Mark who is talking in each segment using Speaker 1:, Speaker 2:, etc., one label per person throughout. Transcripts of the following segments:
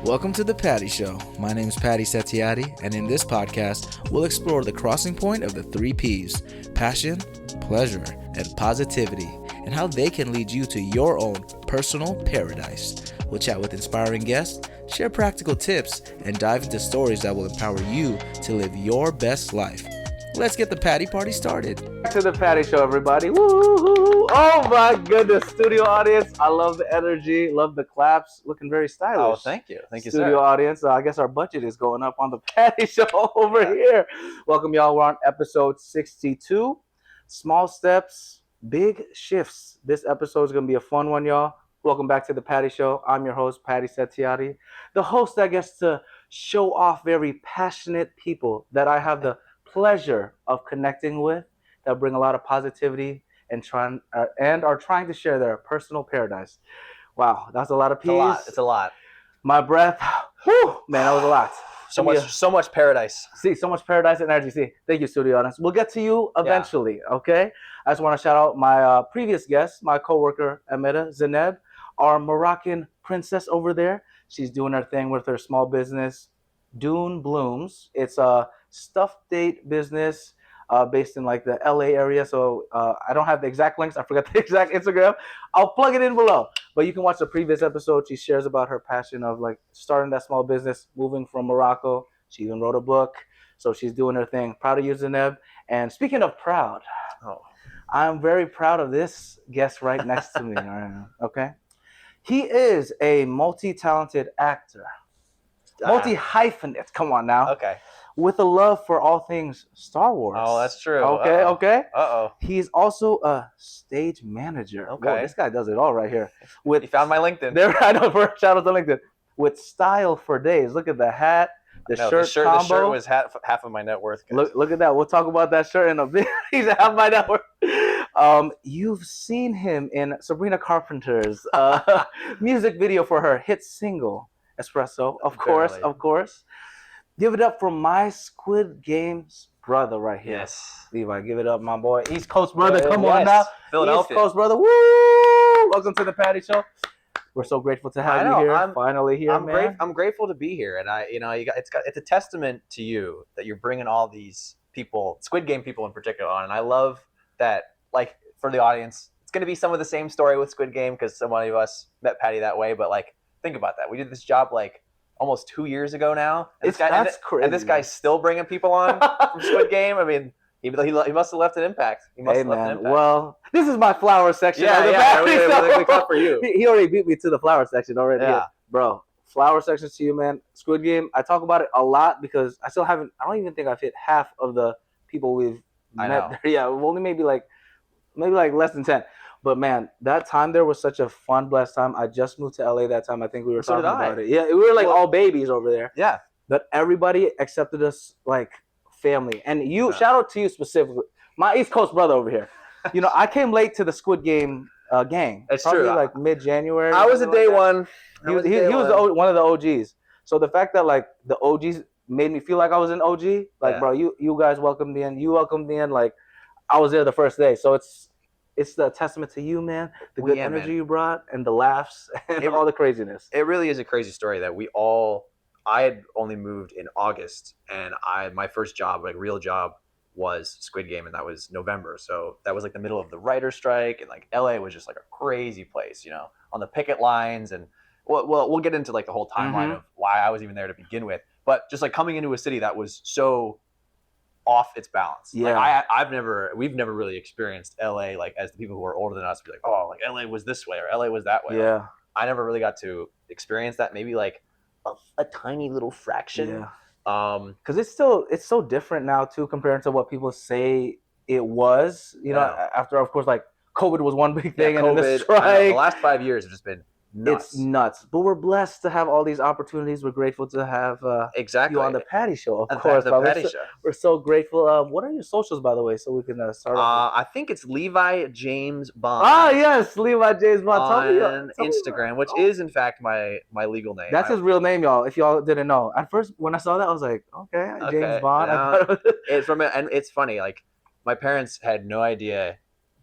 Speaker 1: Welcome to The Patty Show. My name is Patty Setiatti, and in this podcast, we'll explore the crossing point of the three P's: passion, pleasure, and positivity, and how they can lead you to your own personal paradise. We'll chat with inspiring guests, share practical tips, and dive into stories that will empower you to live your best life. Let's get the Patty Party started. Back to the Patty Show, everybody. Woo-hoo-hoo. Oh my goodness, studio audience. I love the energy, love the claps. Looking very stylish.
Speaker 2: Oh, thank you. Thank you, sir.
Speaker 1: Studio audience. I guess our budget is going up on the Patty Show over here. Welcome, y'all. We're on episode 62. Small steps, big shifts. This episode is going to be a fun one, y'all. Welcome back to the Patty Show. I'm your host, Patty Setiatti, the host that gets to show off very passionate people that I have the pleasure of connecting with, that bring a lot of positivity and are trying to share their personal paradise. Wow, that's a lot of P's.
Speaker 2: It's a lot.
Speaker 1: My breath, whew, man, that was a lot.
Speaker 2: So much paradise.
Speaker 1: See, so much paradise and energy. See, thank you, studio audience. We'll get to you eventually, okay? I just want to shout out my previous guest, my coworker, Amida Zeneb, our Moroccan princess over there. She's doing her thing with her small business, Dune Blooms. It's a stuffed date business based in like the LA area. So I don't have the exact links. I forgot the exact Instagram. I'll plug it in below. But you can watch the previous episode. She shares about her passion of like starting that small business, moving from Morocco. She even wrote a book. So she's doing her thing. Proud of you, Zeneb. And speaking of proud, I'm very proud of this guest right next to me. Right now, okay? He is a multi-talented actor. Multi-hyphenate. Come on now.
Speaker 2: Okay.
Speaker 1: With a love for all things Star Wars.
Speaker 2: Oh, that's true.
Speaker 1: Okay, okay.
Speaker 2: Uh-oh.
Speaker 1: He's also a stage manager.
Speaker 2: Okay.
Speaker 1: Whoa, this guy does it all right here.
Speaker 2: You found my LinkedIn.
Speaker 1: There, I know, for shout out to LinkedIn. With style for days. Look at the hat, the shirt combo.
Speaker 2: The shirt was half of my net worth.
Speaker 1: Look at that. We'll talk about that shirt in a bit. He's half my net worth. You've seen him in Sabrina Carpenter's music video for her hit single, Espresso. Of course. Give it up for my Squid Game's brother right here.
Speaker 2: Yes.
Speaker 1: Levi, give it up, my boy. East Coast brother, come
Speaker 2: yes.
Speaker 1: on now.
Speaker 2: Philadelphia.
Speaker 1: East Coast brother, woo! Welcome to the Patty Show. We're so grateful to have you here. Finally here, man.
Speaker 2: I'm grateful to be here, and it's a testament to you that you're bringing all these people, Squid Game people in particular, on, and I love that. Like for the audience, it's going to be some of the same story with Squid Game because so many of us met Patty that way. But like, think about that. We did this job like almost 2 years ago now. And
Speaker 1: that's crazy.
Speaker 2: And this guy's still bringing people on from Squid Game. I mean, he must have left an impact.
Speaker 1: Well, this is my flower section.
Speaker 2: We clap for you.
Speaker 1: He already beat me to the flower section already.
Speaker 2: Yeah.
Speaker 1: Bro, flower sections to you, man. Squid Game, I talk about it a lot because I don't even think I've hit half of the people we've met there. Yeah, we've only maybe like less than 10. But man, that time there was such a fun, blessed time. I just moved to LA that time. I think we were talking about it. Yeah, we were like all babies over there.
Speaker 2: Yeah.
Speaker 1: But everybody accepted us like family. And you, shout out to you specifically, my East Coast brother over here. You know, I came late to the Squid Game gang.
Speaker 2: It's
Speaker 1: probably
Speaker 2: true.
Speaker 1: Like mid-January.
Speaker 2: I was a day one.
Speaker 1: He was one of the OGs. So the fact that like the OGs made me feel like I was an OG, like bro, you guys welcomed me in. You welcomed me in. Like I was there the first day. So it's the testament to you, man. The good energy you brought and the laughs and all the craziness.
Speaker 2: It really is a crazy story that I had only moved in August, and my first job, like real job, was Squid Game, and that was November. So that was like the middle of the writer's strike, and like LA was just like a crazy place, you know, on the picket lines, and we'll get into like the whole timeline of why I was even there to begin with. But just like coming into a city that was so off its balance.
Speaker 1: Yeah.
Speaker 2: Like we've never really experienced LA like as the people who are older than us be like, oh, like LA was this way or LA was that way.
Speaker 1: Yeah.
Speaker 2: Like, I never really got to experience that. Maybe like a tiny little fraction.
Speaker 1: Yeah. Because it's so different now too compared to what people say it was. You know, after of course like COVID was one big thing, and then the strike.
Speaker 2: The last 5 years have just been nuts.
Speaker 1: It's nuts. But we're blessed to have all these opportunities. We're grateful to have you on the Patty Show, of course.
Speaker 2: The Patty Show.
Speaker 1: We're so grateful. What are your socials, by the way, so we can start off?
Speaker 2: I think it's Levi James Bond.
Speaker 1: Ah, yes, Levi James Bond.
Speaker 2: On Instagram, which is in fact my legal name.
Speaker 1: That's his real name, y'all. If y'all didn't know, at first when I saw that, I was like, okay, James Bond.
Speaker 2: It's funny. Like my parents had no idea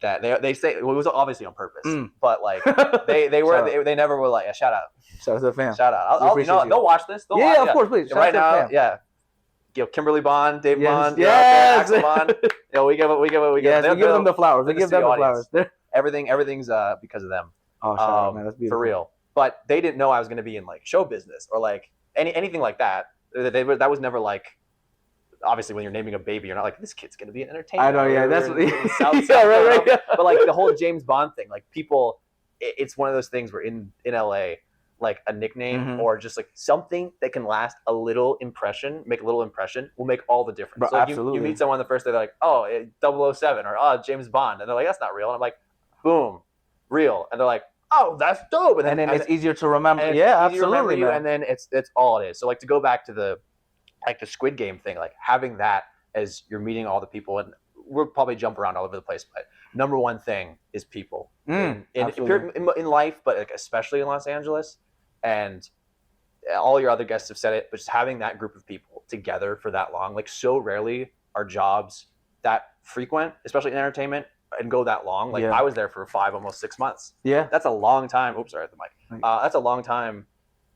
Speaker 2: that they say it was obviously on purpose, but like
Speaker 1: Shout
Speaker 2: they never were like shout out
Speaker 1: out to the fam.
Speaker 2: shout out.
Speaker 1: We appreciate you.
Speaker 2: They'll watch this. They'll
Speaker 1: Yeah,
Speaker 2: watch,
Speaker 1: of course, please.
Speaker 2: Yeah,
Speaker 1: Shout
Speaker 2: right
Speaker 1: out to the
Speaker 2: now,
Speaker 1: fam.
Speaker 2: yeah. Kimberly Bond, Dave Bond,
Speaker 1: Yes.
Speaker 2: Axel Bond. We give
Speaker 1: Yes, we give them the flowers. We give them the flowers.
Speaker 2: Everything's because of them.
Speaker 1: Oh, shout out, man. That's beautiful.
Speaker 2: For real. But they didn't know I was going to be in like show business or like anything like that. That was never like. Obviously, when you're naming a baby, you're not like, this kid's going to be an entertainer.
Speaker 1: I know, yeah. That's
Speaker 2: right. But like the whole James Bond thing, like people, it's one of those things where in LA, like a nickname or just like something that can last a little impression, make a little impression, will make all the difference.
Speaker 1: Bro,
Speaker 2: so like
Speaker 1: absolutely.
Speaker 2: You meet someone the first day, they're like, oh, 007 or oh, James Bond. And they're like, that's not real. And I'm like, boom, real. And they're like, oh, that's dope.
Speaker 1: And then it's easier to remember. Yeah, absolutely.
Speaker 2: And then it's all it is. So like to go back to the Squid Game thing, like having that as you're meeting all the people, and we'll probably jump around all over the place, but number one thing is people in life, but like especially in Los Angeles, and all your other guests have said it, but just having that group of people together for that long, like so rarely are jobs that frequent, especially in entertainment, and go that long. Like I was there for 5, almost 6 months.
Speaker 1: Yeah,
Speaker 2: that's a long time. Oops, sorry, at the mic. That's a long time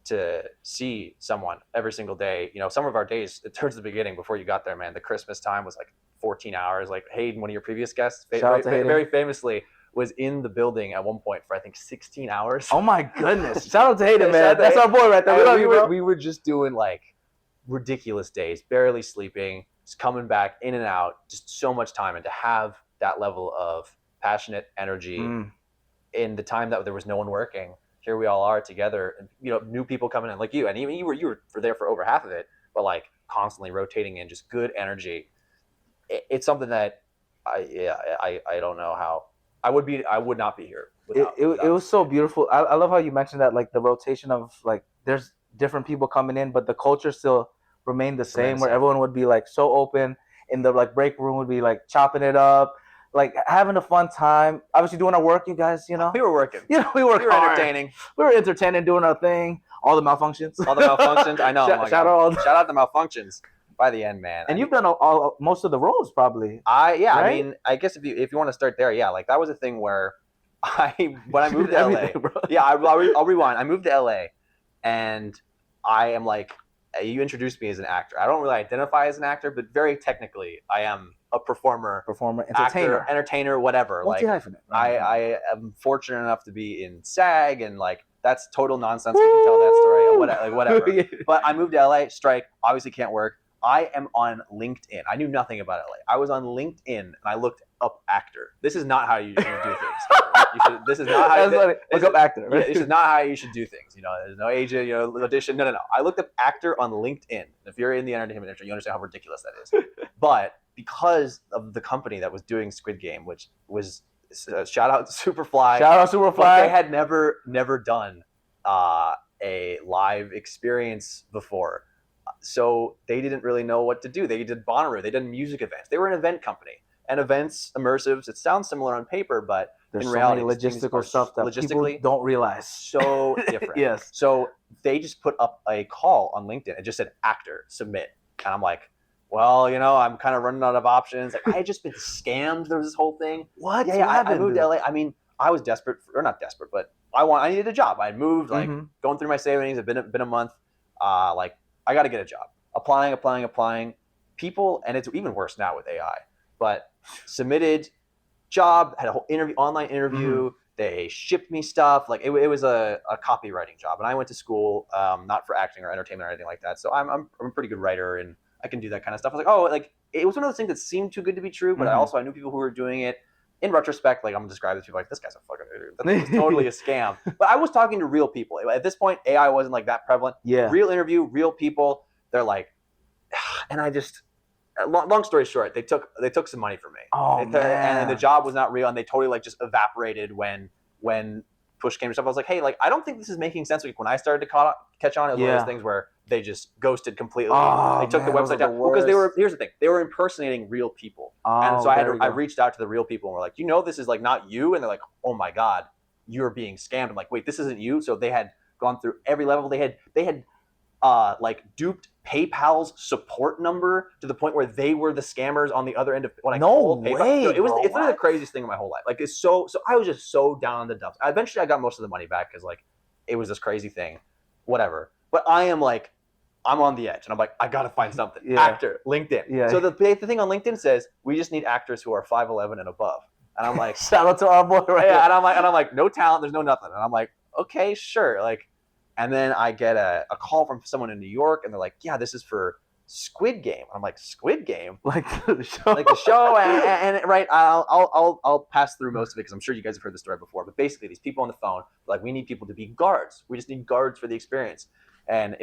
Speaker 2: to see someone every single day. You know, some of our days towards the beginning before you got there, man, the Christmas time was like 14 hours. Like Hayden, one of your previous guests, very famously was in the building at one point for I think 16 hours.
Speaker 1: Oh my goodness. Shout out to Hayden, man. That's our boy right there.
Speaker 2: We were just doing like ridiculous days, barely sleeping, just coming back in and out, just so much time. And to have that level of passionate energy in the time that there was no one working, here we all are together, and you know, new people coming in like you, and even you were there for over half of it, but like constantly rotating in just good energy. It's something that I don't know how I would not be here without
Speaker 1: it was so beautiful. I love how you mentioned that, like the rotation of like there's different people coming in, but the culture still remained the same, where everyone would be like so open in the like break room, would be like chopping it up, like having a fun time, obviously doing our work, you guys, you know.
Speaker 2: We were working.
Speaker 1: You know, we were
Speaker 2: entertaining.
Speaker 1: We were entertaining, doing our thing. All the malfunctions.
Speaker 2: I know. Shout out the malfunctions by the end, man.
Speaker 1: And you've done most of the roles, probably.
Speaker 2: Right? I mean, I guess if you want to start there, yeah, like that was a thing where when I moved to LA, I'll rewind. I moved to LA, and I am like, you introduced me as an actor. I don't really identify as an actor, but very technically, I am a performer,
Speaker 1: entertainer,
Speaker 2: entertainer, whatever.
Speaker 1: Multi-hyphenate.
Speaker 2: I am fortunate enough to be in SAG, and like that's total nonsense. We can tell that story, or whatever. But I moved to LA, strike, obviously can't work. I am on LinkedIn. I knew nothing about LA. I was on LinkedIn and I looked up actor. This is not how you do things. This is not how you
Speaker 1: look up actor. Right?
Speaker 2: This is not how you should do things. You know, there's no agent, you know, audition. No. I looked up actor on LinkedIn. If you're in the entertainment industry, you understand how ridiculous that is. But because of the company that was doing Squid Game, which was shout out Superfly. They had never done a live experience before. So they didn't really know what to do. They did Bonnaroo. They did music events. They were an event company. And events, immersives, it sounds similar on paper, but
Speaker 1: there's
Speaker 2: in
Speaker 1: so
Speaker 2: reality,
Speaker 1: many logistical stuff that people don't realize.
Speaker 2: So different.
Speaker 1: Yes.
Speaker 2: So they just put up a call on LinkedIn. It just said, actor, submit. And I'm like, well, you know, I'm kind of running out of options. Like, I had just been scammed. There was this whole thing.
Speaker 1: What?
Speaker 2: Yeah, I moved to LA. I mean, I was desperate, or not desperate, but I needed a job. I had moved, like going through my savings. It's been a month. Like, I got to get a job. Applying. People, and it's even worse now with AI, but submitted, job, had a whole online interview. They shipped me stuff. Like it was a copywriting job, and I went to school, not for acting or entertainment or anything like that. So I'm a pretty good writer, and I can do that kind of stuff. I was like, oh, like it was one of those things that seemed too good to be true, but I knew people who were doing it. In retrospect, like I'm gonna describe this people like, this guy's a fucking idiot. That's totally a scam. But I was talking to real people. At this point, AI wasn't like that prevalent.
Speaker 1: Yeah.
Speaker 2: Real interview, real people. They're like, and I just, long story short, they took some money from me.
Speaker 1: Oh, man.
Speaker 2: And the job was not real, and they totally like just evaporated when push came to shove. I was like, hey, like I don't think this is making sense. Like when I started to catch on, it was one of those things where they just ghosted completely. They took the website down because here's the thing, they were impersonating real people. And so I reached out to the real people and we're like, you know, this is like not you. And they're like, oh my God, you're being scammed. I'm like, wait, this isn't you. So they had gone through every level. They had like duped PayPal's support number to the point where they were the scammers on the other end of when I called PayPal.
Speaker 1: Way,
Speaker 2: it's
Speaker 1: bro,
Speaker 2: literally the craziest thing in my whole life. Like it's so I was just so down in the dumps. Eventually I got most of the money back because like it was this crazy thing, whatever. But I'm on the edge and I'm like, I gotta find something.
Speaker 1: Yeah.
Speaker 2: Actor, LinkedIn.
Speaker 1: Yeah.
Speaker 2: So the thing on LinkedIn says we just need actors who are 5'11" and above. And I'm like,
Speaker 1: shout out to our boy right
Speaker 2: yeah.
Speaker 1: here.
Speaker 2: And I'm like, no talent, there's no nothing. And I'm like, okay, sure. Like, and then I get a call from someone in New York, and they're like, yeah, this is for Squid Game. I'm like, Squid Game?
Speaker 1: Like the show?
Speaker 2: Like the show, and right, I'll pass through most of it because I'm sure you guys have heard the story before. But basically, these people on the phone, like, we need people to be guards. We just need guards for the experience. And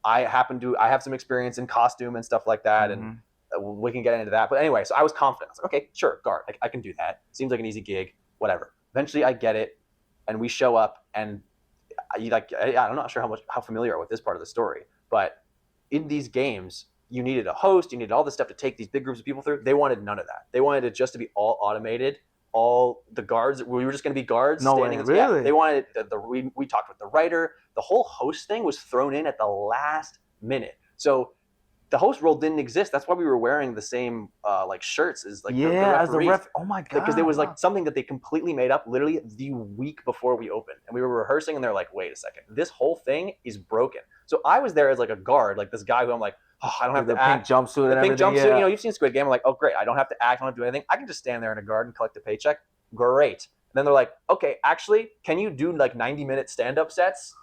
Speaker 2: I have some experience in costume and stuff like that, and we can get into that. But anyway, so I was confident. I was like, okay, sure, guard. I can do that. Seems like an easy gig, whatever. Eventually, I get it, and we show up, and I'm not sure how familiar you are with this part of the story, but in these games, you needed a host, you needed all this stuff to take these big groups of people through. They wanted none of that. They wanted it just to be all automated. All the guards, we were just going to be guards.
Speaker 1: No way, really?
Speaker 2: Yeah, they wanted we talked with the writer. The whole host thing was thrown in at the last minute. So the host role didn't exist. That's why we were wearing the same like shirts as like
Speaker 1: as the ref. Oh my god!
Speaker 2: Because there was like something that they completely made up literally the week before we opened, and we were rehearsing, and they're like, "Wait a second, this whole thing is broken." So I was there as like a guard, like this guy who I'm like, oh, I don't have to act.
Speaker 1: Pink jumpsuit and everything.
Speaker 2: Pink jumpsuit. You know, you've seen Squid Game. I'm like, oh great, I don't have to act. I don't have to do anything. I can just stand there in a guard and collect a paycheck. Great. And then they're like, okay, actually, can you do like 90-minute stand-up sets?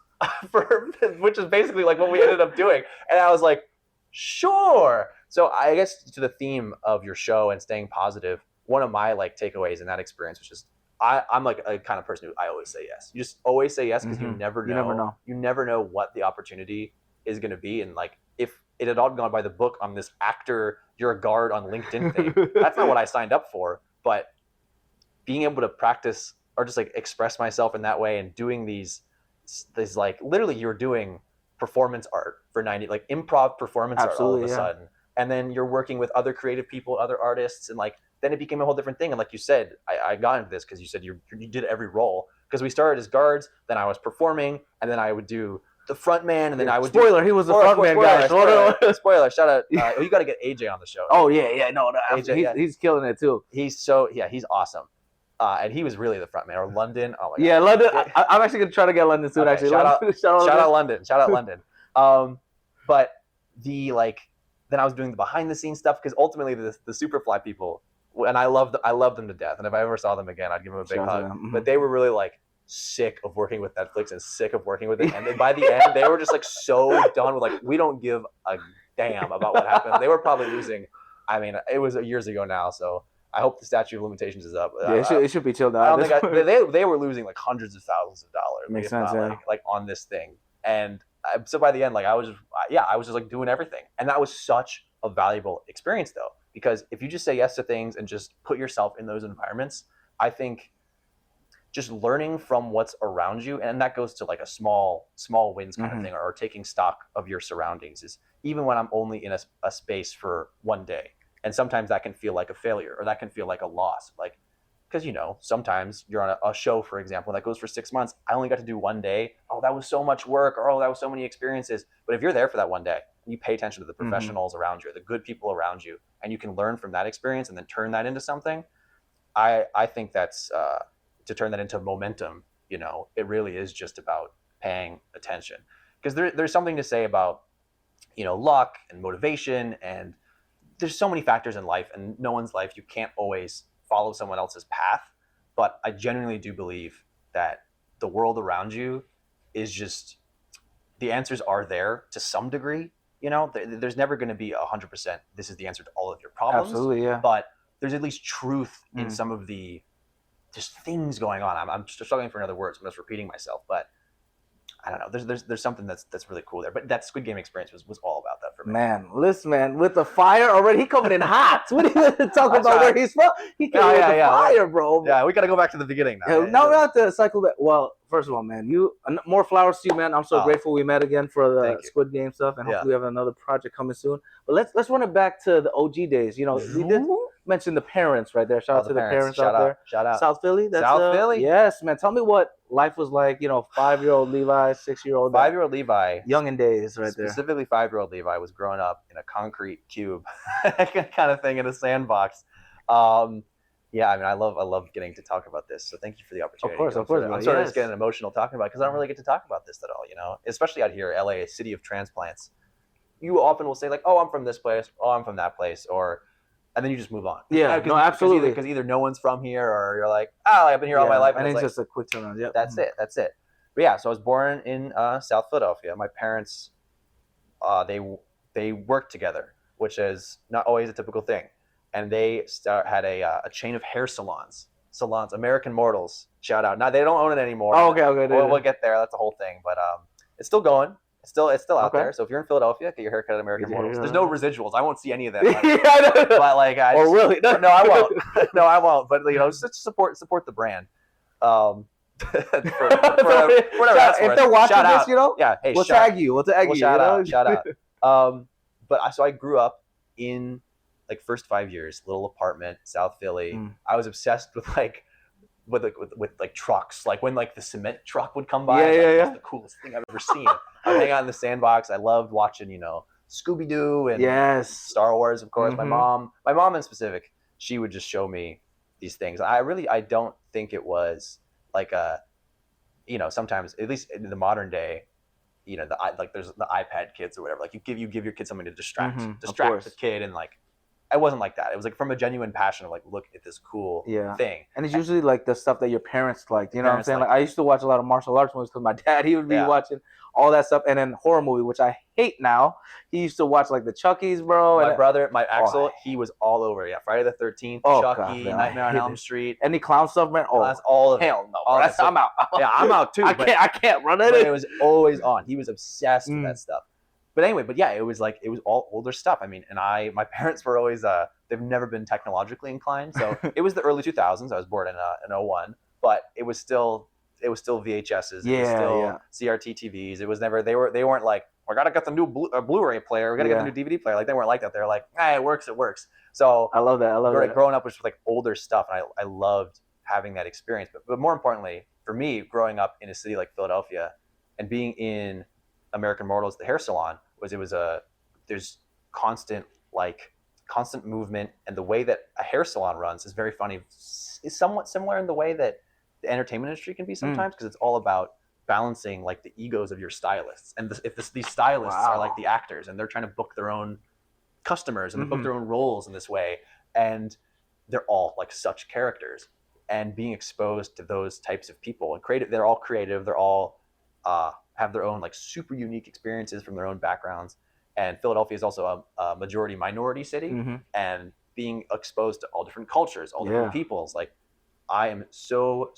Speaker 2: Which is basically like what we ended up doing. And I was like, sure. So I guess to the theme of your show and staying positive, one of my like takeaways in that experience was just I'm like a kind of person who I always say yes. You just always say yes because you never know. You never know what the opportunity is going to be. And like if it had all gone by the book on this actor, you're a guard on LinkedIn thing, that's not what I signed up for. But being able to practice or just like express myself in that way and doing these like literally you're doing performance art for 90 like improv performance art all of a sudden, and then you're working with other creative people, other artists, and like then it became a whole different thing. And like you said, I got into this because you said you did every role, because we started as guards, then I was performing, and then I would do the front man, and then I would
Speaker 1: he was the front man guy.
Speaker 2: Spoiler, shout out. You got to get AJ on the show.
Speaker 1: Oh yeah, no,
Speaker 2: AJ,
Speaker 1: he's killing it too.
Speaker 2: He's awesome. And he was really the front man. Or London. Oh my god.
Speaker 1: Yeah, London. I'm actually gonna try to get London soon. Okay, actually, shout out London. Shout out London.
Speaker 2: But then I was doing the behind the scenes stuff, because ultimately the Superfly people, and I love them to death. And if I ever saw them again, I'd give them a big hug. But they were really like sick of working with Netflix and sick of working with it. And then by the end, they were just like so done with like, we don't give a damn about what happened. They were probably losing. I mean, it was years ago now, so I hope the statute of limitations is up.
Speaker 1: Yeah, it should be chilled out.
Speaker 2: They were losing like hundreds of thousands of dollars.
Speaker 1: Makes sense, yeah.
Speaker 2: Like on this thing. And so by the end, like I was just like doing everything. And that was such a valuable experience though, because if you just say yes to things and just put yourself in those environments, I think just learning from what's around you, and that goes to like a small wins kind of thing, or taking stock of your surroundings, is even when I'm only in a space for one day. And sometimes that can feel like a failure, or that can feel like a loss. Like, because, sometimes you're on a show, for example, that goes for 6 months. I only got to do one day. Oh, that was so much work. Or, oh, that was so many experiences. But if you're there for that one day, and you pay attention to the professionals around you, the good people around you, and you can learn from that experience and then turn that into something, I think that's, to turn that into momentum, it really is just about paying attention. Because there's something to say about, luck and motivation, and there's so many factors in life, and no one's life, you can't always follow someone else's path. But I genuinely do believe that the world around you is just, the answers are there to some degree. There's never going to be 100%, this is the answer to all of your problems. Absolutely, yeah. But there's at least truth in some of the just things going on. I'm just struggling for another word, so I'm just repeating myself. But I don't know. There's something that's really cool there. But that Squid Game experience was all about that for me. Man, listen, man, with the fire already, he coming in hot. What are you talking about? Right. Where he's from? He coming with the fire, bro. Yeah, we got to go back to the beginning now. Yeah, no, we have to cycle back. Well, first of all, man, more flowers to you, man. I'm so grateful we met again for the Squid Game stuff, and hopefully we have another project coming soon. But let's run it back to the OG days. We did.
Speaker 1: mention the parents right there. Shout out to the parents
Speaker 2: Shout
Speaker 1: out there.
Speaker 2: Shout out.
Speaker 1: South Philly. That's
Speaker 2: South Philly.
Speaker 1: Yes, man. Tell me what life was like. 5-year-old Levi, 6-year-old.
Speaker 2: 5-year-old Levi.
Speaker 1: Youngin' days, right there.
Speaker 2: Specifically, 5-year-old Levi was growing up in a concrete cube, kind of thing, in a sandbox. Yeah, I mean, I love getting to talk about this. So thank you for the opportunity.
Speaker 1: Of course.
Speaker 2: I'm sort of just getting emotional talking about it because I don't really get to talk about this at all. Especially out here, LA, a city of transplants. You often will say like, "Oh, I'm from this place. Oh, I'm from that place," and then you just move on.
Speaker 1: Yeah, no, absolutely.
Speaker 2: Because either no one's from here, or you're like, "Oh, I've been here all my life,"
Speaker 1: and it's just a quick turnaround. Yeah,
Speaker 2: that's it. But yeah, so I was born in South Philadelphia. My parents, they worked together, which is not always a typical thing. And they had a chain of hair salons, American Mortals. Shout out. Now they don't own it anymore.
Speaker 1: Oh, okay.
Speaker 2: We'll get there. That's the whole thing. But it's still going. It's still out there. So if you're in Philadelphia, get your haircut at American Mortals. There's no residuals. I won't see any of that. But like,
Speaker 1: really?
Speaker 2: No, I won't. No, I won't. But just support the brand. For whatever that's
Speaker 1: if they're watching
Speaker 2: shout
Speaker 1: this,
Speaker 2: out. Yeah. Hey,
Speaker 1: we'll tag you. We'll tag you.
Speaker 2: Shout out. But I grew up in like first 5 years, little apartment, South Philly. I was obsessed with with trucks. Like when like the cement truck would come by, that's the coolest thing I've ever seen. I hang out in the sandbox. I loved watching, Scooby Doo and Star Wars, of course.
Speaker 1: Mm-hmm.
Speaker 2: My mom in specific, she would just show me these things. I don't think it was like sometimes, at least in the modern day, there's the iPad kids or whatever. Like you give your kid something to distract the kid, and like I wasn't like that. It was like from a genuine passion of like, look at this cool thing.
Speaker 1: And it's usually like the stuff that your parents liked. You know what I'm saying? Like I used to watch a lot of martial arts movies because my dad, he would be watching all that stuff. And then horror movie, which I hate now. He used to watch like the Chucky's, bro.
Speaker 2: My brother, Axel, he was all over. Yeah, Friday the 13th, Chucky, God, Nightmare on Elm Street.
Speaker 1: Any clown stuff, man? Oh,
Speaker 2: that's all of it.
Speaker 1: Hell no. I'm out.
Speaker 2: Yeah, I'm out too.
Speaker 1: I can't run it.
Speaker 2: It was always on. He was obsessed with that stuff. But anyway, it was all older stuff. I mean, and my parents were always they've never been technologically inclined. So it was the early 2000s. I was born in 01, but it was still VHSs. It was still CRT TVs. It was never they weren't like, I gotta get the new Blu-ray player. We gotta get the new DVD player. Like they weren't like that. They're like, it works. So
Speaker 1: I love that.
Speaker 2: Growing up with like older stuff, and I loved having that experience. But more importantly, for me, growing up in a city like Philadelphia and being in American Mortals, the hair salon, there's constant movement, and the way that a hair salon runs is very funny. Is somewhat similar in the way that the entertainment industry can be sometimes, because it's all about balancing like the egos of your stylists, and these stylists are like the actors, and they're trying to book their own customers and book their own roles in this way, and they're all like such characters, and being exposed to those types of people and they're all creative, they're all have their own like super unique experiences from their own backgrounds. And Philadelphia is also a majority minority city, and being exposed to all different cultures, all different peoples. Like I am so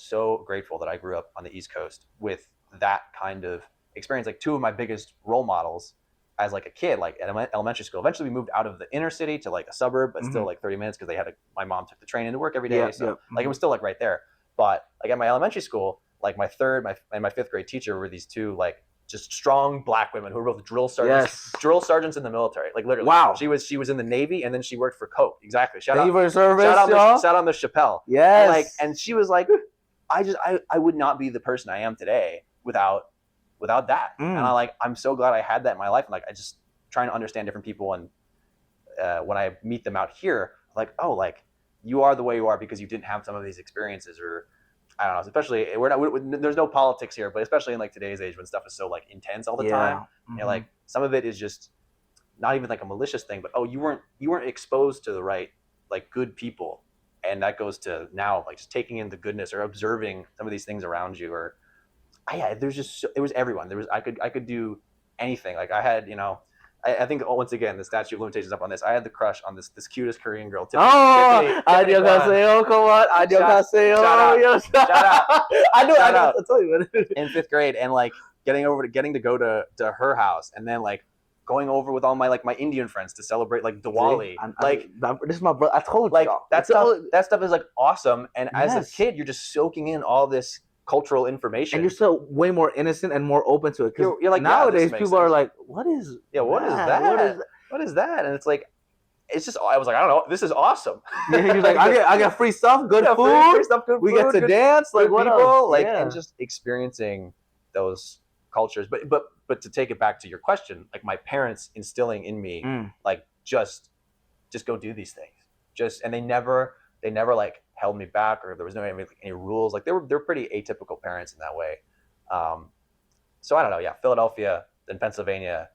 Speaker 2: grateful that I grew up on the East Coast with that kind of experience. Like two of my biggest role models as like a kid, like at elementary school. Eventually we moved out of the inner city to like a suburb, but still like 30 minutes because my mom took the train into work every day. Like it was still like right there. But like at my elementary school, like my third and my fifth grade teacher were these two like just strong black women who were both drill sergeants in the military. Like literally.
Speaker 1: Wow.
Speaker 2: She was in the Navy, and then she worked for Coke. Exactly. Shout out on the Chappelle.
Speaker 1: Yes.
Speaker 2: And she was like, I would not be the person I am today without that. And I'm so glad I had that in my life. And like I just trying to understand different people, and when I meet them out here, like, oh, like you are the way you are because you didn't have some of these experiences, or I don't know, especially there's no politics here, but especially in like today's age when stuff is so like intense all the time, like some of it is just not even like a malicious thing, but you weren't exposed to the right, like good people. And that goes to now, like just taking in the goodness or observing some of these things around you, or there's just, it was everyone. I could do anything. Like I had, I think once again, the statute of limitations up on this. I had the crush on this cutest Korean girl. Tiffany,
Speaker 1: 안녕하세요, come on. 안녕하세요.
Speaker 2: Shout out.
Speaker 1: I tell you, man.
Speaker 2: In fifth grade, and like getting to go to her house, and then like going over with all my Indian friends to celebrate like Diwali.
Speaker 1: This is my brother. I told you,
Speaker 2: like that stuff is like awesome. And as a kid, you're just soaking in all this cultural information,
Speaker 1: and you're still way more innocent and more open to it. Because
Speaker 2: you're like,
Speaker 1: nowadays people are like, what is
Speaker 2: that? And it's like, it's just, I was like, I don't know, this is awesome.
Speaker 1: Yeah, you're like, I get free stuff, good
Speaker 2: Yeah,
Speaker 1: food,
Speaker 2: free stuff, good
Speaker 1: we
Speaker 2: food,
Speaker 1: get to
Speaker 2: good,
Speaker 1: dance, like
Speaker 2: good
Speaker 1: what
Speaker 2: people,
Speaker 1: else?
Speaker 2: like,
Speaker 1: Yeah.
Speaker 2: and just experiencing those cultures. But to take it back to your question, like my parents instilling in me, like just go do these things. And they never like held me back, or there was no any rules. Like they're pretty atypical parents in that way. So I don't know. Yeah, Philadelphia, then Pennsylvania,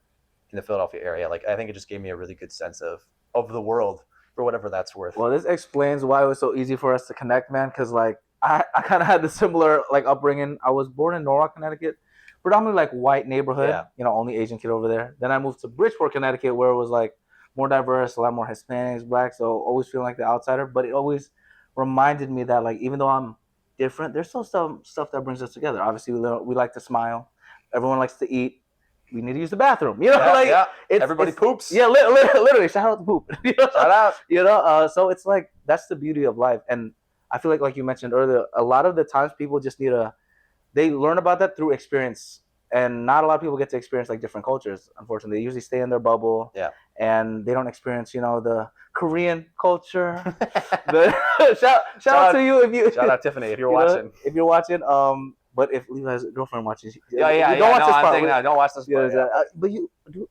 Speaker 2: in the Philadelphia area. Like I think it just gave me a really good sense of the world, for whatever that's worth.
Speaker 1: Well, this explains why it was so easy for us to connect, man. Because like I kind of had the similar like upbringing. I was born in Norwalk, Connecticut, predominantly like white neighborhood.
Speaker 2: Yeah.
Speaker 1: You know, only Asian kid over there. Then I moved to Bridgeport, Connecticut, where it was like more diverse, a lot more Hispanics, blacks. So always feeling like the outsider. But it always reminded me that like even though I'm different, there's still stuff that brings us together. Obviously, we like to smile. Everyone likes to eat. We need to use the bathroom. You know,
Speaker 2: everybody poops.
Speaker 1: Yeah, literally. Shout out to poop. You know?
Speaker 2: Shout out.
Speaker 1: You know, so it's like that's the beauty of life, and I feel like you mentioned earlier, a lot of the times people just they learn about that through experience, and not a lot of people get to experience like different cultures. Unfortunately, they usually stay in their bubble.
Speaker 2: Yeah.
Speaker 1: And they don't experience, the Korean culture. Shout out to you if you.
Speaker 2: Shout out Tiffany if you're watching.
Speaker 1: If you're watching, but if Levi's girlfriend watches,
Speaker 2: don't watch this part. Don't watch this part.
Speaker 1: But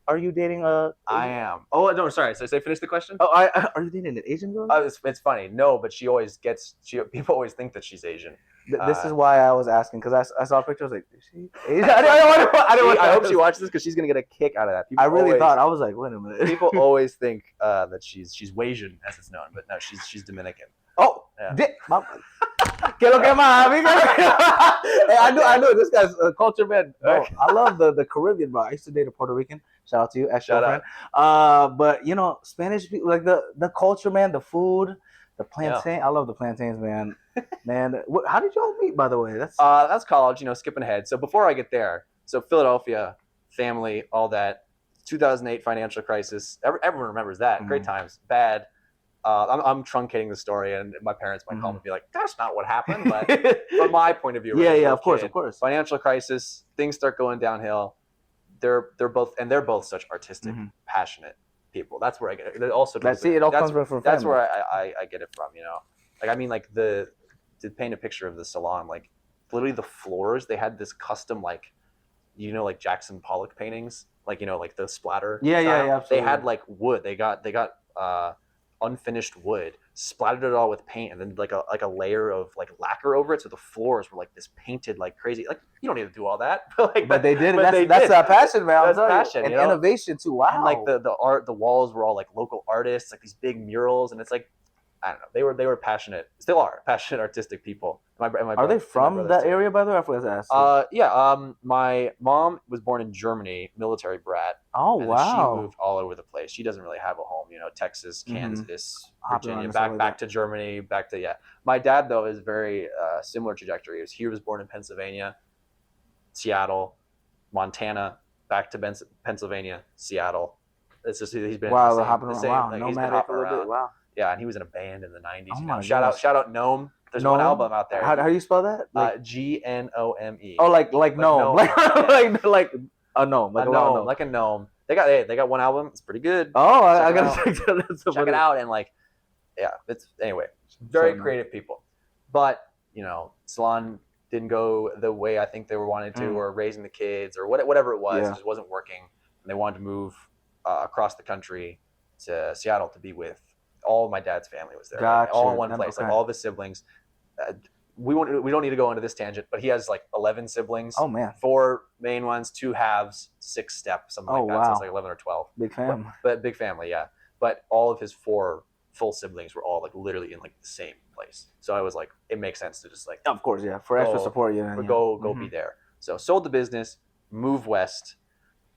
Speaker 1: are you dating a?
Speaker 2: I am. Oh no, sorry. So say finish the question.
Speaker 1: Oh, are you dating an Asian girl?
Speaker 2: It's funny. No, but she always gets. People always think that she's Asian.
Speaker 1: This is why I was asking, because I saw a picture. I was like, is she Asian? I
Speaker 2: hope she watches this because she's gonna get a kick out of that.
Speaker 1: I really thought. I was like, wait a minute.
Speaker 2: People always think that she's Wasian, as it's known, but no, she's Dominican.
Speaker 1: Oh, yeah. Que lo que más, amigo? Hey, I knew this guy's a culture man. Bro, I love the Caribbean, bro. I used to date a Puerto Rican. Shout out to you, ex-girlfriend. But Spanish people, like the culture, man, the food, the plantain. Yeah. I love the plantains, man. Man, how did y'all meet, by the way?
Speaker 2: That's college. Skipping ahead. So before I get there, Philadelphia, family, all that. 2008 financial crisis. Everyone remembers that. Great times. Bad. I'm truncating the story, and my parents might call me and be like, "That's not what happened." But from my point of view,
Speaker 1: right, of course.
Speaker 2: Financial crisis, things start going downhill. They're both such artistic, passionate people. That's where I get it. It also
Speaker 1: comes from family.
Speaker 2: That's where I get it from. Like I mean, like to paint a picture of the salon, like literally the floors, they had this custom like Jackson Pollock paintings, like like the splatter.
Speaker 1: Yeah, absolutely.
Speaker 2: They had like wood. They got unfinished wood, splattered it all with paint, and then like a layer of like lacquer over it, so the floors were like this painted like crazy. Like you don't need to do all that, but
Speaker 1: they did it. That's that passion, man.
Speaker 2: That's passion
Speaker 1: and innovation too. Wow.
Speaker 2: And like the art, the walls were all like local artists, like these big murals, and it's like I don't know. They were passionate, still are passionate, artistic people.
Speaker 1: Are they from that area, by the way? I forgot to ask.
Speaker 2: Yeah. My mom was born in Germany, military brat.
Speaker 1: Oh, wow.
Speaker 2: She moved all over the place. She doesn't really have a home. Texas, Kansas, Virginia, back to Germany, My dad though is very similar trajectory. He was born in Pennsylvania, Seattle, Montana, back to Pennsylvania, Seattle. It's just he's been
Speaker 1: hopping around.
Speaker 2: Wow,
Speaker 1: he's been hopping around. Wow.
Speaker 2: Yeah, and he was in a band in the 90s.
Speaker 1: Oh
Speaker 2: shout out Gnome. There's one album out there.
Speaker 1: How do you spell that?
Speaker 2: Gnome.
Speaker 1: Oh, like gnome. Like a gnome.
Speaker 2: Like a gnome. They got one album. It's pretty good.
Speaker 1: Oh, I gotta check
Speaker 2: it out. And it's anyway. Very creative people, but salon didn't go the way I think they were wanting to, or raising the kids, or whatever it was. It just wasn't working. And they wanted to move across the country to Seattle to be with. All of my dad's family was there,
Speaker 1: gotcha.
Speaker 2: All in one place, like all of his siblings. We don't need to go into this tangent, but he has like 11 siblings.
Speaker 1: Oh man,
Speaker 2: 4 main ones, 2 halves, 6 steps, something like that.
Speaker 1: Wow.
Speaker 2: So it's like 11 or 12.
Speaker 1: Big family,
Speaker 2: but big family, yeah. But all of his 4 full siblings were all like literally in like the same place. So I was like, it makes sense to just like,
Speaker 1: of course, yeah, for extra support,
Speaker 2: go be there. So sold the business, moved west,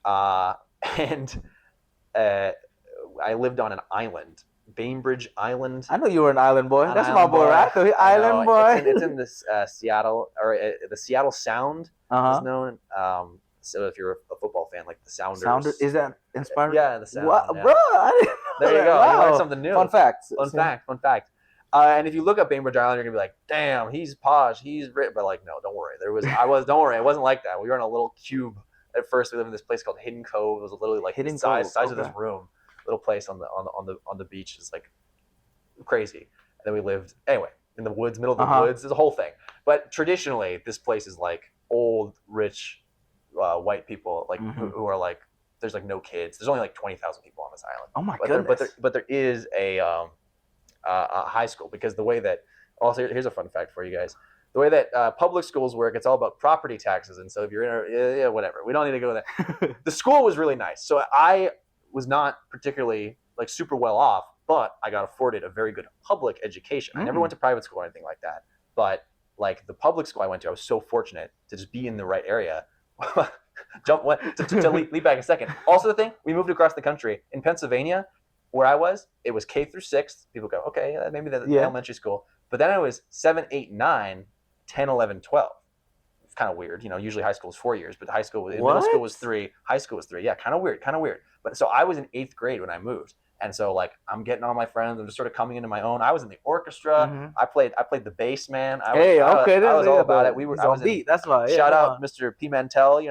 Speaker 2: and I lived on an island. Bainbridge Island.
Speaker 1: I know you were an island boy. That's my boy, right? Island boy.
Speaker 2: It's in this Seattle, or the Seattle Sound is known. So if you're a football fan, like the Sounders.
Speaker 1: Is that inspired?
Speaker 2: Yeah, the Sound.
Speaker 1: What?
Speaker 2: Yeah.
Speaker 1: Bro,
Speaker 2: there you go.
Speaker 1: Wow.
Speaker 2: You learned something new.
Speaker 1: Fun fact.
Speaker 2: And if you look up Bainbridge Island, you're gonna be like, "Damn, he's posh, he's rich." But like, no, don't worry. Don't worry. It wasn't like that. We were in a little cube at first. We lived in this place called Hidden Cove. It was literally like the size of this room. little place on the beach is like crazy. And then we lived anyway in the woods, middle of the woods. There's a whole thing. But traditionally, this place is like old, rich, white people, like who are like, there's like no kids. There's only like 20,000 people on this island.
Speaker 1: Oh my goodness!
Speaker 2: But there is a high school, because the way that, also here's a fun fact for you guys. The way that public schools work, it's all about property taxes. And so if you're in whatever, we don't need to go there. The school was really nice. So I was not particularly like super well off, but I got afforded a very good public education. I never went to private school or anything like that. But like the public school I went to, I was so fortunate to just be in the right area. to leap back a second. Also the thing, we moved across the country. In Pennsylvania, where I was, it was K through 6. People go, okay, maybe the elementary school. But then it was 7, 8, 9, 10, 11, 12. It's kind of weird. Usually high school is 4 years, but high school, middle school was 3, high school was 3. Yeah, kind of weird. But so I was in 8th grade when I moved. And so like I'm getting all my friends. I'm just sort of coming into my own. I was in the orchestra. I played the bass, man. I was all about it. I was
Speaker 1: beat. That's why.
Speaker 2: Shout out Mr. Pimentel.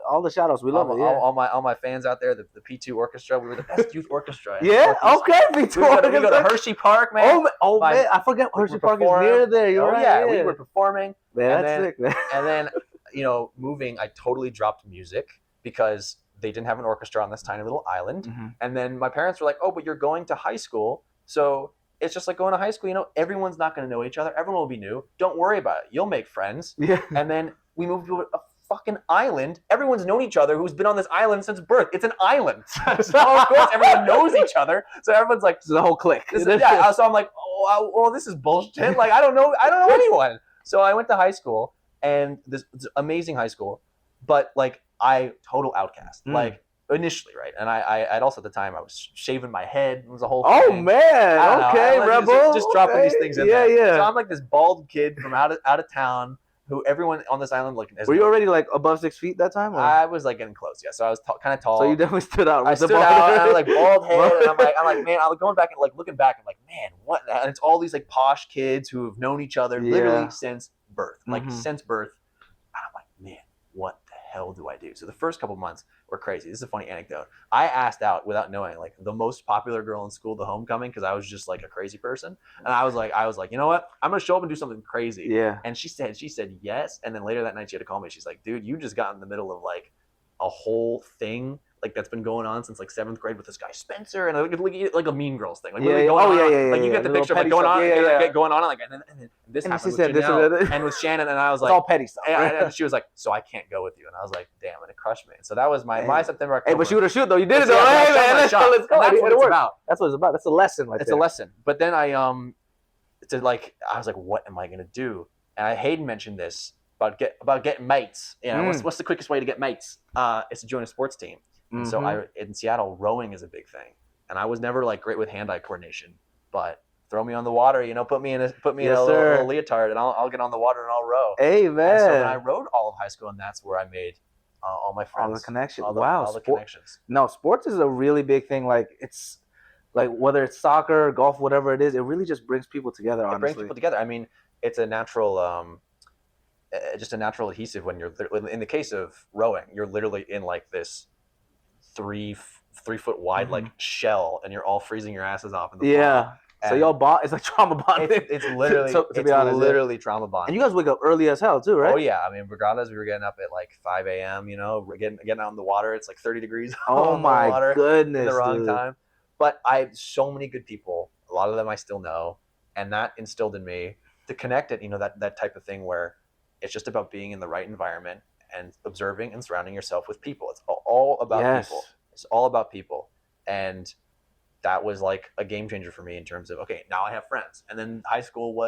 Speaker 1: All the shout outs. We love it. Yeah.
Speaker 2: All my fans out there. The P2 orchestra. We were the best youth orchestra.
Speaker 1: Yeah. Okay. P2 orchestra.
Speaker 2: We go to Hershey Park, man.
Speaker 1: Man, I forget Hershey Park is near there. You're right.
Speaker 2: Yeah, we were performing.
Speaker 1: Man, that's sick, man.
Speaker 2: And then moving, I totally dropped music because they didn't have an orchestra on this tiny little island. And then my parents were like, oh, but you're going to high school. So it's just like going to high school. Everyone's not going to know each other. Everyone will be new. Don't worry about it. You'll make friends. Yeah. And then we moved to a fucking island. Everyone's known each other who's been on this island since birth. It's an island. So of course everyone knows each other. So everyone's like,
Speaker 1: this is a whole clique.
Speaker 2: So I'm like, oh, well, this is bullshit. Like, I don't know anyone. So I went to high school, and this amazing high school, but like, I total outcast, like initially, right? And I'd also at the time I was shaving my head. It was a whole thing.
Speaker 1: Oh man, okay, rebel.
Speaker 2: Just dropping these things in there. Yeah. So I'm like this bald kid from out of town who everyone on this island like.
Speaker 1: Were you already like above 6 feet that time? Or?
Speaker 2: I was like getting close, yeah. So I was kind of tall.
Speaker 1: So you definitely stood out.
Speaker 2: I stood out. And I was like bald head, and I'm like, man. I was going back and like looking back. I'm like, man, what? And it's all these like posh kids who have known each other literally since birth, since birth. And I'm like, man, what the hell do I do? So the first couple months were crazy. This is a funny anecdote. I asked out without knowing like the most popular girl in school, the homecoming, because I was just like a crazy person. And I was like, you know what? I'm gonna show up and do something crazy. Yeah. And she said yes. And then later that night she had to call me. She's like, dude, you just got in the middle of like a whole thing like that's been going on since like 7th grade with this guy Spencer, and like a Mean Girls thing. Like, like you get the picture of like going on, going on, like and then this happened with Janelle and with Shannon, and I was like,
Speaker 1: it's all petty stuff.
Speaker 2: And she was like, so I can't go with you, and I was like, damn, and it crushed me. And so that was my September. October.
Speaker 1: Hey, but shoot or shoot though, you did it though. Hey man, let's go.
Speaker 2: That's what it's about.
Speaker 1: That's what it's about. That's a lesson,
Speaker 2: It's a lesson. But then I was like, what am I gonna do? And Hayden mentioned this about getting mates. What's the quickest way to get mates? It's to join a sports team. And so in Seattle, rowing is a big thing, and I was never like great with hand-eye coordination. But throw me on the water, put me in a little leotard, and I'll get on the water and I'll row.
Speaker 1: Hey man!
Speaker 2: And so then I rowed all of high school, and that's where I made all my friends,
Speaker 1: all the connections.
Speaker 2: All the connections.
Speaker 1: No, sports is a really big thing. Like it's like whether it's soccer, golf, whatever it is, it really just brings people together. Honestly,
Speaker 2: it brings people together. I mean, it's a natural. Just a natural adhesive when you're in the case of rowing, you're literally in like this 3 foot wide like shell, and you're all freezing your asses off in the pond.
Speaker 1: So y'all bond. It's like trauma bonding.
Speaker 2: It's literally to be honest, literally trauma bonding.
Speaker 1: And you guys wake up early as hell too, right?
Speaker 2: Oh yeah, I mean, regardless, we were getting up at like 5 a.m. We're getting out in the water. It's like 30 degrees.
Speaker 1: Oh my goodness,
Speaker 2: in the wrong time. But I have so many good people. A lot of them I still know, and that instilled in me to connect it. That type of thing where it's just about being in the right environment and observing and surrounding yourself with people. It's all about people. It's all about people. And that was like a game changer for me in terms of, okay, now I have friends. And then high school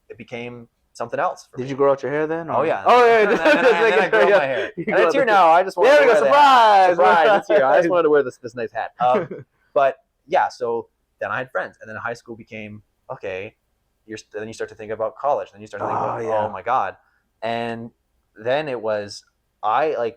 Speaker 2: it became something else for me.
Speaker 1: Did you grow out your hair then? Or?
Speaker 2: Oh yeah.
Speaker 1: Oh yeah.
Speaker 2: And then I grew my hair. And it's here now. I just wanted to wear
Speaker 1: surprise!
Speaker 2: It's here. I just wanted to wear this nice hat. But yeah, so then I had friends. And then high school became, okay, then you start to think about college. Then you start to think about, oh my God. And then it was, I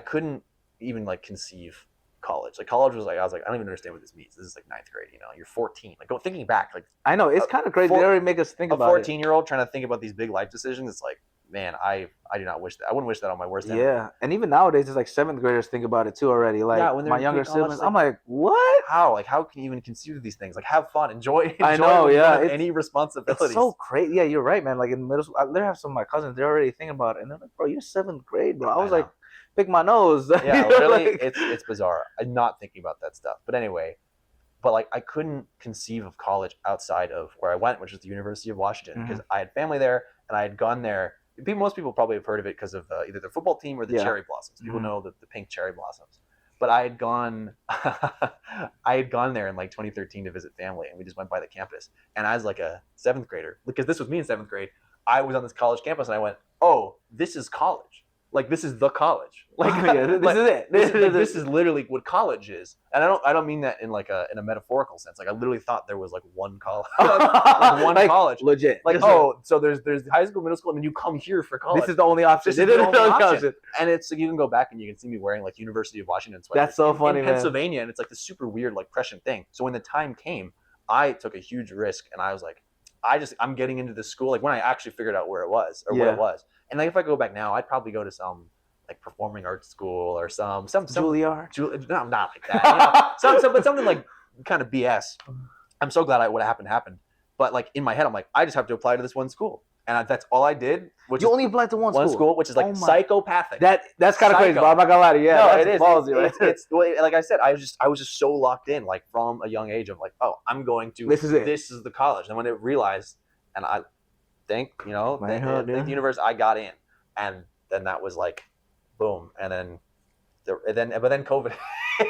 Speaker 2: couldn't even like conceive college. Like college was like, I was like, I don't even understand what this means. This is like 9th grade, you're 14. Like thinking back, like
Speaker 1: I know it's kind of crazy. They already make us think about it.
Speaker 2: A 14-year-old trying to think about these big life decisions. It's like, man, I do not wish that. I wouldn't wish that on my worst enemy.
Speaker 1: Yeah, and even nowadays, it's like seventh graders think about it too already. Like
Speaker 2: Yeah, when they're
Speaker 1: my
Speaker 2: in
Speaker 1: younger
Speaker 2: pre-college,
Speaker 1: siblings,
Speaker 2: it's
Speaker 1: I'm like, what?
Speaker 2: How? Like, how can you even conceive of these things? Like, have fun, enjoy
Speaker 1: I
Speaker 2: enjoy
Speaker 1: know,
Speaker 2: when you
Speaker 1: yeah,
Speaker 2: don't have any responsibilities.
Speaker 1: It's so crazy. Yeah, you're right, man. Like in middle school, there have some of my cousins. They're already thinking about it, and they're like, "Bro, you're seventh grade, bro." I was like, "Pick my nose."
Speaker 2: Yeah,
Speaker 1: You know,
Speaker 2: really,
Speaker 1: like-
Speaker 2: it's bizarre. I'm not thinking about that stuff. But anyway, but like I couldn't conceive of college outside of where I went, which was the University of Washington, because I had family there and I had gone there. Most people probably have heard of it because of either the football team or the cherry blossoms. People know the pink cherry blossoms. But I had gone, there in like 2013 to visit family, and we just went by the campus. And as like a seventh grader, because this was me in seventh grade, I was on this college campus, and I went, "Oh, this is college. Like this is the college. Like
Speaker 1: this is it.
Speaker 2: This is literally what college is." And I don't mean that in like in a metaphorical sense. Like I literally thought there was like one college, like one college,
Speaker 1: legit.
Speaker 2: Like so there's high school, middle school, and then you come here for college.
Speaker 1: This is the only option.
Speaker 2: This is the only option. And it's like you can go back and you can see me wearing like University of Washington sweaters.
Speaker 1: That's so funny,
Speaker 2: in
Speaker 1: man.
Speaker 2: Pennsylvania, and it's like this super weird like prescient thing. So when the time came, I took a huge risk, and I was like, I'm getting into this school. Like when I actually figured out where it was or what it was, and like if I go back now, I'd probably go to some like performing arts school or some
Speaker 1: Juilliard.
Speaker 2: No, not like that. You know, but something like kind of BS. I'm so glad what happened. But like in my head, I'm like, I just have to apply to this one school, and that's all I did. Which
Speaker 1: you only applied to one school,
Speaker 2: which is like psychopathic.
Speaker 1: That's kind of crazy. But I'm not gonna lie to you. Yeah,
Speaker 2: no,
Speaker 1: that's
Speaker 2: it is.
Speaker 1: Ballsy, right?
Speaker 2: It's like I said, I was just so locked in, like from a young age of like, oh, I'm going to.
Speaker 1: This is it.
Speaker 2: This is the college. And when I realized, and I thank the universe, I got in, and then that was like. Boom, but then COVID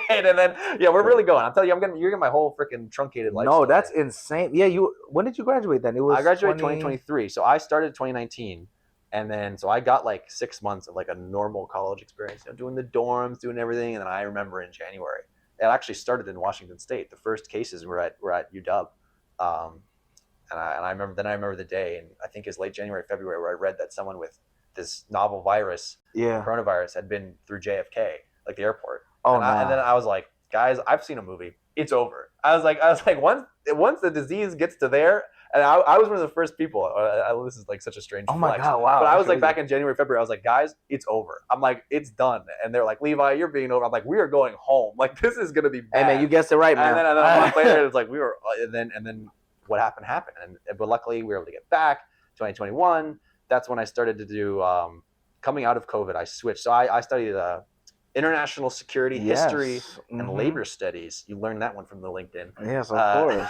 Speaker 2: hit, and then we're really going. I'm telling you, you're getting my whole freaking truncated life.
Speaker 1: No, that's insane. Yeah, when did you graduate then?
Speaker 2: I graduated 2023, so I started 2019, and then so I got like 6 months of like a normal college experience, doing the dorms, doing everything, and then I remember in January, it actually started in Washington State. The first cases were at UW, and I remember the day, and I think it's late January, February, where I read that someone with this novel virus, coronavirus, had been through JFK, like the airport. And then I was like, guys, I've seen a movie. It's over. I was like, once the disease gets to there, and I was one of the first people. This is like such a strange.
Speaker 1: Oh my God! Wow.
Speaker 2: But I was like back in January, February. I was like, guys, it's over. I'm like, it's done. And they're like, Levi, you're being over. I'm like, we are going home. Like this is gonna be bad.
Speaker 1: Hey man, you guessed it right, man.
Speaker 2: And then a month later, it's like we were. And then what happened. But luckily, we were able to get back. 2021. That's when I started to do, coming out of COVID, I switched. So I studied international security, history, and labor studies. You learned that one from the LinkedIn.
Speaker 1: Yes, of course.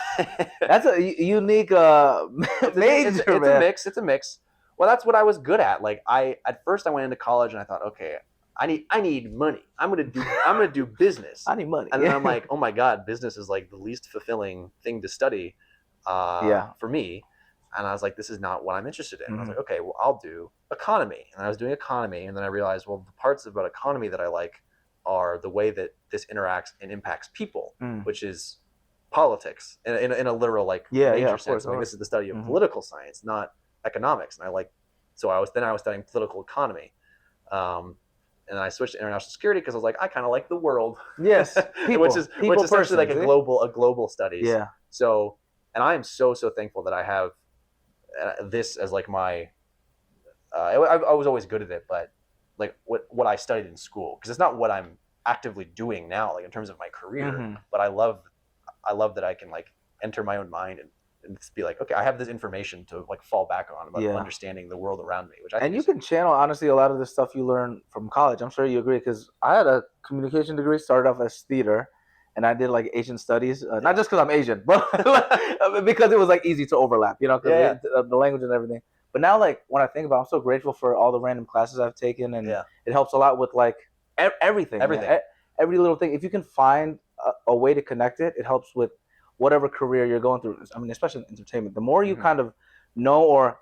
Speaker 1: That's a unique major,
Speaker 2: It's a mix. Well, that's what I was good at. Like at first I went into college and I thought, okay, I need money. I'm gonna do business.
Speaker 1: I need money.
Speaker 2: And then I'm like, oh my God, business is like the least fulfilling thing to study for me. And I was like, this is not what I'm interested in. I was like, okay, well, I'll do economy. And I was doing economy. And then I realized, well, the parts about economy that I like are the way that this interacts and impacts people, which is politics in a literal major sense. Like, this is the study of political science, not economics. And so I was studying political economy. And I switched to international security because I was like, I kind of like the world.
Speaker 1: Yes,
Speaker 2: which is essentially like a global studies. Yeah. So, and I am so thankful that I have this as like my. I was always good at it, but like what I studied in school, because it's not what I'm actively doing now, like in terms of my career. But I love that I can like enter my own mind and just be like, okay, I have this information to like fall back on about understanding the world around me. Which I think
Speaker 1: you can channel honestly a lot of the stuff you learn from college. I'm sure you agree, because I had a communication degree, started off as theater, and I did like Asian studies, not just because I'm Asian, but because it was like easy to overlap, because the language and everything. But now, like when I think about it, I'm so grateful for all the random classes I've taken, and it helps a lot with like everything. Every little thing. If you can find a way to connect it, it helps with whatever career you're going through. I mean, especially in entertainment. The more you kind of know,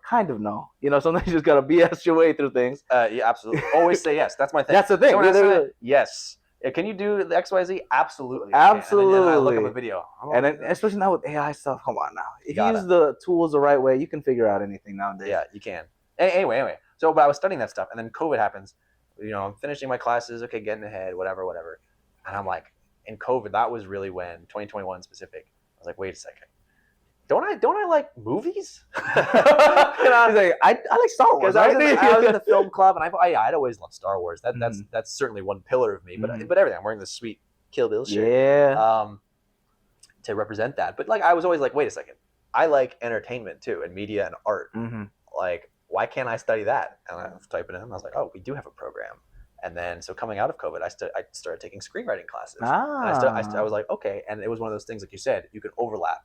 Speaker 1: sometimes you just gotta BS your way through things.
Speaker 2: Yeah, absolutely. Always say yes. That's my thing.
Speaker 1: That's the thing.
Speaker 2: Yes. Can you do the XYZ? Absolutely.
Speaker 1: Absolutely.
Speaker 2: And I look up a video.
Speaker 1: And then, especially now with AI stuff, come on now. If you use the tools the right way, you can figure out anything nowadays.
Speaker 2: Yeah, you can. Anyway. So, but I was studying that stuff, and then COVID happens. I'm finishing my classes, okay, getting ahead, whatever. And I'm like, in COVID, that was really when, 2021 specific, I was like, wait a second. don't I like movies?
Speaker 1: He's like, I like Star Wars.
Speaker 2: Because I was in the film club, and I'd always loved Star Wars. That's certainly one pillar of me. But everything, I'm wearing this sweet Kill Bill shirt.
Speaker 1: Yeah.
Speaker 2: To represent that. But like, I was always like, wait a second, I like entertainment too, and media and art. Like, why can't I study that? And I was typing in, and I was like, oh, we do have a program. And then, so coming out of COVID, I started taking screenwriting classes. And I was like, okay. And it was one of those things, like you said, you could overlap,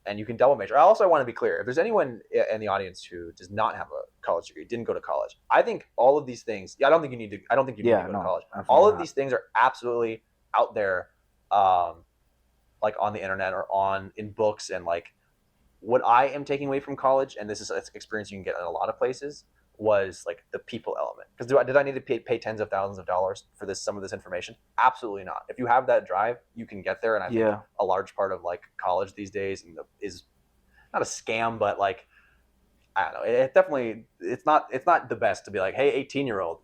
Speaker 2: and you can double major. I want to be clear: if there's anyone in the audience who does not have a college degree, didn't go to college, I think all of these things. I don't think you need to. I don't think you need to go to college. All of these things are absolutely out there, like on the internet or in books. And like, what I am taking away from college, and this is an experience you can get in a lot of places, was like the people element. Because did I need to pay tens of thousands of dollars for some of this information? Absolutely not. If you have that drive, you can get there. And I think a large part of like college these days is not a scam, but like, I don't know. It definitely, it's not the best to be like, hey, 18-year-old,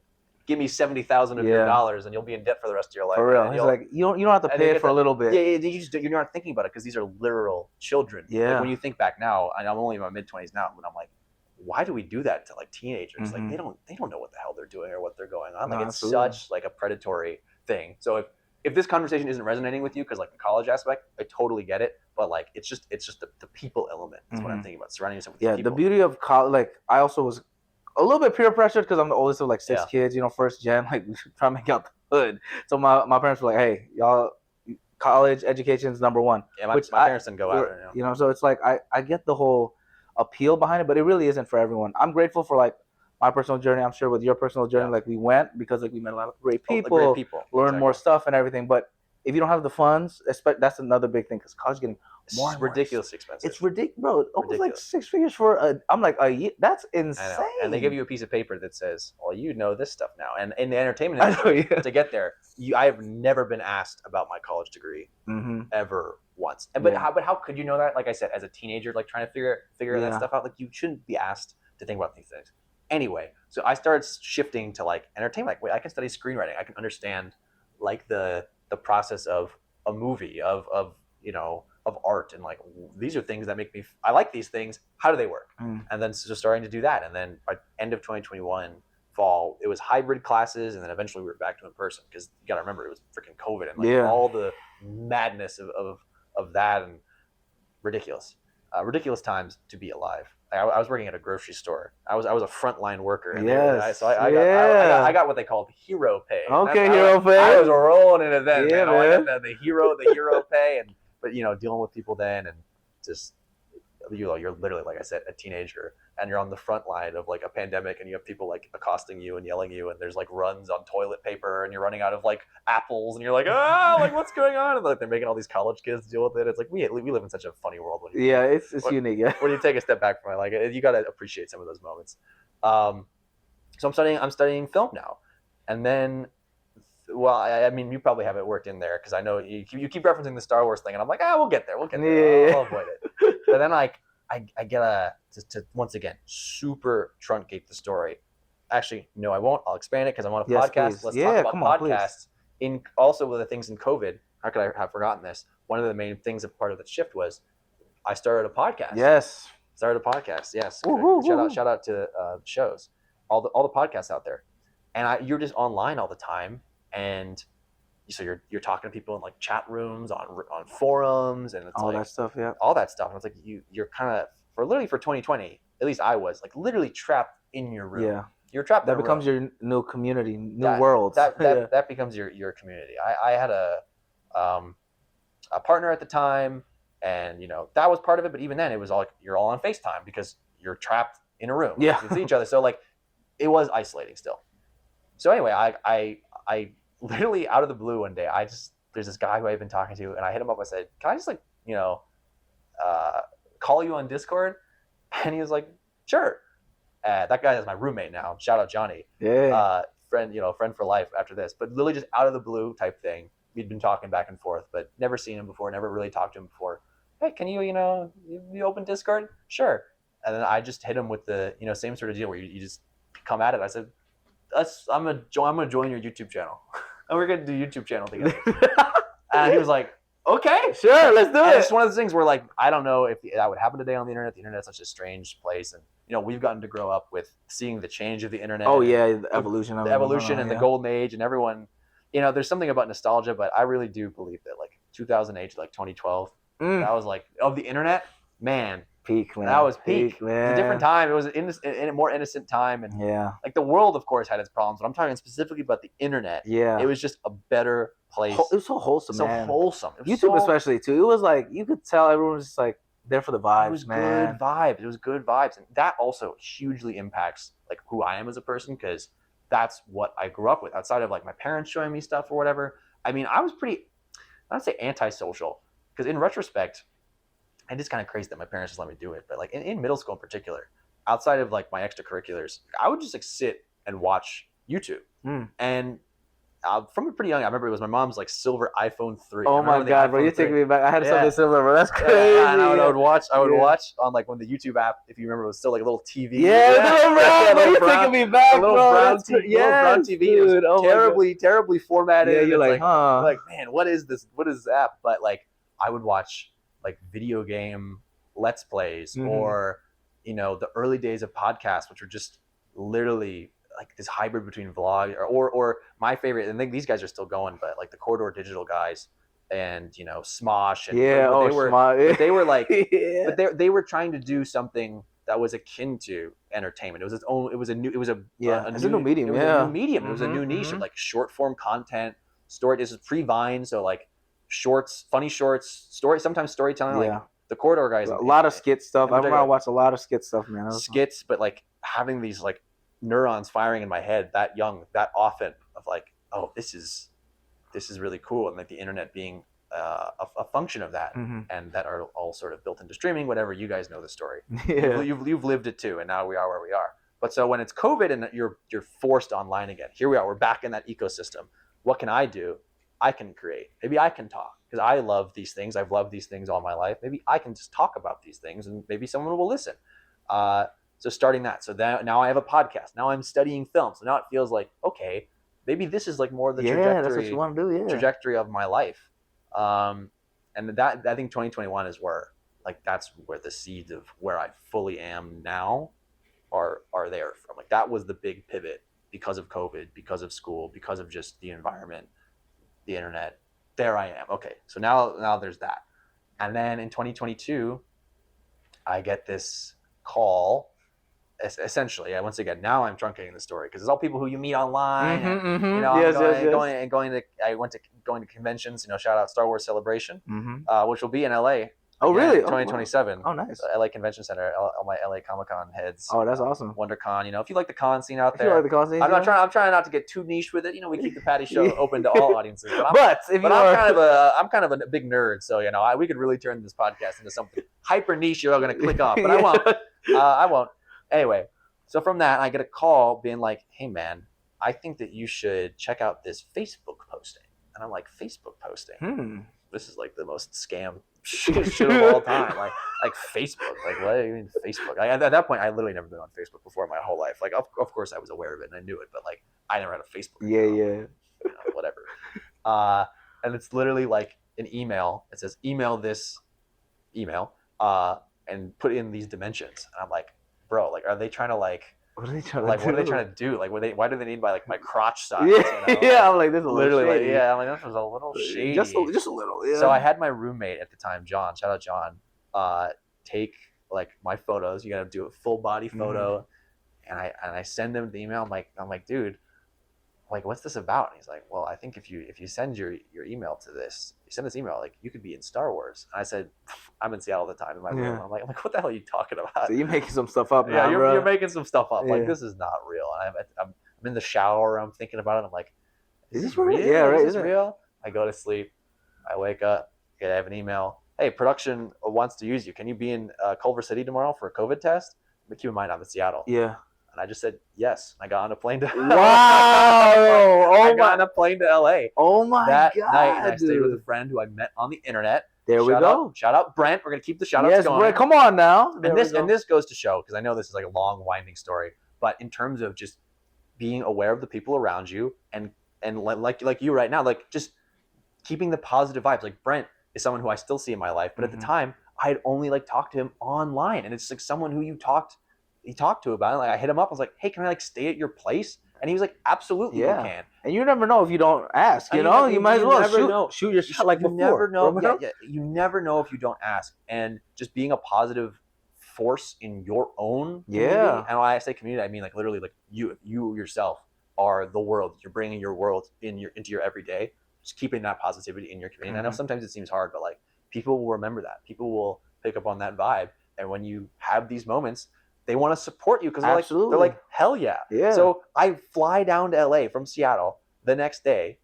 Speaker 2: give me $70,000 of your dollars, and you'll be in debt for the rest of your life.
Speaker 1: For real, it's like you don't have to pay it for a little bit.
Speaker 2: Yeah, you're not thinking about it because these are literal children.
Speaker 1: Yeah.
Speaker 2: Like, when you think back now, and I'm only in my mid-20s now, but I'm like, why do we do that to like teenagers? Like, they don't know what the hell they're doing or what they're going on. Like, it's such like a predatory thing. So if this conversation isn't resonating with you, because like the college aspect, I totally get it. But like, it's just the people element. That's what I'm thinking about, surrounding yourself with people.
Speaker 1: Yeah, the beauty of college. Like, I also was a little bit peer pressured because I'm the oldest of like 6 kids. First gen. Like, we should try to make out the hood. So my parents were like, hey, y'all, college education is number one.
Speaker 2: Yeah, my parents didn't go out there.
Speaker 1: So it's like I get the whole appeal behind it, but it really isn't for everyone. I'm grateful for like my personal journey. I'm sure with your personal journey, like we went because like we met a lot of great people, learned more stuff and everything. But if you don't have the funds, that's another big thing, because college is getting more
Speaker 2: ridiculously expensive.
Speaker 1: It's ridiculous, bro. It almost like 6 figures for I'm like a year. That's insane.
Speaker 2: And they give you a piece of paper that says, well, you know this stuff now. And in the entertainment industry, to get there, I have never been asked about my college degree ever once. But how could you know that? Like I said, as a teenager, like trying to figure that stuff out, like you shouldn't be asked to think about these things. Anyway, so I started shifting to like entertainment. Like, wait, I can study screenwriting. I can understand like the process of a movie, of art, and like, these are things that make me, I like these things. How do they work? And then so starting to do that. And then by end of 2021 fall, it was hybrid classes, and then eventually we were back to in person, because you got to remember, it was freaking COVID and like all the madness of that, and ridiculous times to be alive. I was working at a grocery store. I was a frontline worker. And I got what they called hero pay.
Speaker 1: Okay, hero pay.
Speaker 2: I was rolling in it then.
Speaker 1: Yeah, man.
Speaker 2: I got the hero pay, but dealing with people then, and just you're literally, like I said, a teenager, and you're on the front line of like a pandemic, and you have people like accosting you and yelling at you, and there's like runs on toilet paper, and you're running out of like apples, and you're like, like what's going on? And like they're making all these college kids deal with it. It's like we live in such a funny world.
Speaker 1: It's unique. Yeah.
Speaker 2: When you take a step back from it, like you got to appreciate some of those moments. So I'm studying film now, and then. Well, I mean, you probably have it worked in there, because I know you keep referencing the Star Wars thing, and I'm like, we'll get there.
Speaker 1: Yeah.
Speaker 2: I'll avoid it. But then I get to once again super truncate the story. Actually, no, I won't. I'll expand it because I'm on a podcast.
Speaker 1: Please.
Speaker 2: Let's talk about podcasts. Also with the things in COVID, how could I have forgotten this? One of the main things, part of the shift was I started a podcast.
Speaker 1: Yes.
Speaker 2: Started a podcast. Yes. Shout out to shows, all the podcasts out there, and you're just online all the time. And so you're talking to people in like chat rooms, on forums, and it's
Speaker 1: all that stuff,
Speaker 2: all that stuff. And it's like you're kind of for 2020, at least I was like literally trapped in your room.
Speaker 1: Yeah,
Speaker 2: you're trapped.
Speaker 1: That becomes your new community, world.
Speaker 2: That becomes your community. I had a partner at the time, and that was part of it. But even then, it was all you're all on FaceTime because you're trapped in a room.
Speaker 1: Yeah,
Speaker 2: you see each other. So like, it was isolating still. So anyway, I literally out of the blue one day, there's this guy who I've been talking to, and I hit him up. I said, can I just call you on Discord? And he was like, sure. That guy is my roommate now. Shout out Johnny.
Speaker 1: Yeah.
Speaker 2: Friend for life after this. But literally just out of the blue type thing. We'd been talking back and forth, but never seen him before, never really talked to him before. Hey, can you open Discord? Sure. And then I just hit him with the, same sort of deal where you just come at it. I said, I'm gonna join your YouTube channel. And we're gonna do a YouTube channel together. And he was like,
Speaker 1: Okay, sure, let's do
Speaker 2: And
Speaker 1: it.
Speaker 2: it's one of those things where, like, I don't know if that would happen today on the internet. The internet's such a strange place, and we've gotten to grow up with seeing the change of the internet.
Speaker 1: Oh yeah, the evolution of
Speaker 2: the evolution and the golden age, and everyone. There's something about nostalgia, but I really do believe that, like, 2008 to like 2012, that was like of the internet, man.
Speaker 1: Peak, man.
Speaker 2: That was peak.
Speaker 1: Man.
Speaker 2: It was a different time. It was in a more innocent time, and like the world, of course, had its problems. But I'm talking specifically about the internet.
Speaker 1: Yeah,
Speaker 2: it was just a better place.
Speaker 1: It was so wholesome, man.
Speaker 2: So wholesome.
Speaker 1: YouTube, especially too. It was like you could tell everyone was just like there for the vibes,
Speaker 2: it was
Speaker 1: man.
Speaker 2: Good vibes. It was good vibes, and that also hugely impacts like who I am as a person, because that's what I grew up with. Outside of like my parents showing me stuff or whatever, I mean, I was pretty, I don't say antisocial, because in retrospect, and it's kind of crazy that my parents just let me do it. But like in middle school in particular, outside of like my extracurriculars, I would just like sit and watch YouTube. And from a pretty young, I remember it was my mom's like silver iPhone 3.
Speaker 1: Oh my god, bro, you're taking me back. I had something similar, bro. That's crazy.
Speaker 2: Yeah, and I would watch on like when the YouTube app, if you remember, it was still like a little TV.
Speaker 1: Yeah, you're taking me back, bro.
Speaker 2: Little brown TV.
Speaker 1: Dude,
Speaker 2: it was terribly formatted.
Speaker 1: Yeah, you're like,
Speaker 2: like, man, what is this? What is this app? But like, I would watch like video game Let's Plays, or the early days of podcasts, which were just literally like this hybrid between vlog or my favorite, and I think these guys are still going, but like the Corridor Digital guys and Smosh, and they were like but they were trying to do something that was akin to entertainment. It was its own. It was a new medium. It was a new niche of like short form content. This is pre-Vine, so like shorts, funny shorts, sometimes storytelling. Like the Corridor guys,
Speaker 1: a lot of skit stuff. I remember I watched a lot of skit stuff, man.
Speaker 2: Skits, but like having these like neurons firing in my head that young, that often, of like, oh, this is really cool, and like the internet being a function of that, and that are all sort of built into streaming. Whatever, you guys know the story. You've lived it too, and now we are where we are. But so when it's COVID and you're forced online again, here we are. We're back in that ecosystem. What can I do? I can create. Maybe I can talk, because I love these things. I've loved these things all my life. Maybe I can just talk about these things, and maybe someone will listen. So starting that. So now I have a podcast. Now I'm studying film. So now it feels like, okay, maybe this is like more the trajectory.
Speaker 1: That's what you want to do. Yeah.
Speaker 2: Trajectory of my life. And that, I think 2021 is where, like, that's where the seeds of where I fully am now are there from. Like, that was the big pivot because of COVID, because of school, because of just the environment, the internet. There I am. Okay, so now there's that. And then in 2022, I get this call. Essentially, once again, now I'm truncating the story, because it's all people who you meet online. I went to conventions. Shout out Star Wars Celebration, which will be in LA.
Speaker 1: Oh, really?
Speaker 2: 2027.
Speaker 1: Oh, nice.
Speaker 2: LA Convention Center. All my LA Comic Con heads.
Speaker 1: Oh, that's awesome.
Speaker 2: WonderCon. If you like the con scene out there.
Speaker 1: If you like the con scene,
Speaker 2: I'm trying not to get too niche with it. We keep the Patty Show open to all audiences.
Speaker 1: But
Speaker 2: I'm kind of a big nerd, so we could really turn this podcast into something hyper niche. You're all going to click off, but I won't. I won't. Anyway, so from that, I get a call being like, "Hey, man, I think that you should check out this Facebook posting." And I'm like, "Facebook posting? This is like the most scam shit of all time. Like Facebook. Like, what do you mean Facebook?" At that point, I literally never been on Facebook before in my whole life. Like, of course, I was aware of it and I knew it, but like, I never had a Facebook account. Whatever. And it's literally like an email. It says, "Email this email and put in these dimensions." And I'm like, bro, like, are they trying to like? What are they trying to do? Like, why do they need my croch size?
Speaker 1: I'm like, this is
Speaker 2: literally like, I'm like, this was a little shady.
Speaker 1: Just a little. Yeah.
Speaker 2: So I had my roommate at the time, John. Shout out John. Take like my photos. You gotta do a full body photo, and I send him the email. I'm like, dude, like, what's this about? And he's like, well, I think if you send your email to this, you send this email, like, you could be in Star Wars. And I said, I'm in Seattle all the time in my room. I'm like, what the hell are you talking about?
Speaker 1: So you're making some stuff up now,
Speaker 2: you're making some stuff up. Like, this is not real. And I'm in the shower. I'm thinking about it. I'm like, is this real?
Speaker 1: Yeah, right.
Speaker 2: Is this real? I go to sleep. I wake up. Okay, I have an email. Hey, production wants to use you. Can you be in Culver City tomorrow for a COVID test? But keep in mind, I'm in Seattle.
Speaker 1: Yeah.
Speaker 2: And I just said yes. I got on a plane to
Speaker 1: I
Speaker 2: got on a plane to LA.
Speaker 1: Oh my
Speaker 2: that
Speaker 1: god!
Speaker 2: Night, and I stayed with a friend who I met on the internet.
Speaker 1: There we go.
Speaker 2: Shout out Brent. We're gonna keep the shout outs going.
Speaker 1: Brent, come on now.
Speaker 2: And this goes to show, because I know this is like a long, winding story, but in terms of just being aware of the people around you and like you right now, like just keeping the positive vibes. Like Brent is someone who I still see in my life, but at the
Speaker 1: Mhm.
Speaker 2: time I had only like talked to him online, and it's like someone who he talked to about it. Like I hit him up, I was like, hey, can I like stay at your place? And he was like, absolutely, you
Speaker 1: Yeah.
Speaker 2: can.
Speaker 1: And you never know if you don't ask. You
Speaker 2: And
Speaker 1: know, you might as
Speaker 2: you
Speaker 1: well
Speaker 2: never know.
Speaker 1: shoot your shot like
Speaker 2: You
Speaker 1: before.
Speaker 2: never know.
Speaker 1: Remember?
Speaker 2: Yeah, you never know if you don't ask. And just being a positive force in your own community.
Speaker 1: Yeah.
Speaker 2: And when I say community, I mean like literally like you yourself are the world. You're bringing your world into your everyday. Just keeping that positivity in your community. I know sometimes it seems hard, but like people will remember that. People will pick up on that vibe. And when you have these moments, they want to support you because they're like, hell yeah.
Speaker 1: Yeah.
Speaker 2: So I fly down to LA from Seattle the next day.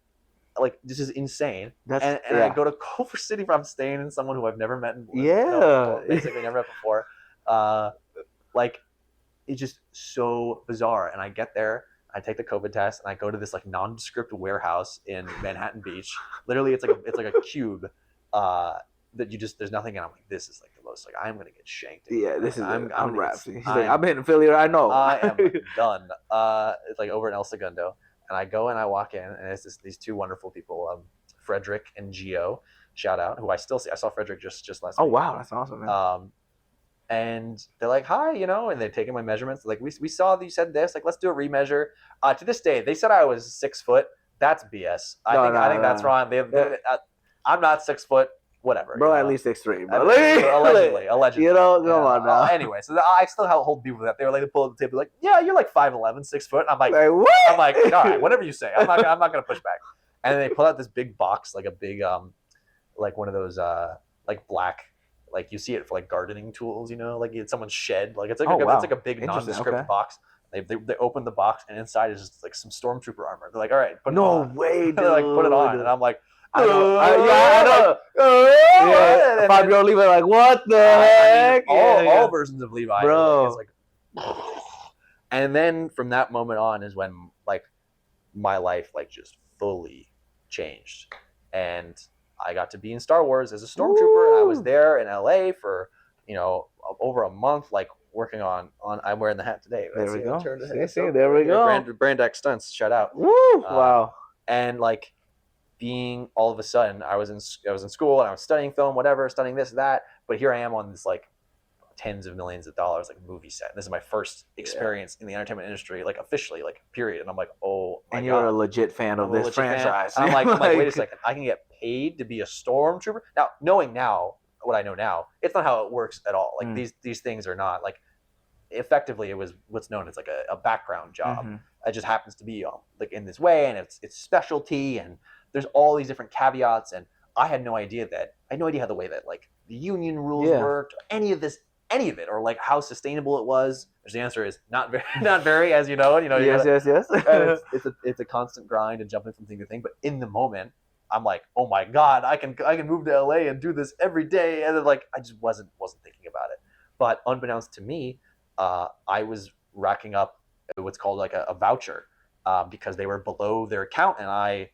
Speaker 2: Like, this is insane. And I go to Culver City where I'm staying in someone who I've never met. Basically never met before. Like, it's just so bizarre. And I get there, I take the COVID test, and I go to this like nondescript warehouse in Manhattan Beach. Literally, it's like a cube that there's nothing in. I'm like, this is like the most, like, I'm gonna get shanked.
Speaker 1: Yeah, this is
Speaker 2: I'm
Speaker 1: wrapped. He's like, I'm hitting Philly, I know.
Speaker 2: I am done. It's like over in El Segundo. And I go and I walk in, and it's these two wonderful people, Frederick and Gio, shout out, who I still see. I saw Frederick just last week.
Speaker 1: Oh, wow, that's awesome, man.
Speaker 2: And they're like, hi, and they're taking my measurements. Like, we saw that you said this. Like, let's do a remeasure. To this day, they said I was 6 foot. That's BS. I think that's wrong. I'm not 6 foot. Whatever.
Speaker 1: Bro, at least 6'3", bro.
Speaker 2: Allegedly.
Speaker 1: Come on now.
Speaker 2: Anyway, so I still hold people with that. They were like, they pull up the table, like, yeah, you're like 5'11", 6 foot. I'm like,
Speaker 1: what?
Speaker 2: I'm like, all right, whatever you say. I'm not gonna push back. And then they pull out this big box, like a big like one of those like black, like you see it for like gardening tools, like it's someone's shed. Like it's like it's like a big nondescript box. They open the box, and inside is just like some stormtrooper armor. They're like, all right, put it on.
Speaker 1: No way, dude.
Speaker 2: They're like, put it on, and I'm like,
Speaker 1: I know. Yeah, 5-year-old Levi, like, what the heck?
Speaker 2: All versions of Levi,
Speaker 1: bro.
Speaker 2: It's like, and then from that moment on is when like my life like just fully changed, and I got to be in Star Wars as a stormtrooper. And I was there in LA for over a month, like working on. I'm wearing the hat today.
Speaker 1: There we go.
Speaker 2: There we go. Brand X stunts. Shout out.
Speaker 1: Woo! Wow.
Speaker 2: And like, being all of a sudden, I was in school and I was studying film, whatever, studying this, that. But here I am on this like tens of millions of dollars like movie set. This is my first experience in the entertainment industry, like officially, like period. And I'm like, oh my God.
Speaker 1: And you're a legit fan of this franchise.
Speaker 2: I'm like, wait a second. I can get paid to be a stormtrooper? Now, knowing now what I know now, it's not how it works at all. Like these things are not like, effectively it was what's known as like a background job. It just happens to be like in this way, and it's specialty, and there's all these different caveats, and I had no idea how the way that like the union rules worked, or any of it, or like how sustainable it was. The answer is not very, as you know.
Speaker 1: Yes.
Speaker 2: It's a constant grind and jumping from thing to thing. But in the moment, I'm like, oh my God, I can move to LA and do this every day, and then like I just wasn't thinking about it. But unbeknownst to me, I was racking up what's called like a voucher because they were below their count, and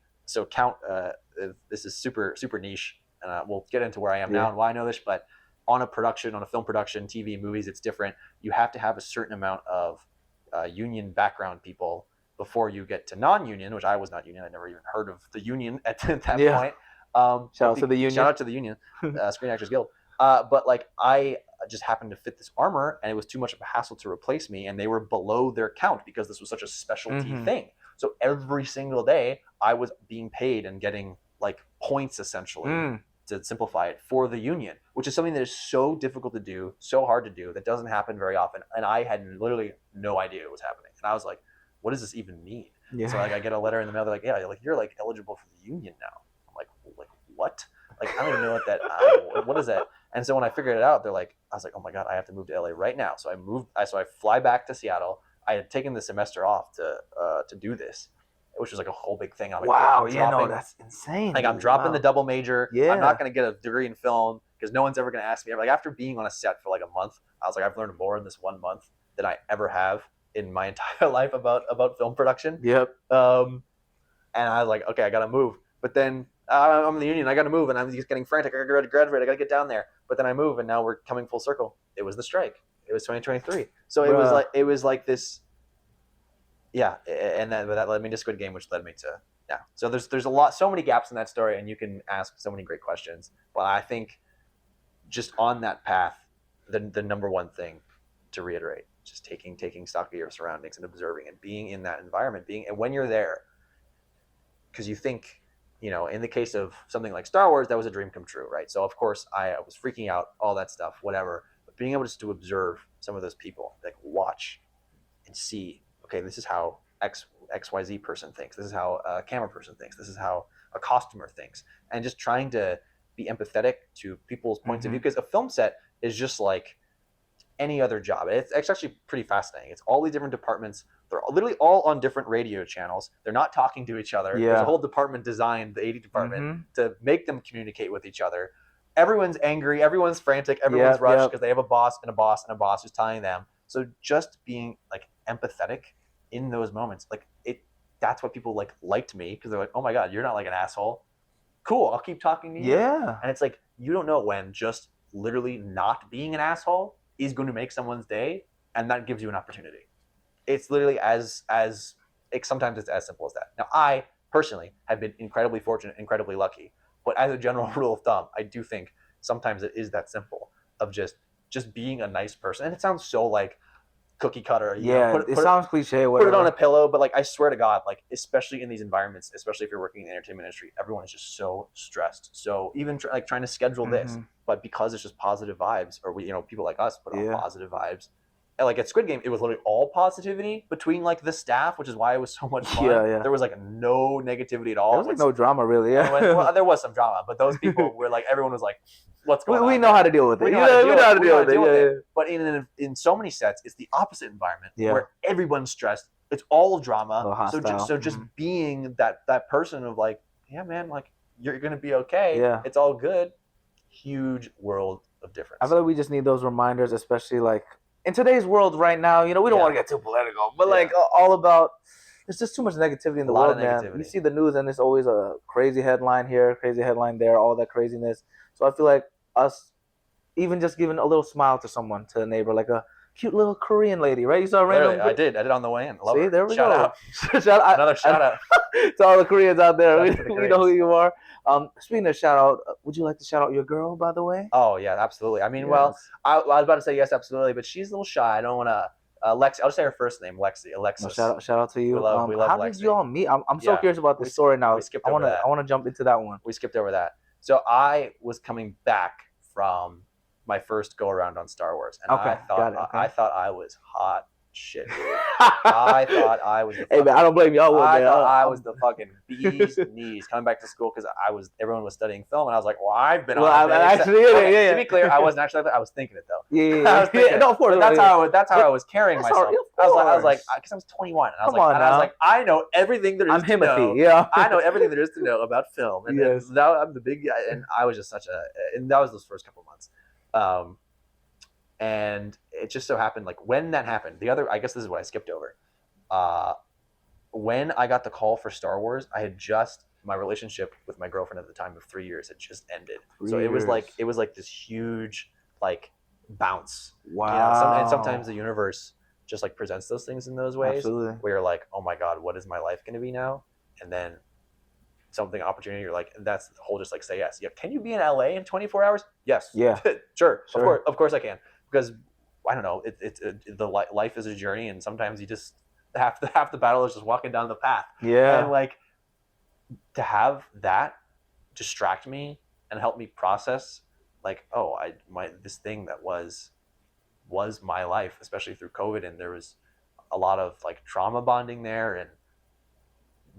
Speaker 2: this is super super niche, and we'll get into where I am now and why I know this. But on a film production, TV, movies, it's different. You have to have a certain amount of union background people before you get to non-union, which I was not union. I never even heard of the union at that point.
Speaker 1: Shout out to the union.
Speaker 2: Shout out to the union, Screen Actors Guild. But like I just happened to fit this armor, and it was too much of a hassle to replace me, and they were below their count because this was such a specialty thing. So every single day I was being paid and getting like points essentially to simplify it for the union, which is something that is so difficult to do, so hard to do, that doesn't happen very often. And I had literally no idea it was happening. And I was like, what does this even mean? Yeah. So like I get a letter in the mail. They're like, yeah, you're like eligible for the union now. I'm like what? Like I don't even know what is that? And so when I figured it out, I was like, oh my God, I have to move to LA right now. So I fly back to Seattle. I had taken the semester off to do this, which was like a whole big thing. I'm like,
Speaker 1: wow, that's insane.
Speaker 2: Like I'm dropping the double major. Yeah. I'm not going to get a degree in film because no one's ever going to ask me. Like after being on a set for like a month, I was like, I've learned more in this 1 month than I ever have in my entire life about film production.
Speaker 1: Yep.
Speaker 2: And I was like, okay, I got to move. But then I'm in the union. I got to move, and I'm just getting frantic. I got to graduate. I got to get down there. But then I move, and now we're coming full circle. It was the strike. It was 2023. So it was like this. Yeah, and that led me to Squid Game, which led me to Yeah. So there's so many gaps in that story, and you can ask so many great questions. But I think just on that path, the number one thing to reiterate, just taking stock of your surroundings and observing and being in that environment, and when you're there, because you think, in the case of something like Star Wars, that was a dream come true, right? So of course I was freaking out, all that stuff, whatever. But being able just to observe some of those people, like watch and see, okay, this is how XYZ person thinks. This is how a camera person thinks. This is how a costumer thinks. And just trying to be empathetic to people's points of view, because a film set is just like any other job. It's actually pretty fascinating. It's all these different departments. They're literally all on different radio channels. They're not talking to each other.
Speaker 1: Yeah.
Speaker 2: There's a whole department designed, the AD department, to make them communicate with each other. Everyone's angry. Everyone's frantic. Everyone's rushed because they have a boss and a boss and a boss who's telling them. So just being like empathetic in those moments, like that's what people liked me, because they're like, oh my God, you're not like an asshole. Cool, I'll keep talking to you.
Speaker 1: Yeah.
Speaker 2: And it's like, you don't know when just literally not being an asshole is going to make someone's day, and that gives you an opportunity. It's literally sometimes it's as simple as that. Now, I personally have been incredibly fortunate, incredibly lucky, but as a general rule of thumb, I do think sometimes it is that simple of just being a nice person. And it sounds so like cookie cutter.
Speaker 1: It sounds cliche.
Speaker 2: Whatever. Put it on a pillow, but I swear to God, especially in these environments, especially if you're working in the entertainment industry, everyone is just so stressed. So even trying to schedule this, but because it's just positive vibes, or people like us put on positive vibes. And at Squid Game, it was literally all positivity between the staff, which is why it was so much fun.
Speaker 1: Yeah.
Speaker 2: There was no negativity at all.
Speaker 1: There was no drama really. Yeah.
Speaker 2: Well, there was some drama, but those people were everyone was like, what's going on?
Speaker 1: We know how to deal with it. We know how to deal with it.
Speaker 2: But in so many sets, it's the opposite environment where everyone's stressed. It's all drama. So just being that person of yeah, man, you're gonna be okay.
Speaker 1: Yeah.
Speaker 2: It's all good. Huge world of difference.
Speaker 1: I feel like we just need those reminders, especially in today's world right now. We don't want to get too political, but all about. There's just too much negativity in the world, man. You see the news, and it's always a crazy headline here, crazy headline there, all that craziness. So I feel like us, even just giving a little smile to someone, to a neighbor, like a cute little Korean lady, right? You saw a random.
Speaker 2: I did on the way in. Love
Speaker 1: See,
Speaker 2: her.
Speaker 1: there we
Speaker 2: shout
Speaker 1: go.
Speaker 2: Out. Another shout out
Speaker 1: to all the Koreans out there. We know who you are. Speaking of shout out, would you like to shout out your girl, by the way?
Speaker 2: Oh yeah, absolutely. I mean, yes. Well, I was about to say yes, absolutely, but she's a little shy. I don't want to. Lexi, I'll just say her first name, Alexis.
Speaker 1: Well, shout out to you.
Speaker 2: We love
Speaker 1: how
Speaker 2: Lexi.
Speaker 1: did you all meet? I'm so curious about this story now. I want to jump into that one.
Speaker 2: We skipped over that. So I was coming back from my first go around on Star Wars, and I thought I was hot shit, dude. I thought I was.
Speaker 1: Hey man, I don't blame you. I
Speaker 2: thought I was the fucking bee's knees coming back to school, because everyone was studying film, and I was like, well, I've been.
Speaker 1: I'm actually in it. Yeah.
Speaker 2: To be clear, I wasn't actually. I was thinking it though.
Speaker 1: Yeah.
Speaker 2: I was thinking
Speaker 1: no, of course.
Speaker 2: That's how I was carrying myself. I was like, because I was 21, and I was like, I know everything there is to know.
Speaker 1: Yeah.
Speaker 2: I know everything there is to know about film, and now I'm the big guy, and I was just and that was those first couple months. And it just so happened, when that happened, I guess this is what I skipped over. When I got the call for Star Wars, my relationship with my girlfriend at the time of 3 years had just ended. It was this huge bounce.
Speaker 1: Wow.
Speaker 2: And sometimes the universe just presents those things in those ways.
Speaker 1: Absolutely.
Speaker 2: Where you're like, oh my God, what is my life going to be now? And then opportunity, you're like, that's the whole just say yes. Yeah. Can you be in LA in 24 hours? Yes.
Speaker 1: Yeah.
Speaker 2: Sure. Of course I can. Because I don't know, life is a journey, and sometimes you just half the battle is just walking down the path.
Speaker 1: Yeah.
Speaker 2: And to have that distract me and help me process this thing that was my life, especially through COVID, and there was a lot of trauma bonding there, and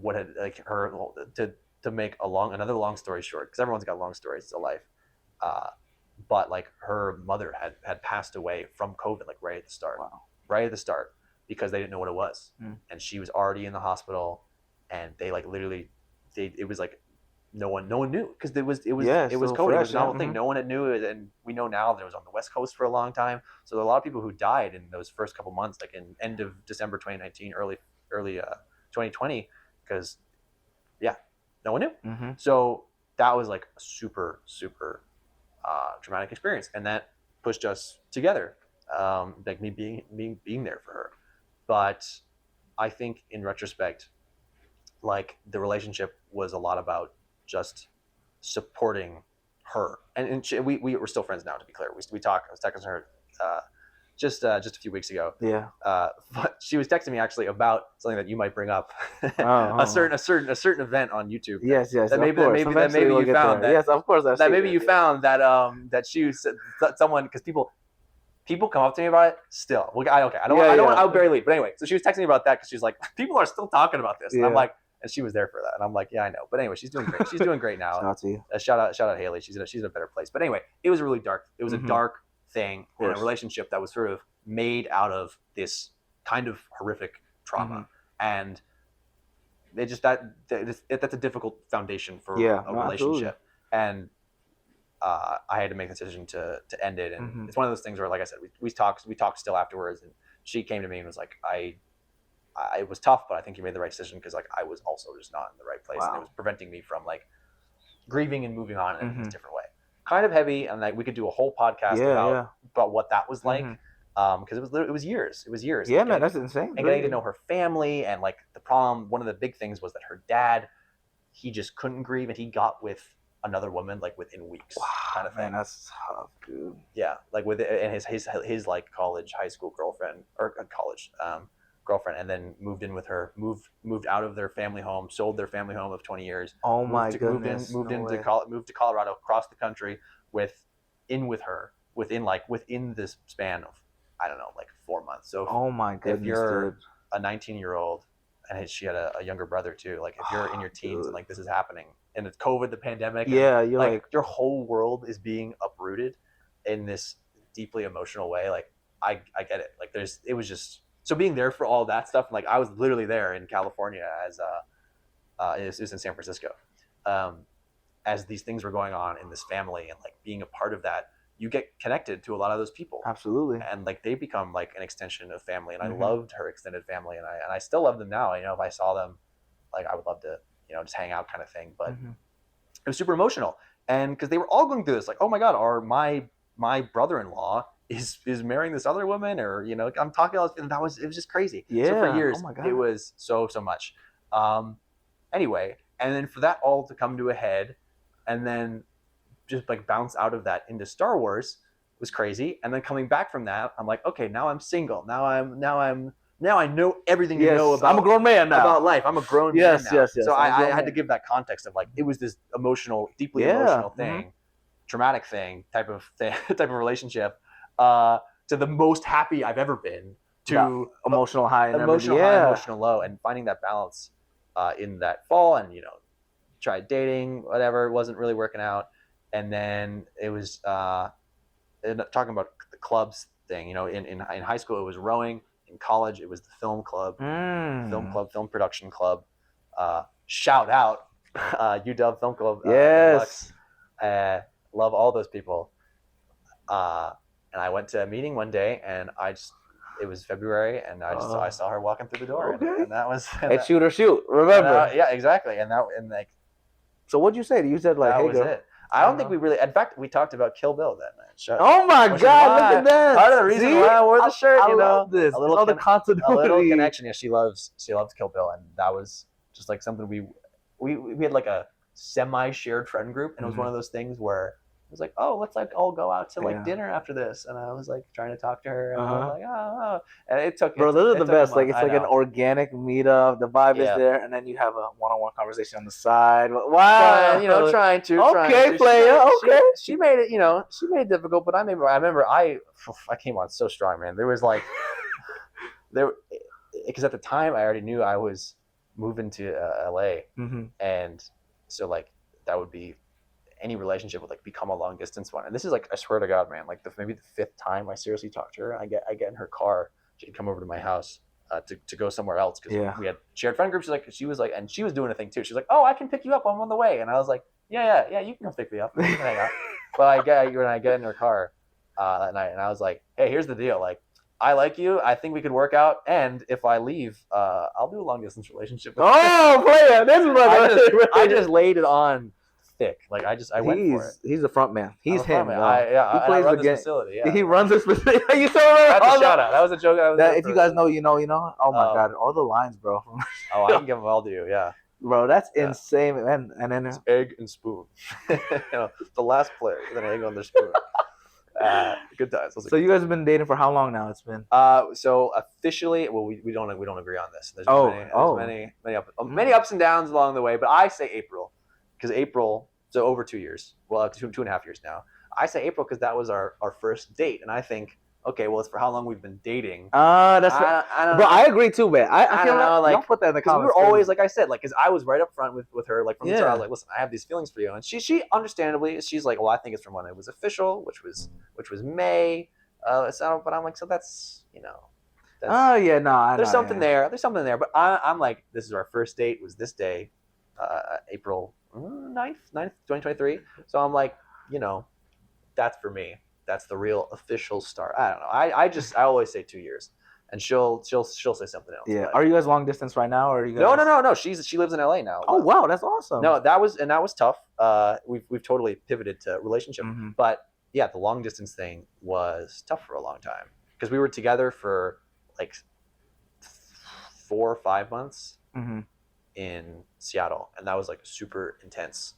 Speaker 2: what had her to make another long story short, because everyone's got long stories to life. But her mother had passed away from COVID right at the start.
Speaker 1: Wow.
Speaker 2: Right at the start, because they didn't know what it was. And she was already in the hospital, and they literally it was no one knew, because it was COVID. It was a novel thing. No one had knew it, and we know now that it was on the West Coast for a long time. So there are a lot of people who died in those first couple months, in end of December 2019, early 2020, because no one knew.
Speaker 1: Mm-hmm.
Speaker 2: So that was a super traumatic experience, and that pushed us together, me being there for her. But I think in retrospect, like the relationship was a lot about just supporting her, and we were still friends now, to be clear. We talk. I was texting her just a few weeks ago.
Speaker 1: Yeah.
Speaker 2: But she was texting me actually about something that you might bring up.
Speaker 1: Oh.
Speaker 2: a certain event on YouTube.
Speaker 1: Yes.
Speaker 2: That maybe
Speaker 1: We'll
Speaker 2: you found that.
Speaker 1: Yes, of course.
Speaker 2: That maybe you found that that she said someone, because people come up to me about it still. Well, I'll barely leave. But anyway, so she was texting me about that because she's like, people are still talking about this, and I'm like, and she was there for that, and I'm like, yeah, I know. But anyway, she's doing great. She's doing great now.
Speaker 1: Shout out to you.
Speaker 2: Shout out Haley. She's in a better place. But anyway, it was really dark. It was a dark thing in a relationship that was sort of made out of this kind of horrific trauma, and it just that's a difficult foundation for a relationship. And I had to make the decision to end it, and it's one of those things where, like I said, we talked still afterwards, and she came to me and was like, it was tough, but I think you made the right decision, because like I was also just not in the right place, and it was preventing me from like grieving and moving on in a different way. Kind of heavy, and like we could do a whole podcast about what that was like, because it was years.
Speaker 1: Yeah, man, that's insane.
Speaker 2: And getting to know her family, and like the problem, one of the big things was that her dad, he just couldn't grieve, and he got with another woman like within weeks.
Speaker 1: Wow,
Speaker 2: kind of thing.
Speaker 1: Man, that's tough, dude.
Speaker 2: Yeah, like with and his like high school girlfriend, or college girlfriend, and then moved in with her, moved out of their family home, sold their family home of 20 years.
Speaker 1: Oh my goodness.
Speaker 2: Moved to Colorado, across the country within this span of, I don't know, like 4 months. So
Speaker 1: oh my goodness,
Speaker 2: if you're
Speaker 1: dude.
Speaker 2: a 19-year-old, and she had a younger brother too, like if you're in your teens and like this is happening, and it's COVID, the pandemic,
Speaker 1: you're
Speaker 2: like your whole world is being uprooted in this deeply emotional way. Like I get it. Like it was just, so being there for all that stuff, like I was literally there in California as it was in San Francisco, as these things were going on in this family, and like being a part of that, you get connected to a lot of those people.
Speaker 1: Absolutely.
Speaker 2: And like they become like an extension of family, and I loved her extended family, and I still love them now. If I saw them, like I would love to, just hang out kind of thing. But it was super emotional, and because they were all going through this, like, oh my God, my brother-in-law is marrying this other woman, or I'm talking all this, and it was just crazy.
Speaker 1: Yeah.
Speaker 2: So for years,
Speaker 1: oh my God.
Speaker 2: it was so much. Anyway, and then for that all to come to a head, and then just like bounce out of that into Star Wars was crazy. And then coming back from that, I'm like, okay, now I'm single. Now I know everything you know about.
Speaker 1: I'm a grown man now.
Speaker 2: About life. I'm a grown man now.
Speaker 1: Yes.
Speaker 2: So I had to give that context of like, it was this deeply emotional thing, traumatic thing, type of relationship, to the most happy I've ever been, to
Speaker 1: emotional high and
Speaker 2: emotional high, emotional low, and finding that balance in that fall. And tried dating, whatever, it wasn't really working out. And then it was talking about the clubs thing. In high school it was rowing. In college it was the film club, film production club. Shout out UW Film Club.
Speaker 1: Yes.
Speaker 2: Love all those people. And I went to a meeting one day, and it was February, and I saw her walking through the door, and that was
Speaker 1: shoot or shoot. Remember?
Speaker 2: Yeah, exactly. And like.
Speaker 1: So what'd you say? You said like,
Speaker 2: that
Speaker 1: hey,
Speaker 2: was
Speaker 1: girl.
Speaker 2: it. I don't think we really. In fact, we talked about Kill Bill that night.
Speaker 1: Oh my God! Look at that.
Speaker 2: Part of the reason why I wore the shirt,
Speaker 1: I love this.
Speaker 2: A little
Speaker 1: continuity.
Speaker 2: A little connection. Yeah, she loves Kill Bill, and that was just like something we had like a semi-shared friend group, and it was one of those things where it was like, oh, let's like all go out to like dinner after this, and I was like trying to talk to her, and I was like, oh, and it took.
Speaker 1: Bro, those are the best. Like it's like an organic meetup. The vibe is there, and then you have a one-on-one conversation on the side. Wow,
Speaker 2: trying to.
Speaker 1: Okay, player. Okay.
Speaker 2: She made it. She made it difficult, but I remember I came on so strong, man. There was like because at the time I already knew I was moving to LA, and so like that would be. Any relationship would like become a long distance one, and this is like, I swear to God, man, like maybe the fifth time I seriously talked to her. I get in her car. She'd come over to my house to go somewhere else because we had shared friend groups. She was like, and she was doing a thing too. She was like, oh, I can pick you up. I'm on the way, and I was like, yeah, you can come pick me up. We can hang out. But when I get in her car that night, and I was like, hey, here's the deal. Like, I like you. I think we could work out. And if I leave, I'll do a long distance relationship.
Speaker 1: Oh, player, this is what
Speaker 2: I just laid it on. Thick. Like I went for it.
Speaker 1: He's the front man. He's him.
Speaker 2: He plays
Speaker 1: the
Speaker 2: game. Facility. Yeah.
Speaker 1: He runs this facility. You saw
Speaker 2: that? That's a shout out. That was a joke.
Speaker 1: If you guys know, you know. Oh my God, all the lines, bro.
Speaker 2: I can give them all to you. Yeah.
Speaker 1: Bro, that's
Speaker 2: Yeah.
Speaker 1: insane, man. And then
Speaker 2: It's egg and spoon. The last player with an egg on their spoon. Good times.
Speaker 1: so you guys have been dating for how long now? It's been
Speaker 2: So officially, well, we don't agree on this. There's many ups and downs along the way, but I say April because April. So over 2 years. Well, 2.5 years now. I say April because that was our first date, and I think okay, well, it's for how long we've been dating.
Speaker 1: that's
Speaker 2: I don't
Speaker 1: bro.
Speaker 2: know.
Speaker 1: I agree too, man. I
Speaker 2: don't know, like,
Speaker 1: don't put that in the
Speaker 2: Because we
Speaker 1: comments.
Speaker 2: were always, like I said, like, because I was right up front with her, like, from the start. I
Speaker 1: Yeah.
Speaker 2: was like, listen, I have these feelings for you, and she understandably, she's like, well, I think it's from when it was official, which was May. But I'm like, so that's, that's,
Speaker 1: Oh yeah, no.
Speaker 2: there's something there. There's something there. But I'm like, this is our first date. Was this day, April 9th, 2023. So I'm like, that's for me. That's the real official start. I don't know. I always say 2 years, and she'll say something else.
Speaker 1: Yeah.
Speaker 2: But
Speaker 1: Are you guys long distance right now, or are you guys?
Speaker 2: No. She lives in LA now.
Speaker 1: Oh wow, that's awesome.
Speaker 2: No, that was tough. We've totally pivoted to relationship,
Speaker 1: Mhm.
Speaker 2: but yeah, the long distance thing was tough for a long time because we were together for like 4 or 5 months
Speaker 1: Mhm.
Speaker 2: in Seattle, and that was like super intense.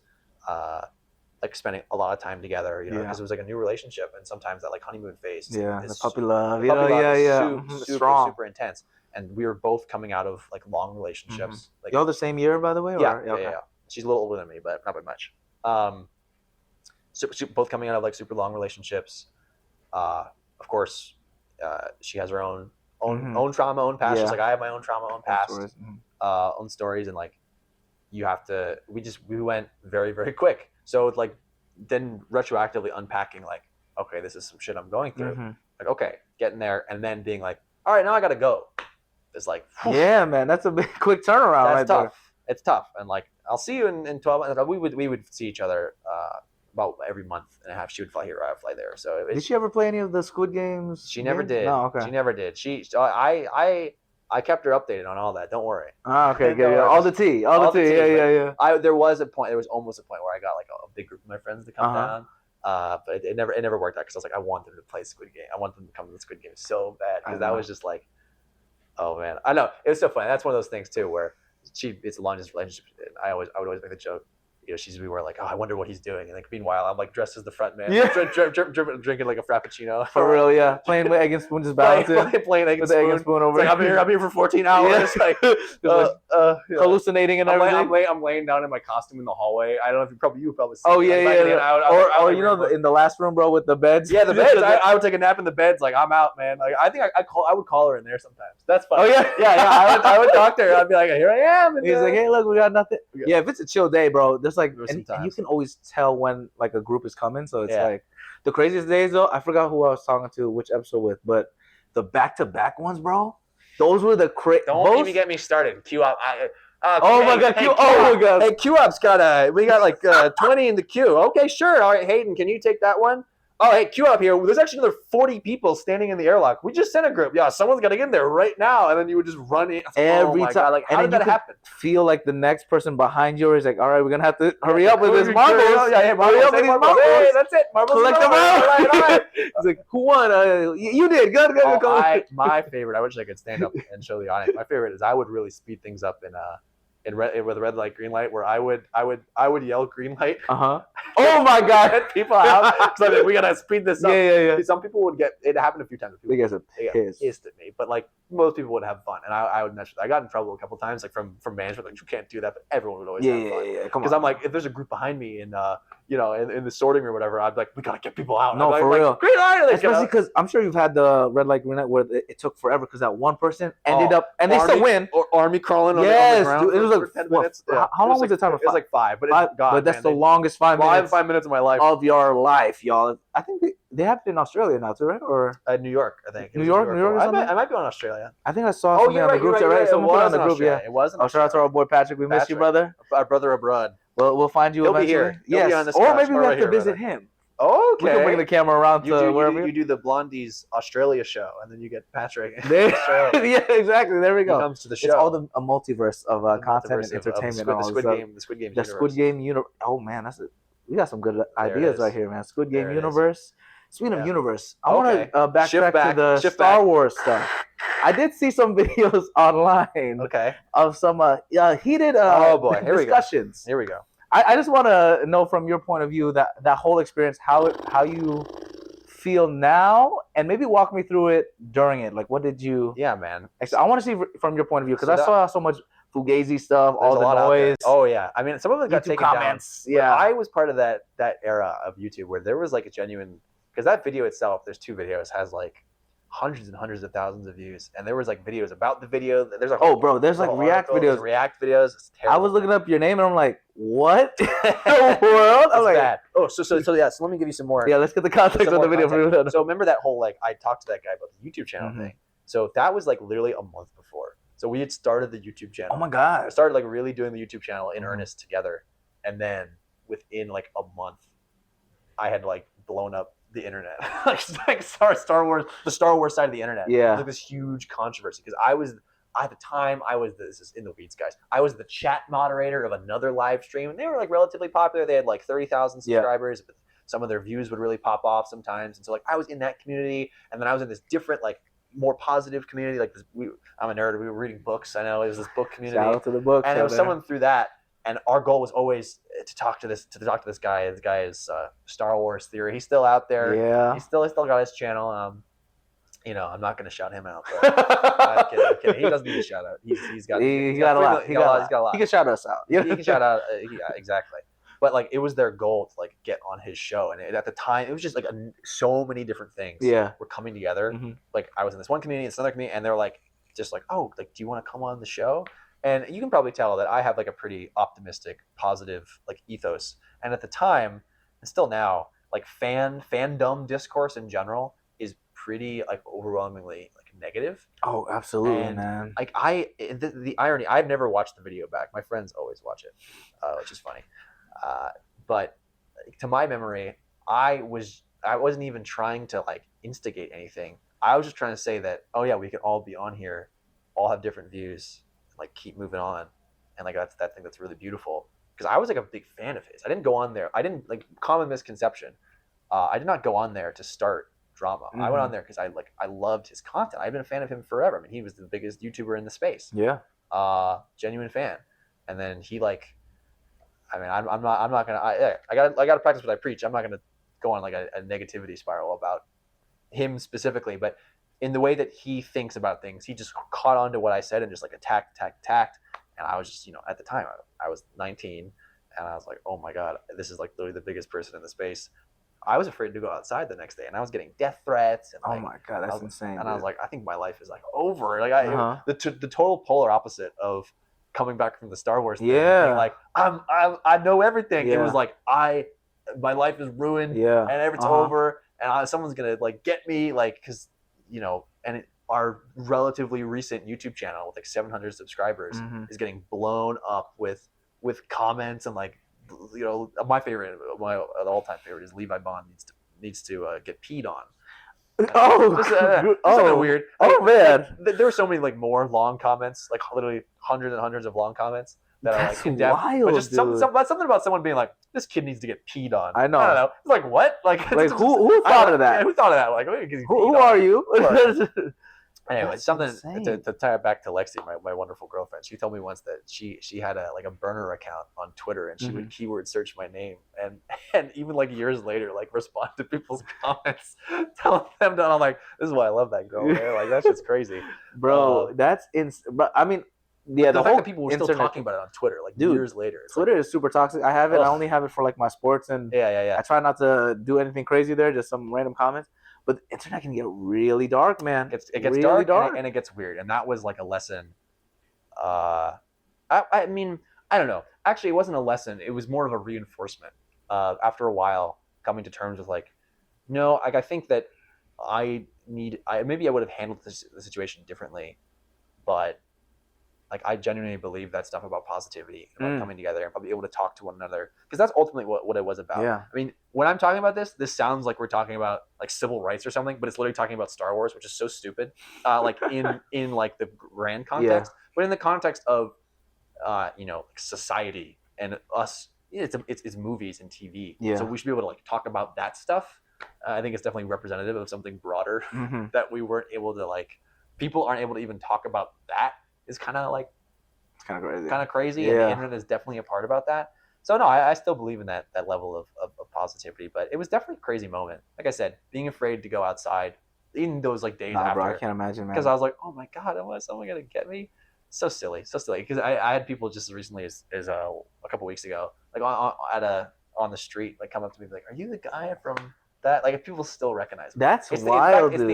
Speaker 2: Like spending a lot of time together, because
Speaker 1: Yeah.
Speaker 2: it was like a new relationship, and sometimes that like honeymoon phase,
Speaker 1: Yeah, the
Speaker 2: is
Speaker 1: puppy love.
Speaker 2: the puppy love is
Speaker 1: Yeah.
Speaker 2: super,
Speaker 1: Strong.
Speaker 2: super intense, and we were both coming out of like long relationships. Like,
Speaker 1: Y'all the same year, by the way? Or?
Speaker 2: yeah,
Speaker 1: Okay.
Speaker 2: yeah. She's a little older than me, but not by much. So both coming out of like super long relationships. Of course, she has her own trauma, own past.
Speaker 1: Yeah.
Speaker 2: Just like I have my own trauma, own past,
Speaker 1: Mhm.
Speaker 2: own stories, and like you have to. We went very, very quick. So it's like then retroactively unpacking like, okay, this is some shit I'm going through.
Speaker 1: Mhm.
Speaker 2: Like, okay, getting there, and then being like, all right, now I gotta go. It's like, whew,
Speaker 1: Yeah, man, that's a big quick turnaround.
Speaker 2: that's
Speaker 1: right
Speaker 2: tough. It's tough, and like I'll see you in 12 months. We would see each other about every month and a half. She would fly here, I would fly there. So
Speaker 1: Did she ever play any of the Squid Games?
Speaker 2: She never
Speaker 1: games?
Speaker 2: did.
Speaker 1: No, okay.
Speaker 2: She never did. I kept her updated on all that. Don't worry.
Speaker 1: Ah, okay,
Speaker 2: No,
Speaker 1: good. Yeah. All the tea.
Speaker 2: all the tea,
Speaker 1: Yeah.
Speaker 2: There was almost a point where I got like a big group of my friends to come down. But it never worked out because I was like, I want them to play Squid Game. I want them to come to the Squid Game so bad because that was just like, oh man, I know it was so funny. That's one of those things too where it's a long distance relationship. I would always make the joke. We were like, oh, I wonder what he's doing, and like meanwhile, I'm like dressed as the front man,
Speaker 1: Yeah.
Speaker 2: drinking like a frappuccino.
Speaker 1: For real, yeah. Playing with egg and spoon, just balancing.
Speaker 2: playing egg and
Speaker 1: with the egg and
Speaker 2: spoon.
Speaker 1: spoon over.
Speaker 2: It's like I'm here for 14 hours.
Speaker 1: Yeah.
Speaker 2: Like,
Speaker 1: hallucinating and everything.
Speaker 2: I'm laying down in my costume in the hallway. I don't know if you probably see.
Speaker 1: Oh
Speaker 2: me.
Speaker 1: yeah,
Speaker 2: Like,
Speaker 1: yeah. Or
Speaker 2: like,
Speaker 1: in the last room, bro, with the beds.
Speaker 2: yeah, the beds. I would take a nap in the beds. Like I'm out, man. Like I think I would call her in there sometimes. That's fun.
Speaker 1: Oh yeah,
Speaker 2: yeah. I would talk to her. I'd be like, here I am. And
Speaker 1: he's like, hey, look, we got nothing. Yeah, if it's a chill day, bro, there's like, and you
Speaker 2: Sometimes.
Speaker 1: can always tell when like a group is coming. So it's
Speaker 2: Yeah.
Speaker 1: like the craziest days though. I forgot who I was talking to, which episode with, but the back-to-back ones, bro. Those were the
Speaker 2: Don't even get me started. Queue up.
Speaker 1: Oh my god! Oh my god!
Speaker 2: Hey, Q Up's we got like 20 in the queue. Okay, sure. All right, Hayden, can you take that one? Oh, hey, Q Up here. There's actually another 40 people standing in the airlock. We just sent a group. Yeah, someone's got to get in there right now. And then you would just run in.
Speaker 1: Every time.
Speaker 2: God. Like, how did that happen?
Speaker 1: Feel like the next person behind you is like, all right, we're going to have to hurry up with this marbles.
Speaker 2: Yeah,
Speaker 1: hurry up with these marbles.
Speaker 2: Hey, that's it. Marbles.
Speaker 1: Collect them out.
Speaker 2: All right.
Speaker 1: It's like, who won? You did. Good.
Speaker 2: My favorite, I wish I could stand up and show the audience. My favorite is I would really speed things up with red light, green light, where I would yell green light.
Speaker 1: Oh my god!
Speaker 2: Get people out. So we gotta speed this up.
Speaker 1: Yeah.
Speaker 2: See, some people would get it. Happened a few times.
Speaker 1: They get
Speaker 2: pissed at me, but like most people would have fun, and I would mess with. I got in trouble a couple times, like from management, like you can't do that, but everyone would always have fun.
Speaker 1: Yeah.
Speaker 2: Because I'm like, if there's a group behind me and in the sorting room or whatever, I'd be like, we gotta get people out.
Speaker 1: No,
Speaker 2: like,
Speaker 1: for real.
Speaker 2: Green light, like,
Speaker 1: especially because I'm sure you've had the red light, green light where it took forever because that one person ended up, and they still win.
Speaker 2: Or army crawling on the ground.
Speaker 1: Dude, it was like
Speaker 2: 10 minutes.
Speaker 1: How long was the timer?
Speaker 2: It was like 5, but it's gone.
Speaker 1: But that's the longest 5 minutes.
Speaker 2: 5 minutes of my life.
Speaker 1: Of your life, y'all. I think they have it in Australia now too, right? Or
Speaker 2: New York, I think.
Speaker 1: New York.
Speaker 2: I might be on Australia.
Speaker 1: I think I saw something on the group chat, right? Someone put on the group, yeah.
Speaker 2: It wasn't.
Speaker 1: Oh, shout out to our boy Patrick. We miss you, brother.
Speaker 2: Our brother abroad.
Speaker 1: We'll find you eventually.
Speaker 2: He'll be here.
Speaker 1: Yes. Or maybe we have to visit him.
Speaker 2: Okay.
Speaker 1: We can bring the camera around to wherever.
Speaker 2: You do the Blondies Australia show, and then you get Patrick.
Speaker 1: Yeah, exactly. There we go.
Speaker 2: He comes to the show.
Speaker 1: It's all a multiverse of content and entertainment.
Speaker 2: The Squid Game. The Squid Game.
Speaker 1: The Squid Game universe. Oh man, we got some good ideas right here, man. Squid Game universe. Speaking of
Speaker 2: Yeah.
Speaker 1: universe, I want to backtrack
Speaker 2: back,
Speaker 1: to the
Speaker 2: shift
Speaker 1: Star
Speaker 2: back.
Speaker 1: Wars stuff. I did see some videos online
Speaker 2: Okay.
Speaker 1: of some heated
Speaker 2: Oh boy, here
Speaker 1: discussions.
Speaker 2: Here we go.
Speaker 1: I just want to know from your point of view that whole experience, how you feel now, and maybe walk me through it during it. Like, what did you?
Speaker 2: Yeah, man.
Speaker 1: I want to see from your point of view, because
Speaker 2: So
Speaker 1: I saw so much Fugazi stuff,
Speaker 2: There's
Speaker 1: all
Speaker 2: a
Speaker 1: the
Speaker 2: lot out there.
Speaker 1: noise.
Speaker 2: Oh yeah, I mean, some of it got
Speaker 1: YouTube
Speaker 2: taken
Speaker 1: comments.
Speaker 2: down.
Speaker 1: Yeah,
Speaker 2: I was part of that era of YouTube where there was like a genuine, because that video itself, there's 2 videos, has like hundreds and hundreds of thousands of views, and there was like videos about the video. There's like
Speaker 1: there's like React videos.
Speaker 2: There's React videos. It's terrible.
Speaker 1: I was looking up your name and I'm like, what in the world? I'm like,
Speaker 2: bad. Oh, so yeah. So let me give you some more.
Speaker 1: Yeah, let's get the context of the video.
Speaker 2: So remember that whole like I talked to that guy about the YouTube channel thing. So that was like literally a month before. So we had started the YouTube channel.
Speaker 1: Oh my god!
Speaker 2: I started like really doing the YouTube channel in earnest together, and then within like a month, I had like blown up the internet, like Star Wars, the Star Wars side of the internet.
Speaker 1: Yeah,
Speaker 2: like this huge controversy because at the time this is in the weeds, guys. I was the chat moderator of another live stream, and they were like relatively popular. They had like 30,000 subscribers. But some of their views would really pop off sometimes, and so like I was in that community, and then I was in this different like more positive community. Like this, I'm a nerd. We were reading books. I know it was this book community.
Speaker 1: Shout out to the book.
Speaker 2: And it was someone through that. And our goal was always to talk to this guy. This guy is Star Wars Theory. He's still out there.
Speaker 1: Yeah.
Speaker 2: He's still got his channel. I'm not going to shout him out. I'm kidding. He doesn't need a shout out. He's got a lot. He's got a lot.
Speaker 1: He can shout us out.
Speaker 2: He can shout out. Yeah, exactly. But like, it was their goal to like get on his show, and at the time, it was just like so many different things.
Speaker 1: Yeah.
Speaker 2: Were coming together. Like I was in this one community, it's another community, and they're like, just like, oh, like, do you want to come on the show? And you can probably tell that I have like a pretty optimistic, positive like ethos. And at the time, and still now, like fandom discourse in general is pretty like overwhelmingly like negative.
Speaker 1: Oh, absolutely,
Speaker 2: and,
Speaker 1: man.
Speaker 2: Like the irony, I've never watched the video back. My friends always watch it, which is funny. But to my memory, I wasn't even trying to like instigate anything. I was just trying to say that, oh yeah, we can all be on here, all have different views, like keep moving on, and like that's that thing that's really beautiful. Because I was like a big fan of his. I didn't go on there. I didn't like common misconception. I did not go on there to start drama. I went on there because I loved his content. I've been a fan of him forever. I mean, he was the biggest YouTuber in the space.
Speaker 1: Yeah.
Speaker 2: Genuine fan. And then he like, I mean, I'm not gonna. I gotta practice what I preach. I'm not gonna go on like a negativity spiral about him specifically, but in the way that he thinks about things, he just caught on to what I said and just like attacked. And I was just, at the time I was 19, and I was like, oh my god, this is like literally the biggest person in the space. I was afraid to go outside the next day, and I was getting death threats. And
Speaker 1: oh my god, that's insane.
Speaker 2: And dude. I was like, I think my life is like over. Like the total polar opposite of coming back from the Star Wars thing.
Speaker 1: Yeah.
Speaker 2: Being like I know everything. Yeah. It was like my life is ruined. Yeah. And it's over, and someone's gonna like get me, like, because our relatively recent YouTube channel with like 700 subscribers is getting blown up with comments and like, my favorite, my all-time favorite is Levi Bond needs to get peed on. Weird.
Speaker 1: Oh man,
Speaker 2: there were so many like more long comments, like literally hundreds and hundreds of long comments that are like in depth.
Speaker 1: Wild,
Speaker 2: but just something about someone being like, this kid needs to get peed on.
Speaker 1: I know.
Speaker 2: I don't know. It's like, what? Like
Speaker 1: who thought of that?
Speaker 2: Yeah, who thought of that? Like,
Speaker 1: who are you?
Speaker 2: Anyway, something to tie it back to Lexi, my wonderful girlfriend. She told me once that she had a burner account on Twitter, and she would keyword search my name, and even like years later, like respond to people's comments, telling them that I'm like, this is why I love that girl. Man. Like that's just crazy,
Speaker 1: bro. That's But I mean, yeah,
Speaker 2: the fact that people were still talking about it on Twitter, like years later.
Speaker 1: Twitter is super toxic. I have it. I only have it for like my sports and I try not to do anything crazy there. Just some random comments. But the internet can get really dark, man.
Speaker 2: It gets really dark. And it gets weird. And that was like a lesson. I mean, I don't know. Actually, it wasn't a lesson. It was more of a reinforcement. After a while, coming to terms with like, no, like I think that maybe I would have handled the situation differently, but like I genuinely believe that stuff about positivity, about coming together and probably able to talk to one another, because that's ultimately what it was about.
Speaker 1: Yeah.
Speaker 2: I mean, when I'm talking about this sounds like we're talking about like civil rights or something, but it's literally talking about Star Wars, which is so stupid. Like in like the grand context, but in the context of society and us, it's movies and TV. Yeah. So we should be able to like talk about that stuff I think it's definitely representative of something broader
Speaker 1: Mm-hmm.
Speaker 2: that we weren't able to people aren't able to even talk about. That is kind of
Speaker 1: It's kind of crazy.
Speaker 2: and the
Speaker 1: Yeah.
Speaker 2: internet is definitely a part about that. So no, I still believe in that level of positivity, but it was definitely a crazy moment. Like I said, being afraid to go outside in those days
Speaker 1: Nah,
Speaker 2: after,
Speaker 1: bro, I can't imagine, man.
Speaker 2: because I was like, oh my god, is someone gonna get me? So silly. Because I had people just as recently as a couple weeks ago, like on the street, like come up to me, like, are you the guy from that? Like, if people still recognize me.
Speaker 1: That's
Speaker 2: It's
Speaker 1: wild,
Speaker 2: it's
Speaker 1: dude.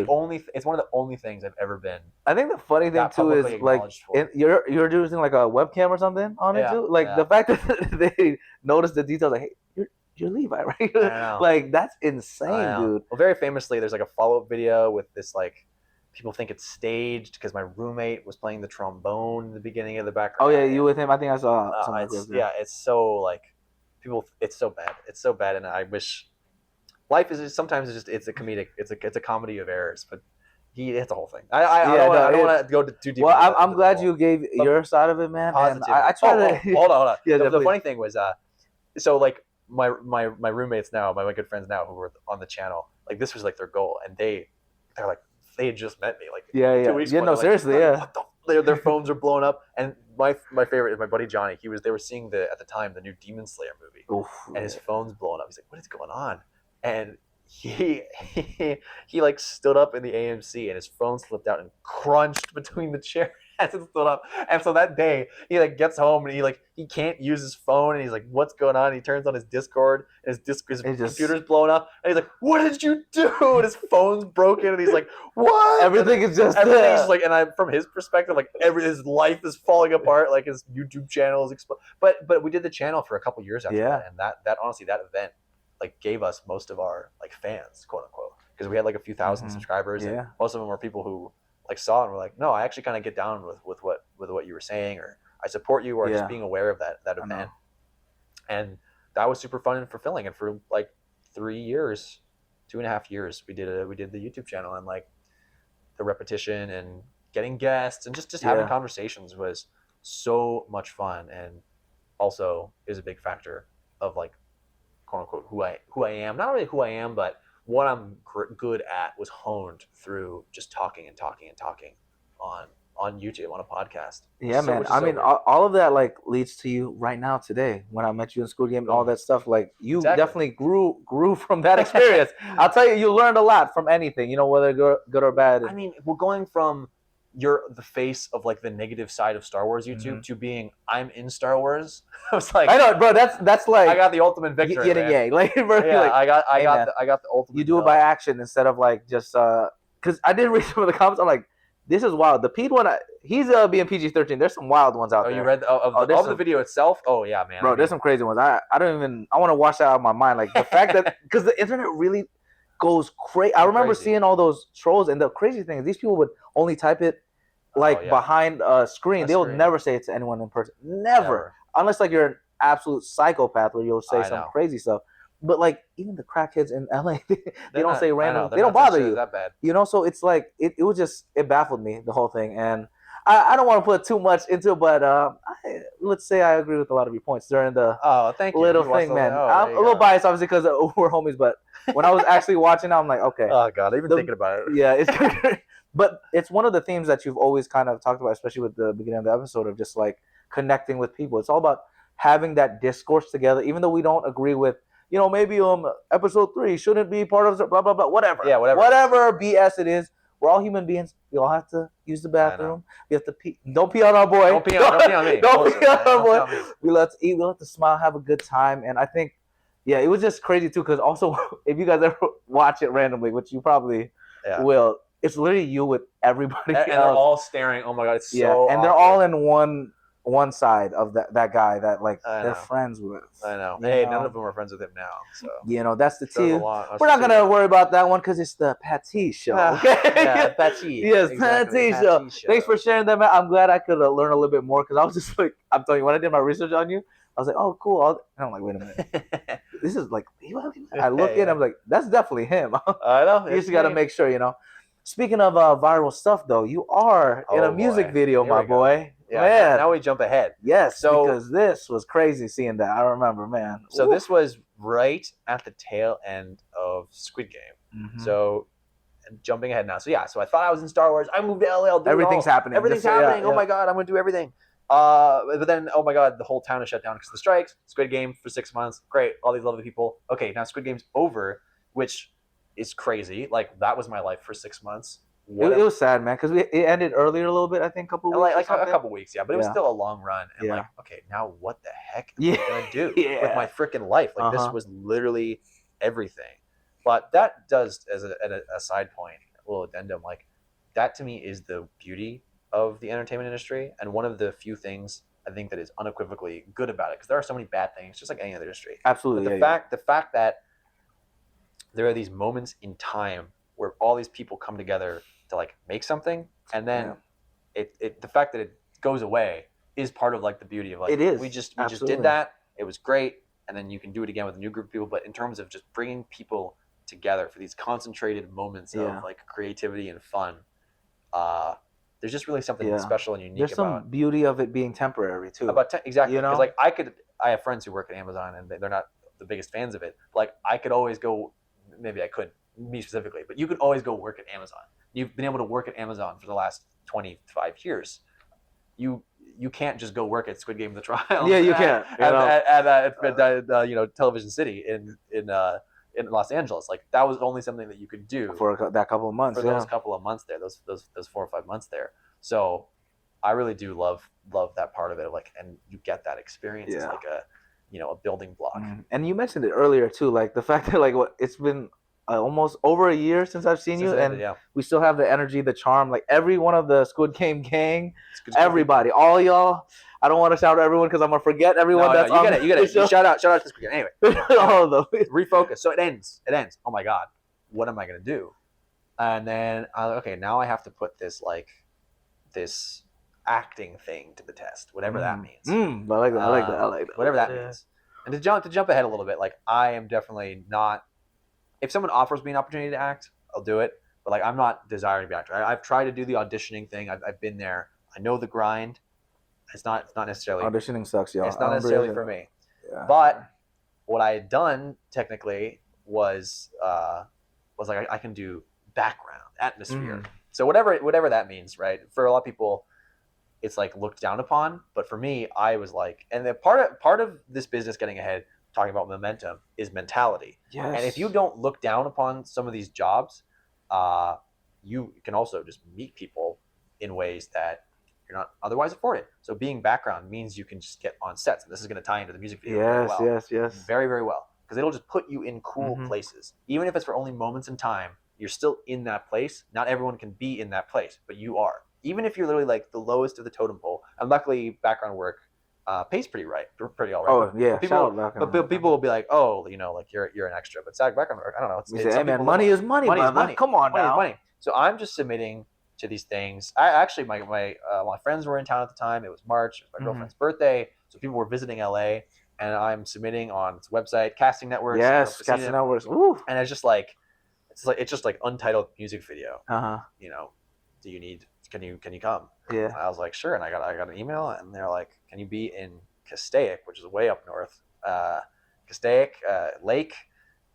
Speaker 2: it's one of the only things I've ever been.
Speaker 1: I think the funny thing
Speaker 2: Got
Speaker 1: too is
Speaker 2: publicly
Speaker 1: like
Speaker 2: acknowledged for.
Speaker 1: you're using like a webcam or something on it
Speaker 2: Yeah,
Speaker 1: too. Like
Speaker 2: yeah.
Speaker 1: the fact that they notice the details, like, hey, you're Levi, right?
Speaker 2: I know.
Speaker 1: Like that's
Speaker 2: I
Speaker 1: insane,
Speaker 2: know.
Speaker 1: dude.
Speaker 2: Well, very famously, there's like a follow-up video with this people think it's staged because my roommate was playing the trombone in the beginning of the background.
Speaker 1: Oh yeah, you with him? I think I saw something.
Speaker 2: It's so people. It's so bad. It's so bad, and I wish life is just, sometimes it's a comedic. It's a comedy of errors, but it's a whole thing. I don't want to go too deep.
Speaker 1: Well, I'm glad you gave your side of it, man. And I try to.
Speaker 2: Hold on.
Speaker 1: Yeah,
Speaker 2: the funny thing was, so my roommates now, my good friends now who were on the channel, like this was like their goal, and they're like they had just met me 2 weeks ago.
Speaker 1: No, seriously, yeah.
Speaker 2: Their phones are blowing up, and my favorite is my buddy Johnny. They were seeing at the time the new Demon Slayer movie,
Speaker 1: Oof,
Speaker 2: and his phone's blowing up. He's like, "What is going on?" And he stood up in the AMC, and his phone slipped out and crunched between the chairs and stood up. And so that day, he gets home and he can't use his phone, and he's like, "What's going on?" And he turns on his Discord, and his computer's blowing up, and he's like, "What did you do?" And his phone's broken, and he's like, "What?"
Speaker 1: Everything's just
Speaker 2: and from his perspective, his life is falling apart, like his YouTube channel is but we did the channel for a couple years after that, and that honestly, that event gave us most of our fans, quote unquote, because we had a few thousand subscribers, and most of them were people who saw it and were like, no, I actually kind of get down with what you were saying, or I support you, or just being aware of that event. And that was super fun and fulfilling. And for 3 years, 2.5 years, we did the YouTube channel, and the repetition and getting guests and just having conversations was so much fun, and also is a big factor of quote unquote who I am. Not really who I am, but what I'm good at was honed through just talking on YouTube, on a podcast.
Speaker 1: Yeah, so, man. I mean, all of that leads to you right now today. When I met you in Squid Game and all that stuff, you definitely grew from that experience. I'll tell you learned a lot from anything, whether good or bad.
Speaker 2: I mean, we're going from you're the face of the negative side of Star Wars YouTube to being I'm in Star Wars. I was like,
Speaker 1: I know, bro. That's
Speaker 2: I got the ultimate victory.
Speaker 1: Yin and yang.
Speaker 2: I got the ultimate.
Speaker 1: You do it by action instead of just because I did read some of the comments. I'm like, this is wild. The Pete one, he's being PG-13. There's some wild ones out there.
Speaker 2: You read of the video itself? Oh yeah, man.
Speaker 1: Bro, there's some crazy ones. I want to wash that out of my mind. The fact that because the internet really goes crazy. I remember seeing all those trolls, and the crazy thing is these people would only type it behind a screen. They will never say it to anyone in person. Never. Unless you're an absolute psychopath where you'll say some crazy stuff. But even the crackheads in LA, they don't say random. They don't bother you.
Speaker 2: That bad.
Speaker 1: So it's it was just, it baffled me, the whole thing. And I don't want to put too much into it, but let's say I agree with a lot of your points during the
Speaker 2: thank you.
Speaker 1: little thing, man. I'm a little biased, obviously, because we're homies. But when I was actually watching, I'm like, okay.
Speaker 2: Oh God, I've been thinking about it.
Speaker 1: Yeah, it's but it's one of the themes that you've always kind of talked about, especially with the beginning of the episode, of just connecting with people. It's all about having that discourse together, even though we don't agree with, maybe episode 3 shouldn't be part of blah blah blah, whatever.
Speaker 2: Yeah,
Speaker 1: whatever BS it is. We're all human beings. We all have to use the bathroom. We have to pee. Don't pee on our boy.
Speaker 2: Don't pee on me.
Speaker 1: Don't pee on our boy. We love to eat. We love to smile, have a good time. And I think, it was just crazy too, because also if you guys ever watch it randomly, which you probably will, it's literally you with everybody else.
Speaker 2: And they're all staring. Oh my God, it's so
Speaker 1: and
Speaker 2: awkward.
Speaker 1: they're all in one side of that guy that they're friends with.
Speaker 2: I know. Hey, none of them are friends with him now. So
Speaker 1: that's the tea.
Speaker 2: We're
Speaker 1: not gonna worry about that one because it's the Patty show. Okay?
Speaker 2: Yeah, Patty.
Speaker 1: Yes, exactly. Patty show. Thanks for sharing that, man. I'm glad I could learn a little bit more, because I was just I'm telling you, when I did my research on you, I was like, oh, cool. And I'm like, wait a minute. This is I look in, I'm like, that's definitely him.
Speaker 2: I know.
Speaker 1: You just got to make sure, Speaking of viral stuff, though, you are in a music video, my boy.
Speaker 2: Yeah,
Speaker 1: man.
Speaker 2: Now we jump ahead.
Speaker 1: Yes, because this was crazy seeing that. I remember, man.
Speaker 2: So this was right at the tail end of Squid Game.
Speaker 1: Mm-hmm.
Speaker 2: So jumping ahead now. So I thought I was in Star Wars. I moved to LA. I'll do
Speaker 1: Everything's happening.
Speaker 2: Everything's happening. Oh my God, I'm going to do everything. But then, oh my God, the whole town is shut down because of the strikes. Squid Game for 6 months. Great. All these lovely people. Okay, now Squid Game's over, which is crazy. Like, that was my life for 6 months.
Speaker 1: It was sad, man, because it ended earlier a little bit, I think, a couple weeks.
Speaker 2: Like a couple weeks, yeah. But it was still a long run. And like, okay, now what the heck am I going to do with my freaking life? Like, this was literally everything. But that does, as a side point, a little addendum, like, that to me is the beauty of the entertainment industry, and one of the few things I think that is unequivocally good about it, because there are so many bad things, just like any other industry.
Speaker 1: Absolutely.
Speaker 2: But the fact that there are these moments in time where all these people come together to like make something, and then the fact that it goes away is part of like the beauty of like,
Speaker 1: it is.
Speaker 2: We just did that. It was great, and then you can do it again with a new group of people. But in terms of just bringing people together for these concentrated moments of like creativity and fun, there's just really something special and unique. There's
Speaker 1: some beauty of it being temporary too.
Speaker 2: Exactly, because like I have friends who work at Amazon and they're not the biggest fans of it. But like I could always go, maybe I could, me specifically, but you could always go work at Amazon. You've been able to work at Amazon for the last 25 years. You can't just go work at Squid Game: The Trial.
Speaker 1: Yeah, you can't.
Speaker 2: At Television City in Los Angeles. Like that was only something that you could do
Speaker 1: for that couple of months.
Speaker 2: For those couple of months there, those 4 or 5 months there. So I really do love that part of it. Like, and you get that experience. It's like a building block.
Speaker 1: And you mentioned it earlier too, like the fact that like it's been almost over a year since I've seen you, and we still have the energy, the charm. Like every one of the Squid Game gang, everybody, all y'all. I don't want to shout out everyone because I'm gonna forget everyone.
Speaker 2: You get it. Shout out to Squid Game. Anyway,
Speaker 1: all of them.
Speaker 2: Refocus. So it ends. Oh my God, what am I gonna do? And then now I have to put this acting thing to the test, whatever that means.
Speaker 1: I like that.
Speaker 2: Whatever that means. And to jump ahead a little bit, like I am definitely not. If someone offers me an opportunity to act, I'll do it. But like, I'm not desiring to be an actor. I've tried to do the auditioning thing. I've been there. I know the grind. It's not necessarily
Speaker 1: auditioning sucks, y'all.
Speaker 2: It's not necessarily for me. Yeah. But what I had done technically was like I can do background, atmosphere. So whatever that means, right? For a lot of people, it's like looked down upon. But for me, I was like, and the part of this business getting ahead, talking about momentum, is mentality.
Speaker 1: Yes.
Speaker 2: And if you don't look down upon some of these jobs, you can also just meet people in ways that you're not otherwise afforded. So being background means you can just get on sets, and this is going to tie into the music video very well.
Speaker 1: Yes.
Speaker 2: Very, very well, because it'll just put you in cool places. Even if it's for only moments in time, you're still in that place. Not everyone can be in that place, but you are. Even if you're literally like the lowest of the totem pole, and luckily background work pays pretty all right.
Speaker 1: Oh yeah,
Speaker 2: but people will be like, oh, like you're an extra. But SAG background work, I don't know.
Speaker 1: It's man, money is money. Money is money. Come on,
Speaker 2: money is money. So I'm just submitting to these things. I actually, my friends were in town at the time. It was March. It was my girlfriend's birthday, so people were visiting LA, and I'm submitting on its website, Casting Networks.
Speaker 1: Yes, Casting Networks. Woo.
Speaker 2: And it's just like untitled music video. Do you need? Can you come?
Speaker 1: Yeah.
Speaker 2: And I was like, sure. And I got an email, and they're like, can you be in Castaic, which is way up north, Castaic Lake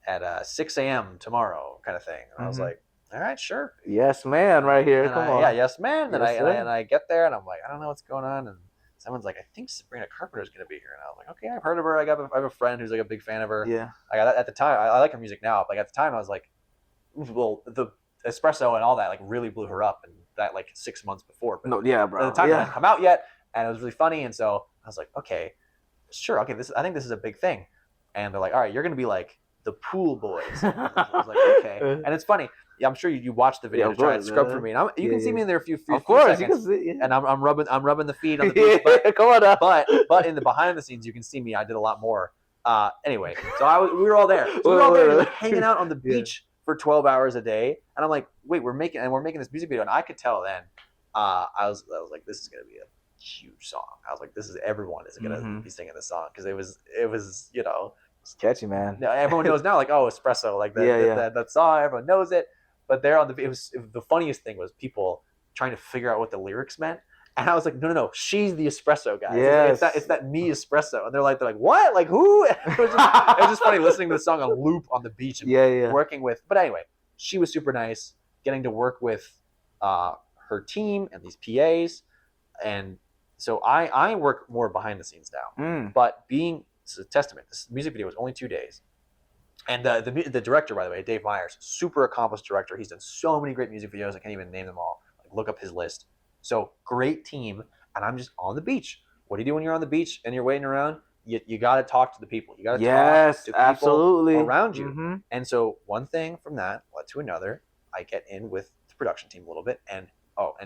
Speaker 2: at 6 a.m. tomorrow, kind of thing. And I was like, all right, sure.
Speaker 1: Yes, man, right here.
Speaker 2: And
Speaker 1: Come on.
Speaker 2: Yeah, yes, man. And I get there, and I'm like, I don't know what's going on. And someone's like, I think Sabrina Carpenter is going to be here. And I was like, okay, I've heard of her. I have a friend who's like a big fan of her.
Speaker 1: Yeah.
Speaker 2: At the time, I like her music now. But like at the time, I was like, well, the Espresso and all that like really blew her up, and that like 6 months before. But
Speaker 1: no, yeah, bro.
Speaker 2: At the time, it hadn't come out yet, and it was really funny. And so I was like, okay, sure, okay, I think this is a big thing. And they're like, all right, you're gonna be like the Pool Boys. And I was like, okay. And it's funny. Yeah, I'm sure you watched the video to try and scrub for me. And you can see me in there a few seconds. You can see, and I'm rubbing the feet on the beach. But,
Speaker 1: come on up.
Speaker 2: But in the behind the scenes, you can see me. I did a lot more. Anyway, so we were all there. So we were all there, like, hanging out on the beach for 12 hours a day. And I'm like, wait, we're making this music video, and I could tell then. I was like, this is gonna be a huge song. I was like, everyone is gonna be singing this song, because it was
Speaker 1: it's catchy, man.
Speaker 2: Everyone knows now, like, oh, Espresso, like that song, everyone knows it. But there on the funniest thing was people trying to figure out what the lyrics meant, And I was like, no, she's the espresso guy.
Speaker 1: Yes.
Speaker 2: It's that me espresso. And they're like, what? Like who? It was just funny listening to the song on loop on the beach and working with. But anyway, she was super nice, getting to work with her team and these PAs. And so I work more behind the scenes now. But it's a testament. This music video was only 2 days. And the director, by the way, Dave Meyers, super accomplished director. He's done so many great music videos. I can't even name them all. Like, look up his list. So great team, and I'm just on the beach. What do you do when you're on the beach and you're waiting around? You got to talk to the people. You got to talk to people around you. And so one thing from that led to another. I get in with the production team a little bit, and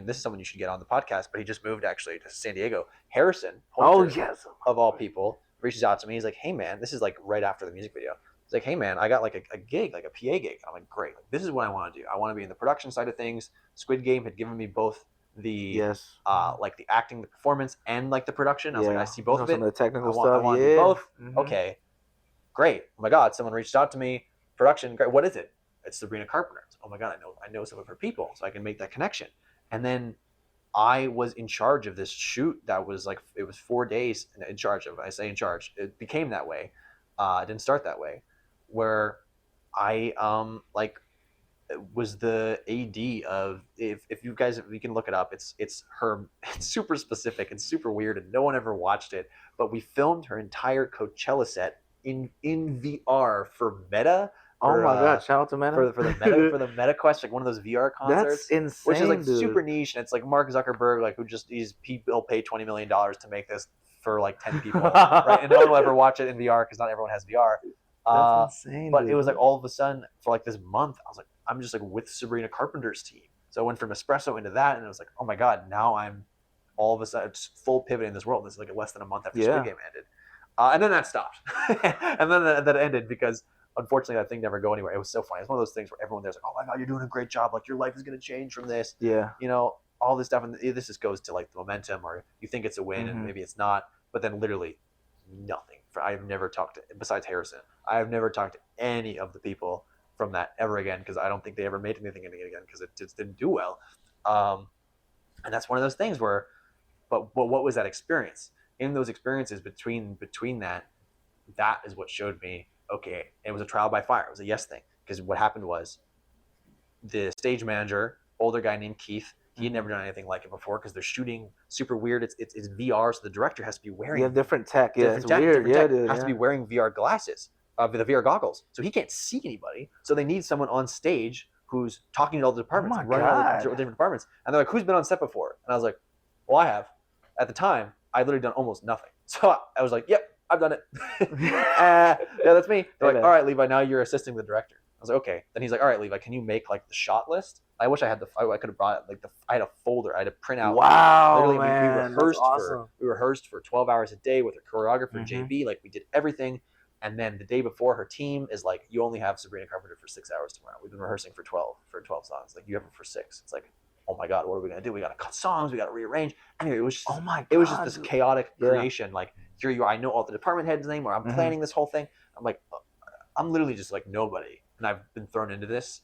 Speaker 2: this is someone you should get on the podcast, but he just moved actually to San Diego. Harrison, of all people, reaches out to me. He's like, hey man, this is like right after the music video. He's like, hey man, I got like a gig, like a PA gig. I'm like, great. Like, this is what I want to do. I want to be in the production side of things. Squid Game had given me both the like the acting, the performance, and like the production. I was like, I see both of it.
Speaker 1: The technical stuff.
Speaker 2: I want to do both. Okay, great. Oh my God, someone reached out to me. Production, great. What is it? It's Sabrina Carpenter. Oh my God, I know some of her people, so I can make that connection. And then I was in charge of this shoot that was like, it was 4 days in charge of. I say in charge. It became that way. It didn't start that way, where I was the AD of, if you can look it up, it's her. It's super specific and super weird, and no one ever watched it, but we filmed her entire Coachella set in VR for Meta.
Speaker 1: Oh my God! Shout out to Meta
Speaker 2: for the Meta Quest, like one of those VR concerts.
Speaker 1: That's insane,
Speaker 2: which is like
Speaker 1: dude.
Speaker 2: super niche, and it's like Mark Zuckerberg, like he'll pay $20 million to make this for like 10 people, right? And no one will ever watch it in VR because not everyone has VR.
Speaker 1: That's insane.
Speaker 2: But
Speaker 1: dude.
Speaker 2: It was like all of a sudden for like this month, I was like, I'm just like with Sabrina Carpenter's team. So I went from Espresso into that, and it was like, oh my God, now I'm all of a sudden just full pivot in this world. This is like less than a month after Squid Game ended, and then that stopped, and then that ended because unfortunately that thing never go anywhere. It was so funny. It's one of those things where everyone there's like, oh my God, you're doing a great job. Like your life is going to change from this.
Speaker 1: Yeah.
Speaker 2: You know, all this stuff, and this just goes to like the momentum, or you think it's a win and maybe it's not. But then literally nothing. I've never talked to, besides Harrison, I have never talked to any of the people from that ever again, because I don't think they ever made anything again because it just didn't do well. And that's one of those things where, but what was that experience? In those experiences between that is what showed me, okay, it was a trial by fire. It was a yes thing. Because what happened was the stage manager, older guy named Keith, he had never done anything like it before because they're shooting super weird. It's VR, so the director has to be wearing.
Speaker 1: You have different tech. Yeah, it's weird. Yeah, dude.
Speaker 2: Has to be wearing VR glasses, the VR goggles, so he can't see anybody. So they need someone on stage who's talking to all the departments, running all the different departments. And they're like, "Who's been on set before?" And I was like, "Well, I have." At the time, I'd literally done almost nothing. So I was like, "Yep, I've done it." Yeah, that's me. They're like, "All right, Levi, now you're assisting the director." I was like, "Okay." Then he's like, "All right, Levi, can you make like the shot list?" I wish I had I could have brought it. Like I had a folder. I had to print out.
Speaker 1: Wow,
Speaker 2: literally,
Speaker 1: man,
Speaker 2: we rehearsed for 12 hours a day with her choreographer JB. Like we did everything, and then the day before, her team is like, "You only have Sabrina Carpenter for 6 hours tomorrow. We've been rehearsing for 12 songs. Like you have her for 6." It's like, oh my God, what are we gonna do? We gotta cut songs. We gotta rearrange. Anyway, it was just, it was just this chaotic creation. Like here you are. I know all the department heads' name, or I'm planning this whole thing. I'm like, I'm literally just like nobody, and I've been thrown into this.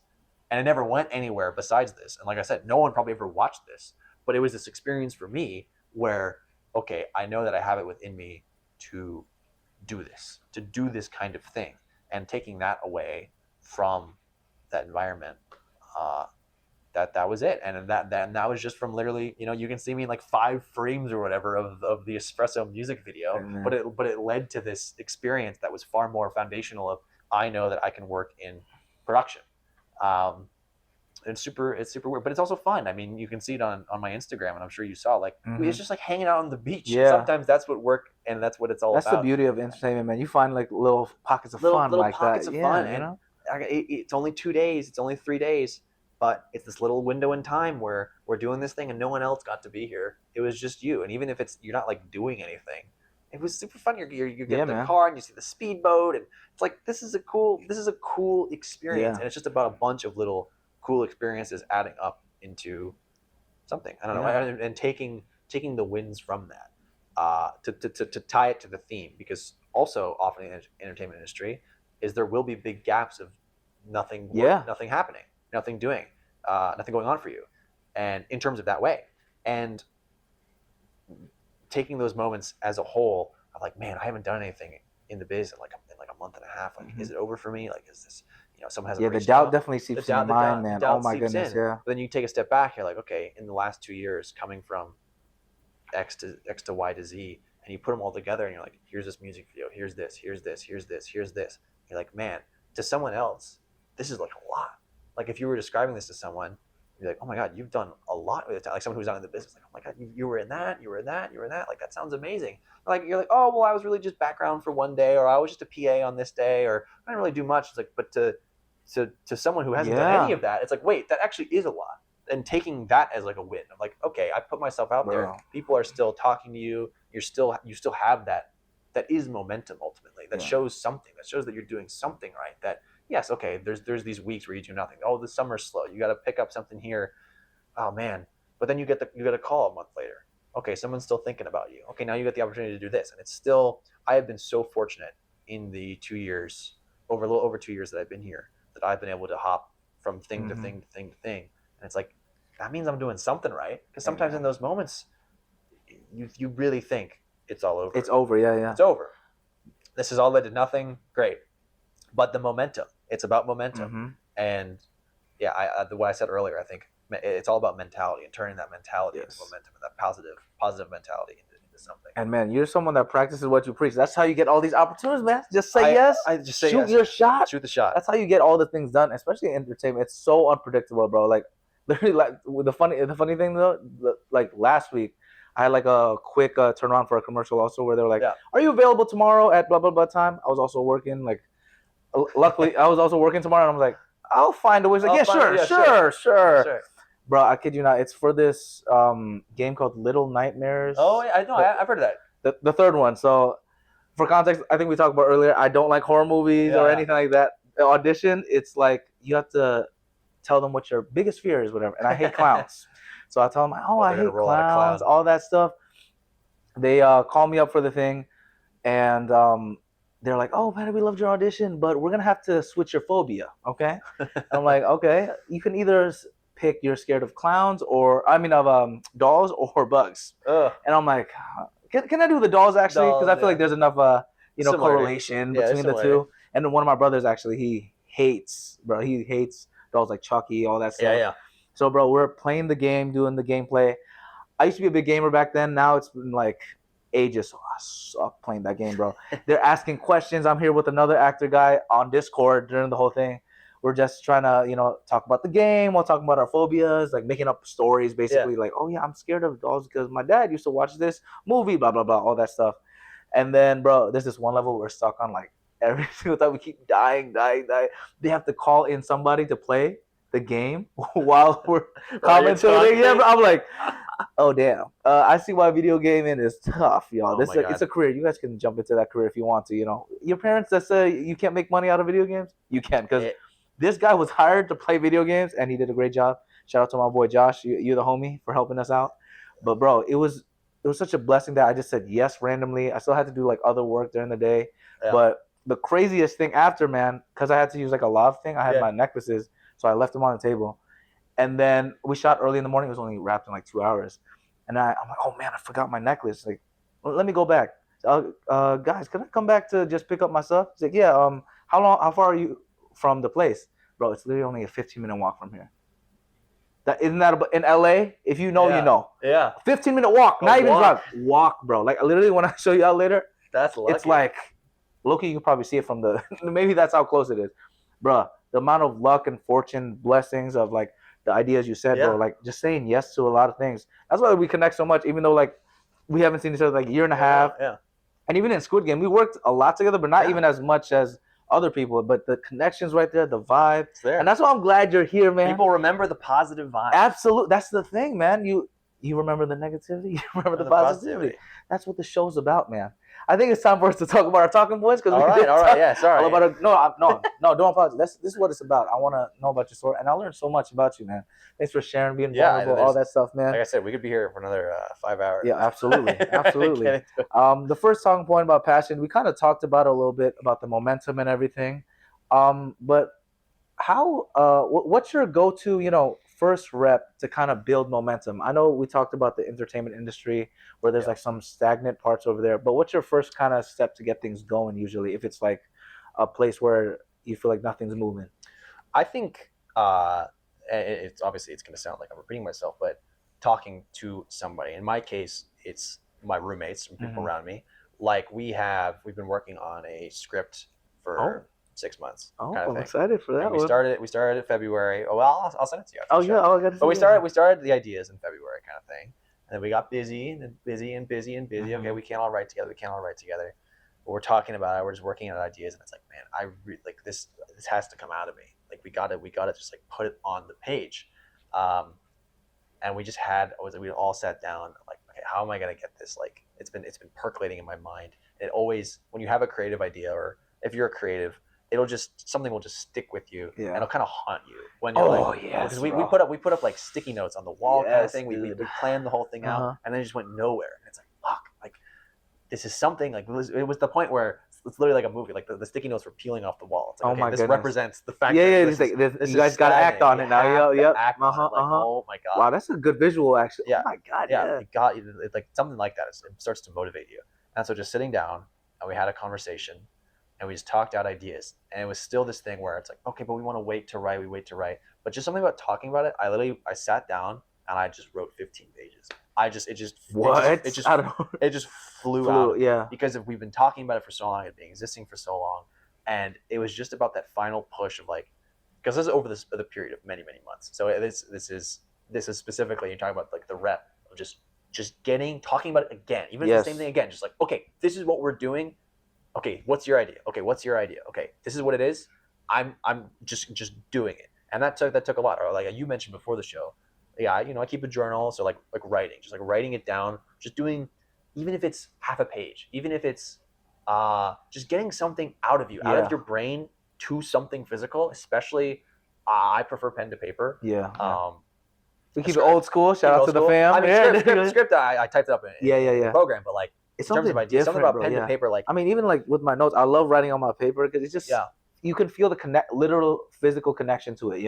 Speaker 2: And I never went anywhere besides this. And like I said, no one probably ever watched this. But it was this experience for me where, okay, I know that I have it within me to do this kind of thing. And taking that away from that environment, that was it. And that was just from literally, you can see me in like 5 frames or whatever of the Espresso music video. But it led to this experience that was far more foundational of, I know that I can work in production. It's super weird, but it's also fun. I mean, you can see it on my Instagram, and I'm sure you saw, like, it's just like hanging out on the beach. Yeah. Sometimes that's what work, and that's what it's all about.
Speaker 1: That's the beauty of entertainment, man. You find like little pockets of fun like
Speaker 2: pockets
Speaker 1: that.
Speaker 2: Of fun. And it's only 2 days. It's only 3 days, but it's this little window in time where we're doing this thing and no one else got to be here. It was just you. And even if you're not like doing anything, it was super fun. You get in the car and you see the speedboat, and it's like, this is a cool experience. And it's just about a bunch of little cool experiences adding up into something. I don't know, and taking the wins from that to tie it to the theme, because also often in the entertainment industry is there will be big gaps of nothing happening, nothing going on for you, and in terms of that way. And taking those moments as a whole, I'm like, man, I haven't done anything in the biz in like a month and a half. Like, is it over for me? Like, is this, someone hasn't
Speaker 1: Yeah, the
Speaker 2: reached
Speaker 1: doubt
Speaker 2: out?
Speaker 1: definitely seeps in your mind, man. Oh my goodness, yeah.
Speaker 2: But then you take a step back, you're like, okay, in the last 2 years, coming from X to Y to Z, and you put them all together, and you're like, here's this music video, here's this, here's this, here's this, here's this. You're like, man, to someone else, this is like a lot. Like, if you were describing this to someone, you're like, oh my God, you've done a lot with it. Like someone who's not in the business, like, oh my God, you were in that, you were in that, you were in that. Like, that sounds amazing. Like, you're like, oh, well, I was really just background for one day, or I was just a PA on this day, or I didn't really do much. It's like, but to someone who hasn't done any of that, it's like, wait, that actually is a lot. And taking that as like a win, I'm like, okay, I put myself out there. People are still talking to you. You still have that is momentum ultimately. That shows something. That shows that you're doing something right. That yes, okay, there's these weeks where you do nothing. Oh, the summer's slow. You got to pick up something here. Oh man, but then you get a call a month later. Okay, someone's still thinking about you. Okay, now you get the opportunity to do this, and it's still. I have been so fortunate in the 2 years, a little over 2 years that I've been here, that I've been able to hop from thing to thing to thing to thing, and it's like that means I'm doing something right. Because sometimes in those moments, you really think it's all over.
Speaker 1: It's over, yeah.
Speaker 2: It's over. This has all led to nothing. Great, but the momentum. It's about momentum, and yeah, what I said earlier, I think it's all about mentality and turning that mentality into momentum and that positive mentality into something.
Speaker 1: And man, you're someone that practices what you preach. That's how you get all these opportunities, man. Just say yes.
Speaker 2: Just say
Speaker 1: shoot
Speaker 2: yes.
Speaker 1: your shot.
Speaker 2: Shoot the shot.
Speaker 1: That's how you get all the things done, especially in entertainment. It's so unpredictable, bro. Like literally, like the funny thing though, like last week, I had like a quick turnaround for a commercial also where they were like, "Are you available tomorrow at blah blah blah time?" I was also working. Like, luckily, I was also working tomorrow, and I'm like, "I'll find a way." Like, sure. Bro, I kid you not. It's for this game called Little Nightmares.
Speaker 2: Oh, yeah, I know. I've heard of that.
Speaker 1: The third one. So, for context, I think we talked about earlier, I don't like horror movies or anything like that. The audition, it's like you have to tell them what your biggest fear is, whatever. And I hate clowns. So I tell them, I hate clowns, all that stuff. They call me up for the thing, and they're like, "Oh, man, we loved your audition, but we're going to have to switch your phobia, okay?" I'm like, okay, you can either pick you're scared of clowns of dolls or bugs. And I'm like, can I do the dolls actually? Because I feel like there's enough correlation between the two. And then one of my brothers actually, he hates dolls like Chucky, all that stuff.
Speaker 2: Yeah.
Speaker 1: So bro, we're playing the game, doing the gameplay. I used to be a big gamer back then. Now it's been like ages. So I suck playing that game, bro. They're asking questions. I'm here with another actor guy on Discord during the whole thing. We're just trying to, talk about the game while talking about our phobias, like making up stories, basically. Like, oh, yeah, I'm scared of dolls because my dad used to watch this movie, blah, blah, blah, all that stuff. And then, bro, there's this one level we're stuck on, like, every single time we keep dying. They have to call in somebody to play the game while we're commentating. Yeah, bro, I'm like, oh, damn. I see why video gaming is tough, y'all. It's a career. You guys can jump into that career if you want to, Your parents that say you can't make money out of video games, you can, because this guy was hired to play video games, and he did a great job. Shout out to my boy Josh. You're the homie for helping us out. But bro, it was such a blessing that I just said yes randomly. I still had to do like other work during the day. Yeah. But the craziest thing after, man, because I had to use like a lav thing, I had my necklaces, so I left them on the table. And then we shot early in the morning. It was only wrapped in like 2 hours. And I'm like, oh man, I forgot my necklace. Like, well, let me go back. Guys, can I come back to just pick up my stuff? He's like, yeah. How far are you from the place? Bro, it's literally only a 15-minute walk from here. Isn't that in LA? If you know, you know.
Speaker 2: Yeah.
Speaker 1: 15-minute walk, not even drive. Walk, bro. Like literally, when I show you out later,
Speaker 2: that's lucky.
Speaker 1: It's like, look, you can probably see it from the. Maybe that's how close it is, bro. The amount of luck and fortune, blessings of like the ideas you said, bro. Like just saying yes to a lot of things. That's why we connect so much, even though like we haven't seen each other like a year and a half.
Speaker 2: Yeah.
Speaker 1: And even in Squid Game, we worked a lot together, but not even as much as other people, but the connection's right there, the vibe. It's there. And that's why I'm glad you're here, man.
Speaker 2: People remember the positive vibe.
Speaker 1: Absolutely. That's the thing, man. You remember the negativity, you remember the positivity. That's what the show's about, man. I think it's time for us to talk about our talking points.
Speaker 2: All right, yeah, sorry.
Speaker 1: No, don't apologize. This is what it's about. I want to know about your story, and I learned so much about you, man. Thanks for sharing, being vulnerable, all that stuff, man.
Speaker 2: Like I said, we could be here for another 5 hours.
Speaker 1: Yeah, absolutely. The first talking point about passion, we kind of talked about a little bit about the momentum and everything. But how? What's your go-to, first rep to kind of build momentum? I know we talked about the entertainment industry where there's like some stagnant parts over there, but what's your first kind of step to get things going usually if it's like a place where you feel like nothing's moving?
Speaker 2: I think it's obviously it's going to sound like I'm repeating myself, but talking to somebody. In my case, it's my roommates and people around me. Like we've been working on a script for 6 months.
Speaker 1: Oh,
Speaker 2: kind of
Speaker 1: I'm
Speaker 2: thing.
Speaker 1: excited for that.
Speaker 2: And we started in February. Oh well, I'll send it to you.
Speaker 1: Oh yeah, I got to.
Speaker 2: But we started the ideas in February, kind of thing, and then we got busy and busy and busy and busy. Okay, we can't all write together. But we're talking about it. We're just working on ideas, and it's like, man, like this has to come out of me. Like we gotta just like put it on the page. And we all sat down like, okay, how am I gonna get this? Like it's been percolating in my mind. It always, when you have a creative idea, or if you're a creative, something will just stick with you, and it'll kind of haunt you when you're because we put up like sticky notes on the wall, kind of thing. We planned the whole thing out, and then it just went nowhere. And it's like, fuck, like this is something like it was the point where it's literally like a movie. Like the sticky notes were peeling off the wall. It's like, okay, this represents the fact.
Speaker 1: This you guys got to act on it now. Yep.
Speaker 2: Oh my god.
Speaker 1: Wow, that's a good visual, actually.
Speaker 2: Yeah.
Speaker 1: Oh my god.
Speaker 2: Yeah. You got like something like that. It starts to motivate you. And so just sitting down and we had a conversation and we just talked out ideas. And it was still this thing where it's like, okay, but we want to wait to write. But just something about talking about it. I sat down and I just wrote 15 pages. It just flew out.
Speaker 1: Yeah.
Speaker 2: Because we've been talking about it for so long, it being existing for so long, and it was just about that final push of like, because this is over the period of many months. So this is specifically, you're talking about like the rep of just talking about it again, even if it's the same thing again, just like, okay, this is what we're doing. Okay, what's your idea? Okay, this is what it is. I'm just doing it, and that took a lot. Or like you mentioned before the show. Yeah, I keep a journal, so like writing, just like writing it down, just doing, even if it's half a page, even if it's just getting something out of you, out of your brain to something physical. Especially, I prefer pen to paper.
Speaker 1: We keep it old school. Shout out to the fam.
Speaker 2: I mean, script. I typed it up in the program, but like
Speaker 1: it's
Speaker 2: in terms of ideas, something about pen to paper. Like
Speaker 1: I mean, even like with my notes, I love writing on my paper because it's just you can feel the literal physical connection to it,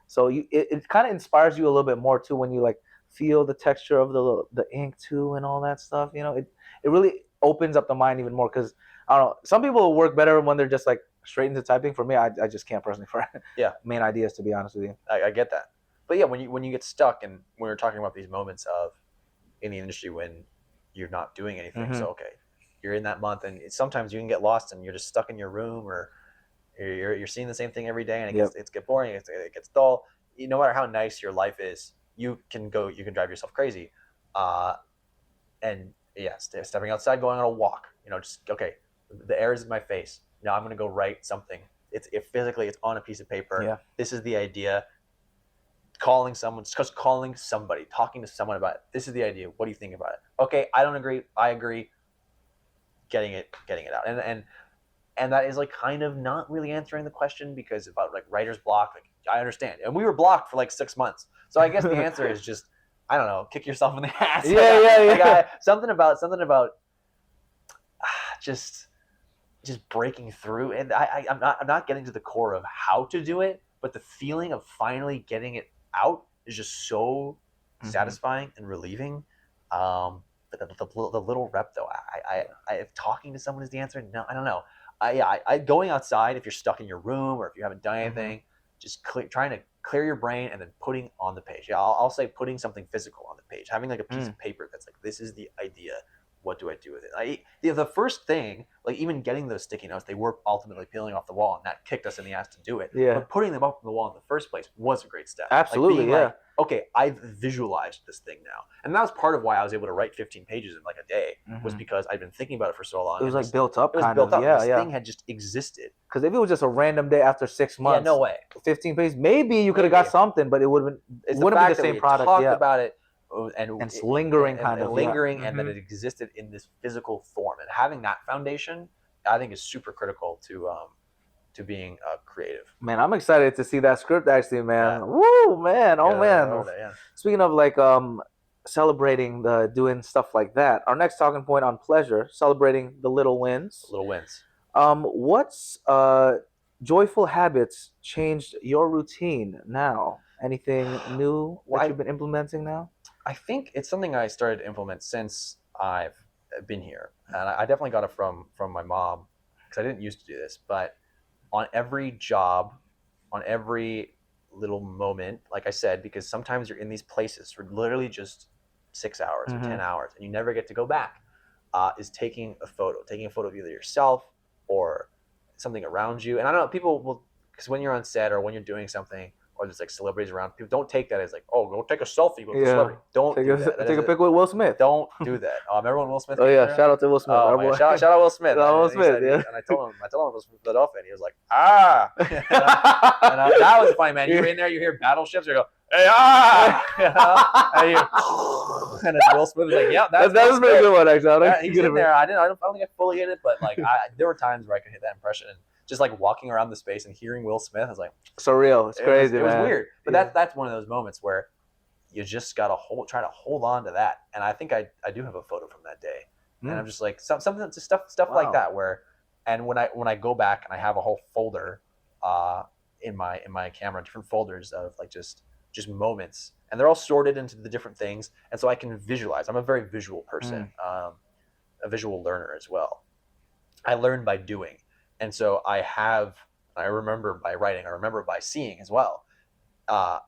Speaker 1: So it kind of inspires you a little bit more too when you like feel the texture of the ink too and all that stuff. It really opens up the mind even more because I don't know. Some people work better when they're just like straight into typing. For me, I just can't personally for main ideas, to be honest with you.
Speaker 2: I get that, but yeah, when you get stuck, and when we're talking about these moments of in the industry when you're not doing anything, so okay, you're in that month, and sometimes you can get lost and you're just stuck in your room, or you're seeing the same thing every day, and it gets boring, it gets dull. No matter how nice your life is, you can drive yourself crazy. And stepping outside, going on a walk, just okay, the air is in my face. Now I'm going to go write something. It's on a piece of paper. This is the idea. Calling somebody, talking to someone about it. This is the idea. What do you think about it? Okay, I don't agree. I agree. Getting it out. And that is like kind of not really answering the question, because about like writer's block, like I understand. And we were blocked for like 6 months. So I guess the answer is just, I don't know, kick yourself in the ass. Something about just breaking through. And I'm not getting to the core of how to do it, but the feeling of finally getting it out is just so satisfying and relieving. But the little rep though, if talking to someone is the answer, no, I don't know. I going outside, if you're stuck in your room or if you haven't done anything, just trying to clear your brain and then putting on the page. I'll say putting something physical on the page, having like a piece of paper that's like, this is the idea. What do I do with it? The first thing, like even getting those sticky notes, they were ultimately peeling off the wall, and that kicked us in the ass to do it. But putting them up on the wall in the first place was a great step.
Speaker 1: Absolutely,
Speaker 2: like, okay, I've visualized this thing now. And that was part of why I was able to write 15 pages in like a day, was because I'd been thinking about it for so long.
Speaker 1: It was like built up.
Speaker 2: This thing had just existed.
Speaker 1: Because if it was just a random day after 6 months,
Speaker 2: no way.
Speaker 1: 15 pages, maybe you could have got something, but it wouldn't be the same product.
Speaker 2: Talked about it. And
Speaker 1: it's lingering,
Speaker 2: and then it existed in this physical form. And having that foundation, I think, is super critical to being creative.
Speaker 1: Man, I'm excited to see that script actually, man. Yeah. Woo, man. Oh, man. Speaking of like celebrating doing stuff like that, our next talking point on pleasure, celebrating the little wins. What's joyful habits changed your routine now? Anything new that
Speaker 2: Well,
Speaker 1: you've been implementing now?
Speaker 2: I think it's something I started to implement since I've been here, and I definitely got it from my mom because I didn't used to do this. But on every job, on every little moment, like I said, because sometimes you're in these places for literally just 6 hours or 10 hours, and you never get to go back. Is taking a photo of either yourself or something around you. And I don't know, people will, because when you're on set or when you're doing something, or there's like celebrities around, people don't take that as like, oh, go take a selfie with the celebrity. Don't do that.
Speaker 1: Take a pic with Will Smith.
Speaker 2: Don't do that. Remember when Will Smith?
Speaker 1: Oh yeah, shout out to Will Smith.
Speaker 2: Oh, man. Shout out Will Smith.
Speaker 1: Shout out Will Smith. Yeah.
Speaker 2: And I told him it was from Philadelphia, and he was like, ah. That was funny, man. You're in there, you hear battleships, you go, hey, ah. And then Will Smith was like, yeah, that was a pretty good one actually. He's in there. I don't think I fully hit it, but like there were times where I could hit that impression. And just like walking around the space and hearing Will Smith, I was like,
Speaker 1: surreal. It's crazy.
Speaker 2: It was weird, but that's one of those moments where you just gotta try to hold on to that. And I think I do have a photo from that day, and I'm just like something just stuff like that. Where, and when I go back and I have a whole folder, in my camera, different folders of like just moments, and they're all sorted into the different things, and so I can visualize. I'm a very visual person, a visual learner as well. I learn by doing. And so I remember by writing, I remember by seeing as well.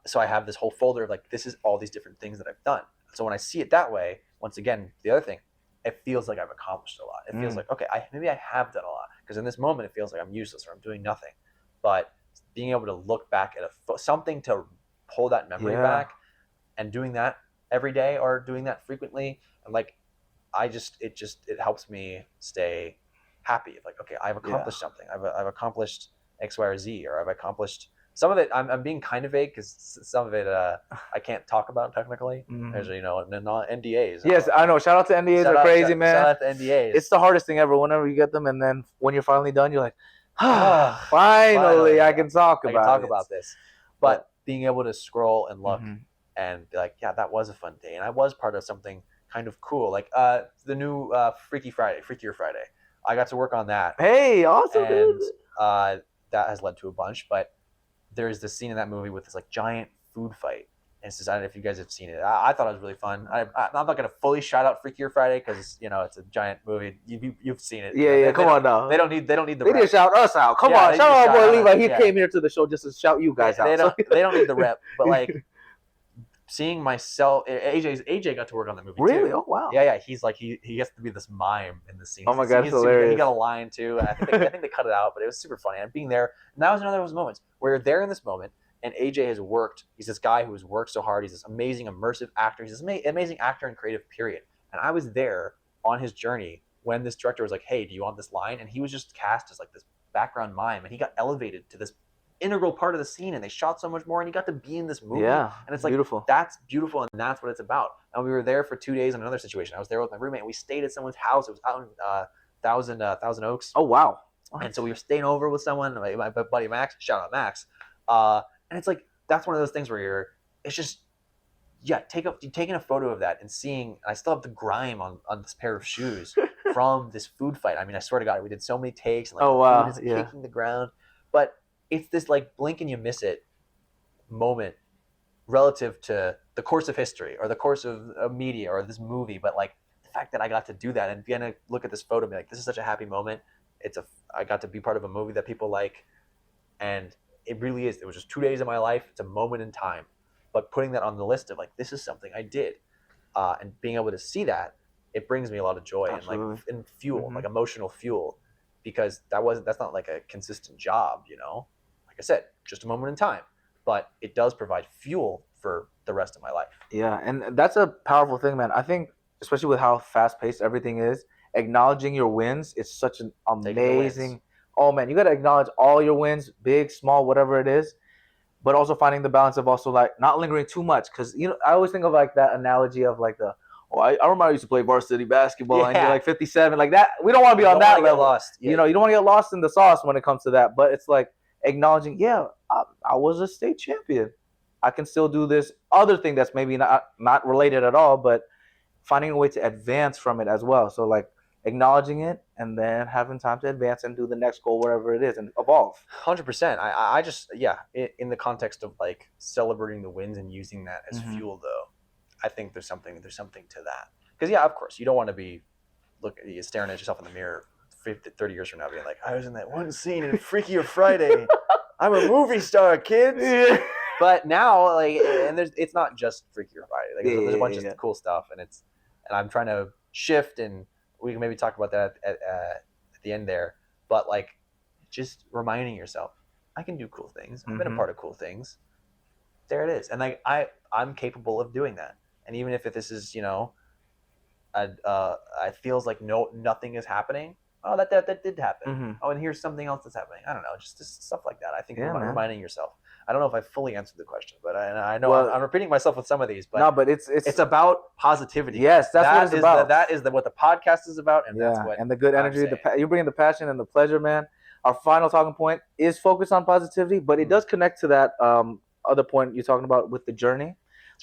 Speaker 2: So I have this whole folder of like, this is all these different things that I've done. So when I see it that way, once again, the other thing, it feels like I've accomplished a lot. It feels like, okay, maybe I have done a lot. Because in this moment, it feels like I'm useless or I'm doing nothing. But being able to look back at something to pull that memory back, and doing that every day or doing that frequently, and like, it helps me stay happy. Like, okay, I've accomplished something. I've accomplished X, Y, or Z, or I've accomplished some of it. I'm being kind of vague because some of it I can't talk about technically. There's NDAs.
Speaker 1: Yes, I know. Shout out to NDAs. Are crazy, man.
Speaker 2: Shout out to NDAs.
Speaker 1: It's the hardest thing ever. Whenever you get them, and then when you're finally done, you're like, finally, I can talk about this.
Speaker 2: But being able to scroll and look and be like, yeah, that was a fun day, and I was part of something kind of cool, like the new Freakier Friday. I got to work on that.
Speaker 1: Hey, awesome,
Speaker 2: and that has led to a bunch. But there's this scene in that movie with this like giant food fight. And it's just, I don't know if you guys have seen it. I thought it was really fun. I'm not going to fully shout out Freakier Friday because it's a giant movie. You've seen it.
Speaker 1: Yeah. Come on now.
Speaker 2: They don't need the.
Speaker 1: They didn't shout us out. Come on, shout out boy Levi. He came here to the show just to shout you guys out.
Speaker 2: They don't need the rep. But like seeing myself, AJ got to work on the movie too.
Speaker 1: Really? Oh wow.
Speaker 2: Yeah. He's like he gets to be this mime in the scene.
Speaker 1: Oh my god, hilarious.
Speaker 2: He got a line too. And I think they cut it out, but it was super funny. And being there, and that was another of those moments where you're there in this moment. And AJ has worked. He's this guy who has worked so hard. He's this amazing, immersive actor. He's this amazing actor and creative, period. And I was there on his journey when this director was like, hey, do you want this line? And he was just cast as like this background mime. And he got elevated to this integral part of the scene. And they shot so much more. And he got to be in this movie.
Speaker 1: Yeah,
Speaker 2: and it's like,
Speaker 1: beautiful.
Speaker 2: That's beautiful. And that's what it's about. And we were there for 2 days on another situation. I was there with my roommate. And we stayed at someone's house. It was out in Thousand Oaks.
Speaker 1: Oh, wow.
Speaker 2: And so we were staying over with someone. My buddy Max. Shout out Max. And it's like, that's one of those things where taking a photo of that and seeing, I still have the grime on this pair of shoes from this food fight. I mean, I swear to God, we did so many takes and like food is kicking the ground. But it's this like blink and you miss it moment relative to the course of history or the course of media or this movie. But like the fact that I got to do that and be able to look at this photo and be like, this is such a happy moment. I got to be part of a movie that people like, and it really is. It was just 2 days of my life. It's a moment in time. But putting that on the list of like, this is something I did, and being able to see that, it brings me a lot of joy. Absolutely. And like and fuel, like emotional fuel, because that's not like a consistent job, Like I said, just a moment in time, but it does provide fuel for the rest of my life.
Speaker 1: Yeah, and that's a powerful thing, man. I think, especially with how fast-paced everything is, acknowledging your wins is such an amazing. Oh man, you got to acknowledge all your wins, big, small, whatever it is, but also finding the balance of also like not lingering too much. Because I always think of like that analogy of like I remember I used to play varsity basketball and you're like 57, like that. We don't want to be on that level.
Speaker 2: Lost. Yeah.
Speaker 1: You don't want to get lost in the sauce when it comes to that. But it's like acknowledging, I was a state champion. I can still do this other thing that's maybe not related at all, but finding a way to advance from it as well. So like acknowledging it, and then having time to advance and do the next goal, wherever it is, and evolve.
Speaker 2: 100%. I just, yeah, in the context of like celebrating the wins and using that as fuel, though, I think there's something to that. Because yeah, of course, you don't want to be staring at yourself in the mirror 30 years from now being like, I was in that one scene in Freakier Friday. I'm a movie star, kids.
Speaker 1: Yeah.
Speaker 2: But now, like, and it's not just Freakier Friday. Like, there's a bunch of cool stuff, and I'm trying to shift, and we can maybe talk about that at the end there. But like, just reminding yourself, I can do cool things. I've been a part of cool things. There it is, and like I'm capable of doing that. And even if this is, it feels like nothing is happening. Oh, that did happen. Oh, and here's something else that's happening. I don't know, just stuff like that. I think reminding yourself. I don't know if I fully answered the question, but I know I'm repeating myself with some of these. But
Speaker 1: no, but it's
Speaker 2: about positivity.
Speaker 1: Yes, that's what it's about.
Speaker 2: That is what the podcast is about, and that's what.
Speaker 1: And the good energy, you bring in the passion and the pleasure, man. Our final talking point is focused on positivity, but it does connect to that other point you're talking about with the journey.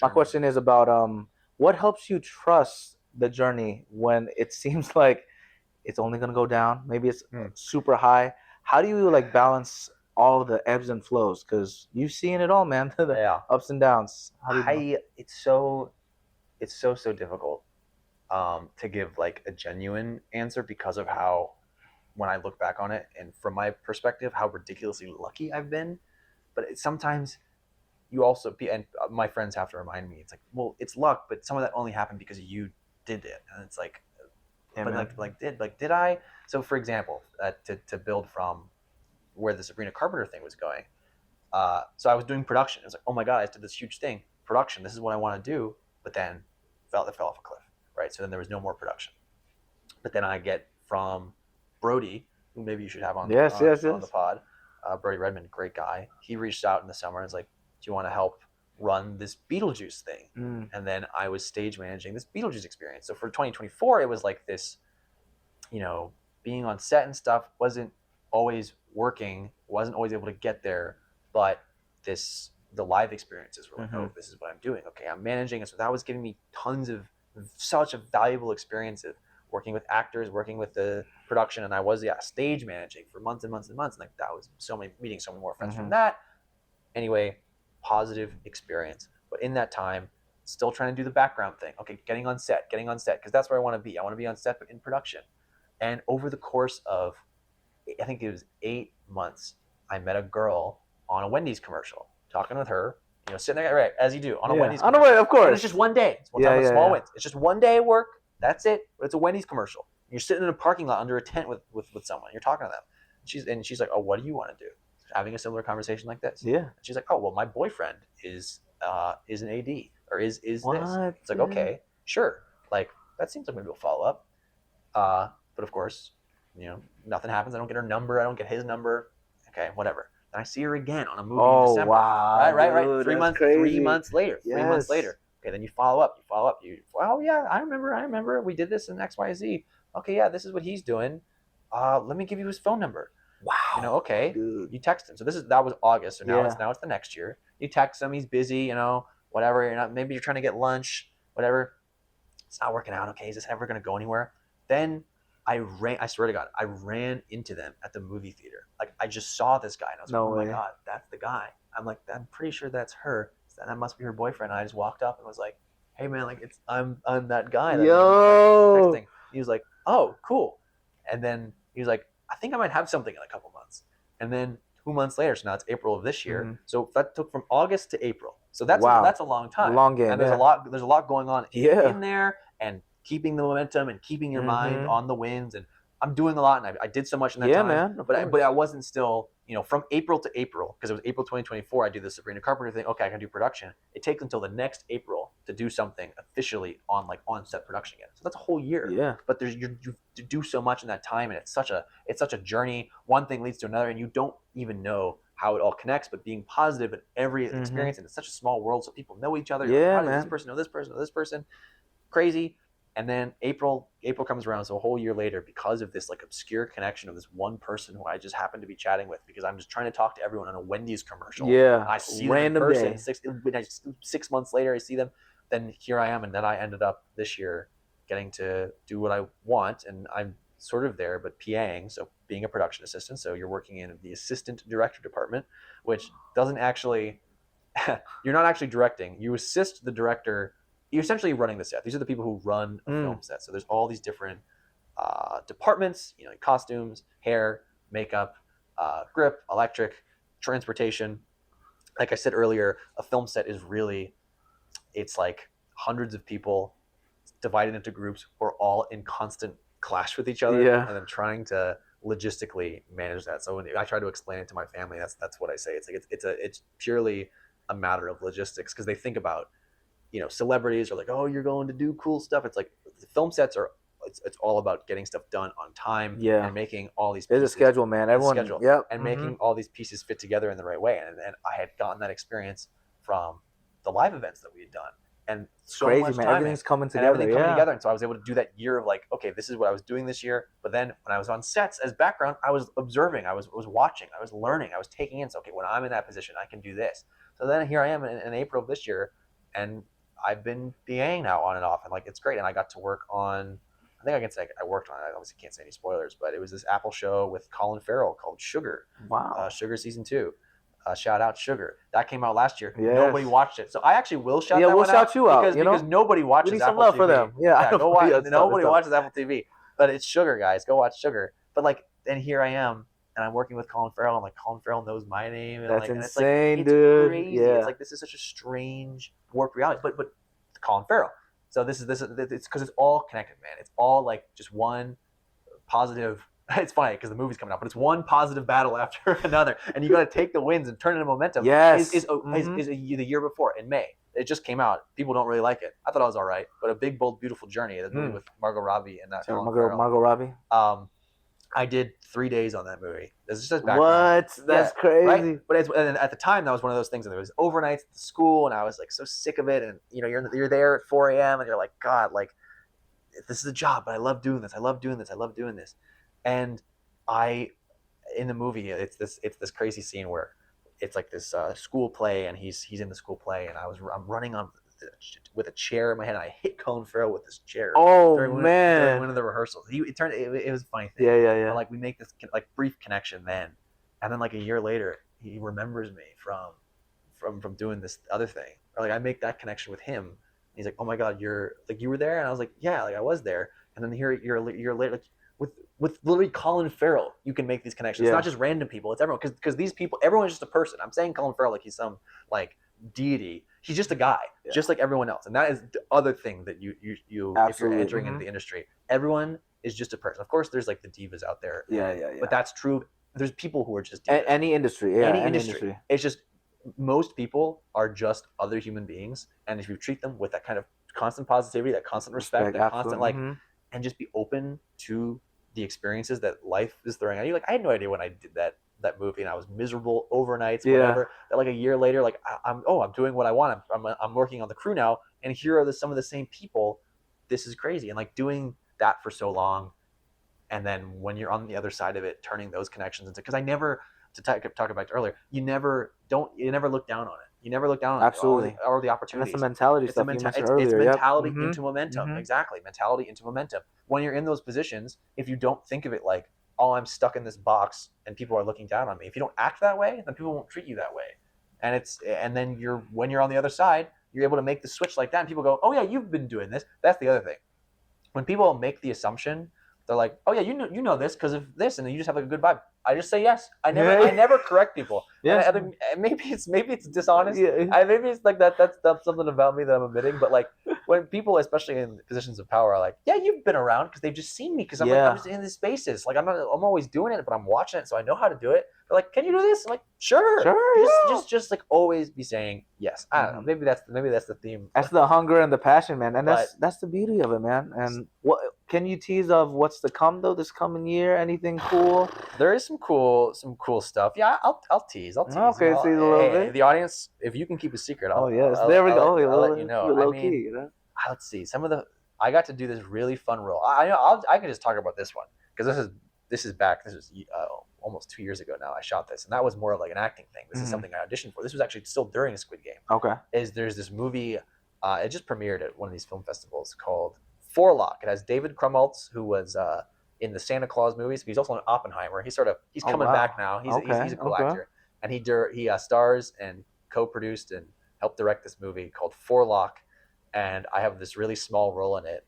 Speaker 1: My question is about what helps you trust the journey when it seems like it's only going to go down. Maybe it's super high. How do you like balance all the ebbs and flows? Because you've seen it all, man. The ups and downs. How do you know?
Speaker 2: It's so difficult to give like a genuine answer because of how, when I look back on it and from my perspective, how ridiculously lucky I've been. But sometimes you also, and my friends have to remind me, it's like, well, it's luck, but some of that only happened because you did it. And it's like, did I? So for example, to build from where the Sabrina Carpenter thing was going. So I was doing production. It was like, oh my God, I did this huge thing. Production, this is what I want to do. But then it fell off a cliff, right? So then there was no more production. But then I get from Brody, who maybe you should have on the pod, Brody Redmond, great guy. He reached out in the summer and was like, do you want to help run this Beetlejuice thing? And then I was stage managing this Beetlejuice experience. So for 2024, it was like this, being on set and stuff wasn't always working, wasn't always able to get there, but the live experiences were like, oh, this is what I'm doing. Okay, I'm managing. And so that was giving me tons of such a valuable experience of working with actors, working with the production. And I was stage managing for months and months and months. And like that was meeting so many more friends from that. Anyway, positive experience. But in that time, still trying to do the background thing. Okay, getting on set, because that's where I want to be. I want to be on set, but in production. And over the course of, I think it was 8 months, I met a girl on a Wendy's commercial, talking with her, sitting there, right, as you do, on a Wendy's commercial.
Speaker 1: On a way, of course.
Speaker 2: And it's just one day. It's one time of small wins. It's just one day at work. That's it. But it's a Wendy's commercial. You're sitting in a parking lot under a tent with someone. You're talking to them. She's like, oh, what do you want to do? Having a similar conversation like this.
Speaker 1: Yeah.
Speaker 2: And she's like, oh, well, my boyfriend is an AD or is this. It's like, okay, sure. Like, that seems like maybe we'll follow up. But of course, nothing happens. I don't get her number. I don't get his number. Okay, whatever. Then I see her again on a movie in December.
Speaker 1: Wow.
Speaker 2: Right.
Speaker 1: Dude,
Speaker 2: 3 months later.
Speaker 1: Yes.
Speaker 2: 3 months later. Okay, then you follow up. Oh yeah, I remember. We did this in XYZ. Okay, yeah, this is what he's doing. Let me give you his phone number.
Speaker 1: Wow.
Speaker 2: Okay.
Speaker 1: Dude.
Speaker 2: You text him. So that was August. So now it's the next year. You text him. He's busy. Whatever. Maybe you're trying to get lunch. Whatever. It's not working out. Okay, is this ever going to go anywhere? Then I swear to God, I ran into them at the movie theater. Like, I just saw this guy, and I was like, oh my God, that's the guy. I'm like, I'm pretty sure that's her. That must be her boyfriend. And I just walked up and was like, hey man, like I'm that guy. That texting. He was like, oh, cool. And then he was like, I think I might have something in a couple months. And then 2 months later, so now it's April of this year. So that took from August to April. So that's a long time.
Speaker 1: Long game.
Speaker 2: And there's a lot going on in there, and keeping the momentum and keeping your mind on the wins. And I'm doing a lot, and I did so much in that time.
Speaker 1: Man,
Speaker 2: but I wasn't still, from April to April, because it was April 2024, I do the Sabrina Carpenter thing. Okay, I can do production. It takes until the next April to do something officially on set production again. So that's a whole year.
Speaker 1: Yeah.
Speaker 2: But you do so much in that time, and it's such a journey. One thing leads to another, and you don't even know how it all connects. But being positive in every experience, and it's such a small world, so people know each other.
Speaker 1: Yeah,
Speaker 2: man. This person know this person, crazy. And then April comes around, so a whole year later, because of this obscure connection of this one person who I just happened to be chatting with, because I'm just trying to talk to everyone on a Wendy's commercial.
Speaker 1: Yeah,
Speaker 2: I see
Speaker 1: random
Speaker 2: them in person. 6 months later, I see them. Then here I am, and then I ended up this year getting to do what I want, and I'm sort of there, but PAing, so being a production assistant. So you're working in the assistant director department, which doesn't actually, you're not actually directing. You assist the director. You're essentially running the set. These are the people who run a film set. So there's all these different departments, like costumes, hair, makeup, grip, electric, transportation. Like I said earlier, a film set is really, it's like hundreds of people divided into groups who are all in constant clash with each other, and then trying to logistically manage that. So when I try to explain it to my family, that's what I say. It's like it's purely a matter of logistics, because they think about, celebrities are like, oh, you're going to do cool stuff. It's like the film sets are. It's all about getting stuff done on time, and making all these pieces.
Speaker 1: There's a schedule, man. Everyone,
Speaker 2: and making all these pieces fit together in the right way. And I had gotten that experience from the live events that we had done, and so
Speaker 1: crazy,
Speaker 2: much
Speaker 1: man.
Speaker 2: time
Speaker 1: Everything's coming together.
Speaker 2: And so I was able to do that year of like, okay, this is what I was doing this year. But then when I was on sets as background, I was observing, I was watching, I was learning, I was taking in. So okay, when I'm in that position, I can do this. So then here I am in April of this year, and I've been BAing now on and off, and like it's great. And I got to work on. I think I can say I worked on it. I obviously can't say any spoilers, but it was this Apple show with Colin Farrell called Sugar.
Speaker 1: Wow.
Speaker 2: Sugar season 2. Shout out Sugar. That came out last year. Yes. Nobody watched it. So I actually will shout that
Speaker 1: we'll
Speaker 2: one
Speaker 1: shout
Speaker 2: out.
Speaker 1: You out.
Speaker 2: Because nobody watches
Speaker 1: we need
Speaker 2: Apple
Speaker 1: some love
Speaker 2: TV.
Speaker 1: for them. Yeah,
Speaker 2: go watch. Nobody watches Apple TV. But it's Sugar, guys. Go watch Sugar. But like, then here I am, and I'm working with Colin Farrell. I'm like, Colin Farrell knows my name. And
Speaker 1: that's
Speaker 2: like,
Speaker 1: insane,
Speaker 2: and it's like,
Speaker 1: dude.
Speaker 2: It's crazy.
Speaker 1: Yeah.
Speaker 2: It's like, this is such a strange warped reality. But Colin Farrell. So this is it's because it's all connected, man. It's all like just one positive. It's funny because the movie's coming out, but it's one positive battle after another, and you got to take the wins and turn it into momentum.
Speaker 1: Yes,
Speaker 2: is the year before in May. It just came out. People don't really like it. I thought it was all right, but A Big Bold Beautiful Journey, the movie with Margot Robbie and that.
Speaker 1: Margot Robbie.
Speaker 2: I did 3 days on that movie. This is just background.
Speaker 1: What? That's crazy.
Speaker 2: Right? But and at the time, that was one of those things. And there was overnights at the school, and I was like so sick of it. And you're there at 4 a.m. and you're like, God, like this is a job, but I love doing this. I love doing this. I love doing this. And in the movie, it's this crazy scene where it's like this school play, and he's in the school play, and I'm running on with a chair in my hand, and I hit Colin Farrell with this chair.
Speaker 1: Oh,
Speaker 2: during one of the rehearsals. It was a funny thing.
Speaker 1: Yeah.
Speaker 2: But like we make this like brief connection then, and then like a year later, he remembers me from doing this other thing. Or like I make that connection with him. He's like, oh my God, you were there, and I was like, yeah, like I was there. And then here you're later, like with literally Colin Farrell, you can make these connections. It's not just random people; it's everyone. Because these people, everyone's just a person. I'm saying Colin Farrell like he's some like deity. He's just a guy, just like everyone else. And that is the other thing that you if you're entering into the industry, everyone is just a person. Of course, there's like the divas out there.
Speaker 1: Yeah.
Speaker 2: But that's true. There's people who are just divas.
Speaker 1: Any industry.
Speaker 2: Any industry. It's just most people are just other human beings, and if you treat them with that kind of constant positivity, that constant respect, that constant and just be open to the experiences that life is throwing at you. Like I had no idea when I did that movie, and I was miserable overnights, whatever. That like a year later, like I'm doing what I want. I'm working on the crew now, and here are some of the same people. This is crazy, and like doing that for so long, and then when you're on the other side of it, turning those connections into. Because I never, to talk about earlier, you never look down on it. You never look down on
Speaker 1: absolutely
Speaker 2: or the opportunities.
Speaker 1: And that's the mentality stuff you mentioned earlier.
Speaker 2: It's mentality into momentum. Exactly, mentality into momentum. When you're in those positions, if you don't think of it like, oh, I'm stuck in this box and people are looking down on me. If you don't act that way, then people won't treat you that way. And then when you're on the other side, you're able to make the switch like that, and people go, oh yeah, you've been doing this. That's the other thing. When people make the assumption, they're like, oh yeah, you know this because of this, and then you just have like a good vibe. I just say yes. I never correct people. Yeah. Maybe it's dishonest. Yeah. Maybe it's like that's something about me that I'm admitting. But like when people, especially in positions of power, are like, yeah, you've been around because they've just seen me because I'm just in these spaces. Like I'm always doing it, but I'm watching it, so I know how to do it. They're like, can you do this? I'm like, sure. Just like always be saying yes. I don't know. Maybe that's the theme.
Speaker 1: That's the hunger and the passion, man. And that's the beauty of it, man. And what can you tease of what's to come though this coming year? Anything cool?
Speaker 2: There is some cool stuff. Yeah, I'll tease.
Speaker 1: Okay, tease a little bit.
Speaker 2: The audience, if you can keep a secret,
Speaker 1: there we go.
Speaker 2: I'll let you know.
Speaker 1: Low key, you know?
Speaker 2: Let's see. I got to do this really fun role. I can just talk about this one because this is almost 2 years ago now. I shot this, and that was more of like an acting thing. This is something I auditioned for. This was actually still during Squid Game.
Speaker 1: Okay.
Speaker 2: There's this movie? It just premiered at one of these film festivals called Forlock. It has David Krumholtz, who was in the Santa Claus movies. He's also in Oppenheimer. He's coming back now. He's a cool actor, and he stars and co-produced and helped direct this movie called Forlock, and I have this really small role in it,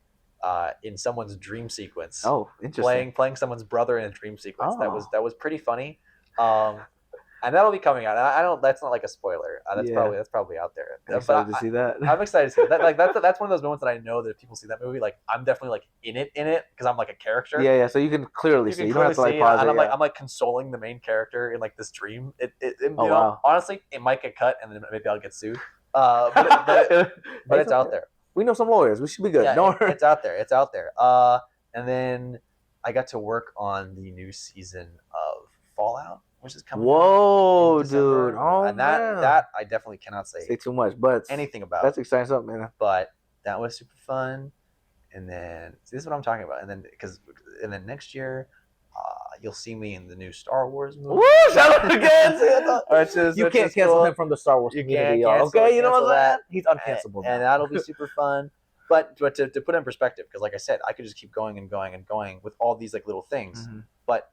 Speaker 2: in someone's dream sequence.
Speaker 1: Oh, interesting.
Speaker 2: Playing someone's brother in a dream sequence. Oh. That was pretty funny. And that'll be coming out. That's not like a spoiler. That's probably out there.
Speaker 1: I'm excited to see that.
Speaker 2: I'm excited to see that. Like that's one of those moments that I know that if people see that movie, like I'm definitely like in it because I'm like a character.
Speaker 1: Yeah. So you can clearly see. You don't have to like pause it.
Speaker 2: And I'm like consoling the main character in like this dream. Wow. Honestly, it might get cut and then maybe I'll get sued. But it's out there.
Speaker 1: We know some lawyers. We should be good.
Speaker 2: Yeah, it's out there. It's out there. And then I got to work on the new season of Fallout, which is coming.
Speaker 1: Whoa, dude! Oh,
Speaker 2: and that I definitely cannot say
Speaker 1: too much, but
Speaker 2: anything about.
Speaker 1: That's exciting stuff, man.
Speaker 2: But that was super fun. And then this is what I'm talking about. And then next year, you'll see me in the new Star Wars movie.
Speaker 1: Woo! Shout out again! You can't cancel him from the Star Wars community, okay? You know what I'm saying? He's uncancelable.
Speaker 2: And that'll be super fun. But to put it in perspective, because like I said, I could just keep going and going and going with all these like little things. Mm-hmm. But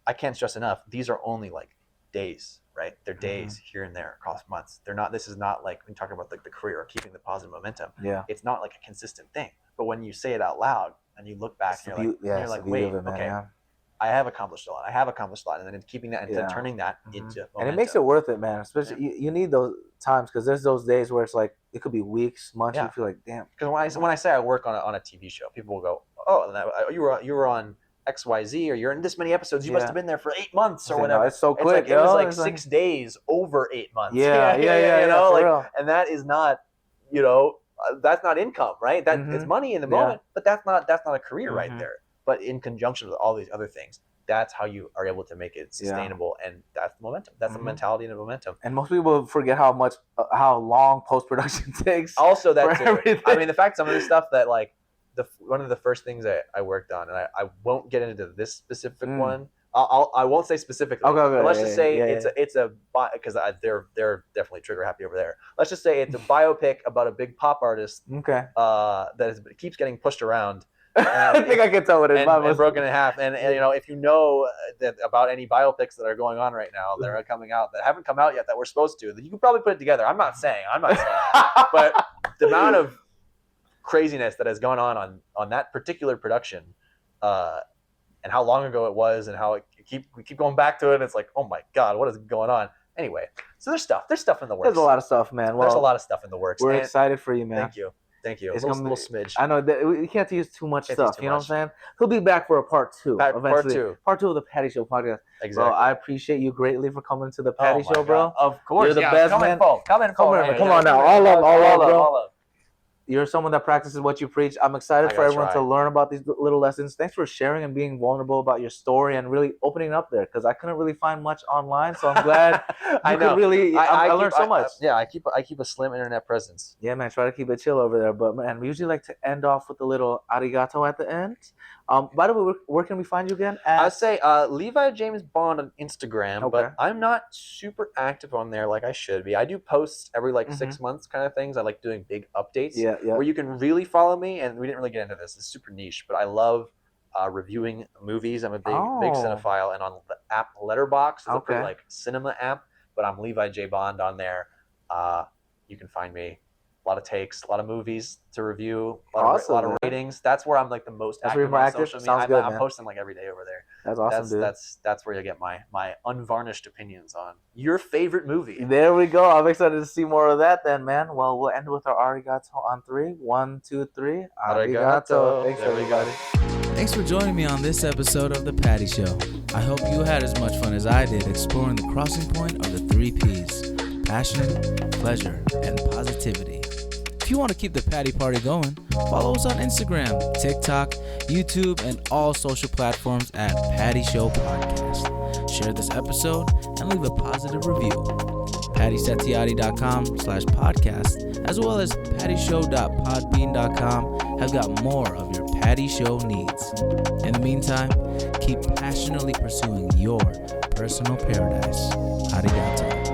Speaker 2: I can't stress enough, these are only like days, right? They're days here and there across months. This is not like when you talk about like the career or keeping the positive momentum.
Speaker 1: Yeah.
Speaker 2: It's not like a consistent thing. But when you say it out loud and you look back and you're like, wait, okay, I have accomplished a lot. And then keeping that and turning that into momentum.
Speaker 1: And it makes it worth it, man. Especially you need those times because there's those days where it's like it could be weeks, months. You feel like, damn.
Speaker 2: Because when I say I work on a TV show, people will go, oh, you were on XYZ, or you're in this many episodes. You must have been there for 8 months or whatever.
Speaker 1: No, it's so quick.
Speaker 2: It was like 6 days over 8 months.
Speaker 1: Yeah.
Speaker 2: You know, like, and that is not, that's not income, right? That it's money in the moment, but that's not a career right there. But in conjunction with all these other things, that's how you are able to make it sustainable, and that's the momentum. That's the mentality and the momentum.
Speaker 1: And most people forget how long post production takes.
Speaker 2: Also, that too. Everything. I mean, the fact some of the stuff that like one of the first things that I worked on, and I won't get into this specific one. I won't say specifically.
Speaker 1: Okay,
Speaker 2: but let's just say it's a because they're definitely trigger happy over there. Let's just say it's a biopic about a big pop artist.
Speaker 1: Okay.
Speaker 2: That keeps getting pushed around.
Speaker 1: I think I can tell what it is.
Speaker 2: And broken in half. And if you know that about any biopics that are going on right now that are coming out that haven't come out yet that we're supposed to, you could probably put it together. I'm not saying that. But the amount of craziness that has gone on that particular production, and how long ago it was, and how we keep going back to it. And it's like, oh my God, what is going on? Anyway, so there's stuff in the works.
Speaker 1: There's a lot of stuff, man.
Speaker 2: There's a lot of stuff in the works.
Speaker 1: We're excited for you, man.
Speaker 2: Thank you.
Speaker 1: It's
Speaker 2: a little smidge.
Speaker 1: I know that we can't use too much stuff. You know what I'm saying? He'll be back for a part 2 eventually. Part 2 of the Patty Show podcast.
Speaker 2: Exactly.
Speaker 1: Bro, I appreciate you greatly for coming to the Patty Show, bro.
Speaker 2: Of course.
Speaker 1: You're the best, man. Come on now. All love. You're someone that practices what you preach. I'm excited for everyone to learn about these little lessons. Thanks for sharing and being vulnerable about your story and really opening up there, because I couldn't really find much online. So I'm glad I learned so much.
Speaker 2: I keep a slim internet presence.
Speaker 1: Yeah, man. Try to keep it chill over there. But man, we usually like to end off with a little arigato at the end. By the way, where can we find you again?
Speaker 2: I'd say Levi James Bond on Instagram, but I'm not super active on there like I should be. I do posts every 6 months kind of things. I like doing big updates where you can really follow me. And we didn't really get into this. It's super niche, but I love reviewing movies. I'm a big cinephile, and on the app Letterboxd, it's a cinema app, but I'm Levi J Bond on there. You can find me. A lot of takes, a lot of movies to review, a lot of ratings. That's where I'm the most active on social media. I'm posting every day over there.
Speaker 1: That's awesome, dude.
Speaker 2: That's where you get my unvarnished opinions on your favorite movie.
Speaker 1: There we go. I'm excited to see more of that then, man. Well, we'll end with our arigato on 3. 1, 2, 3. Arigato. Thanks, everybody.
Speaker 3: Thanks for joining me on this episode of The Patty Show. I hope you had as much fun as I did exploring the crossing point of the 3 Ps: passion, pleasure, and positivity. If you want to keep the Patty Party going, follow us on Instagram, TikTok, YouTube, and all social platforms at Patty Show Podcast. Share this episode and leave a positive review. PattySatiati.com/podcast, as well as PattyShow.podbean.com have got more of your Patty Show needs. In the meantime, keep passionately pursuing your personal paradise. Arigato.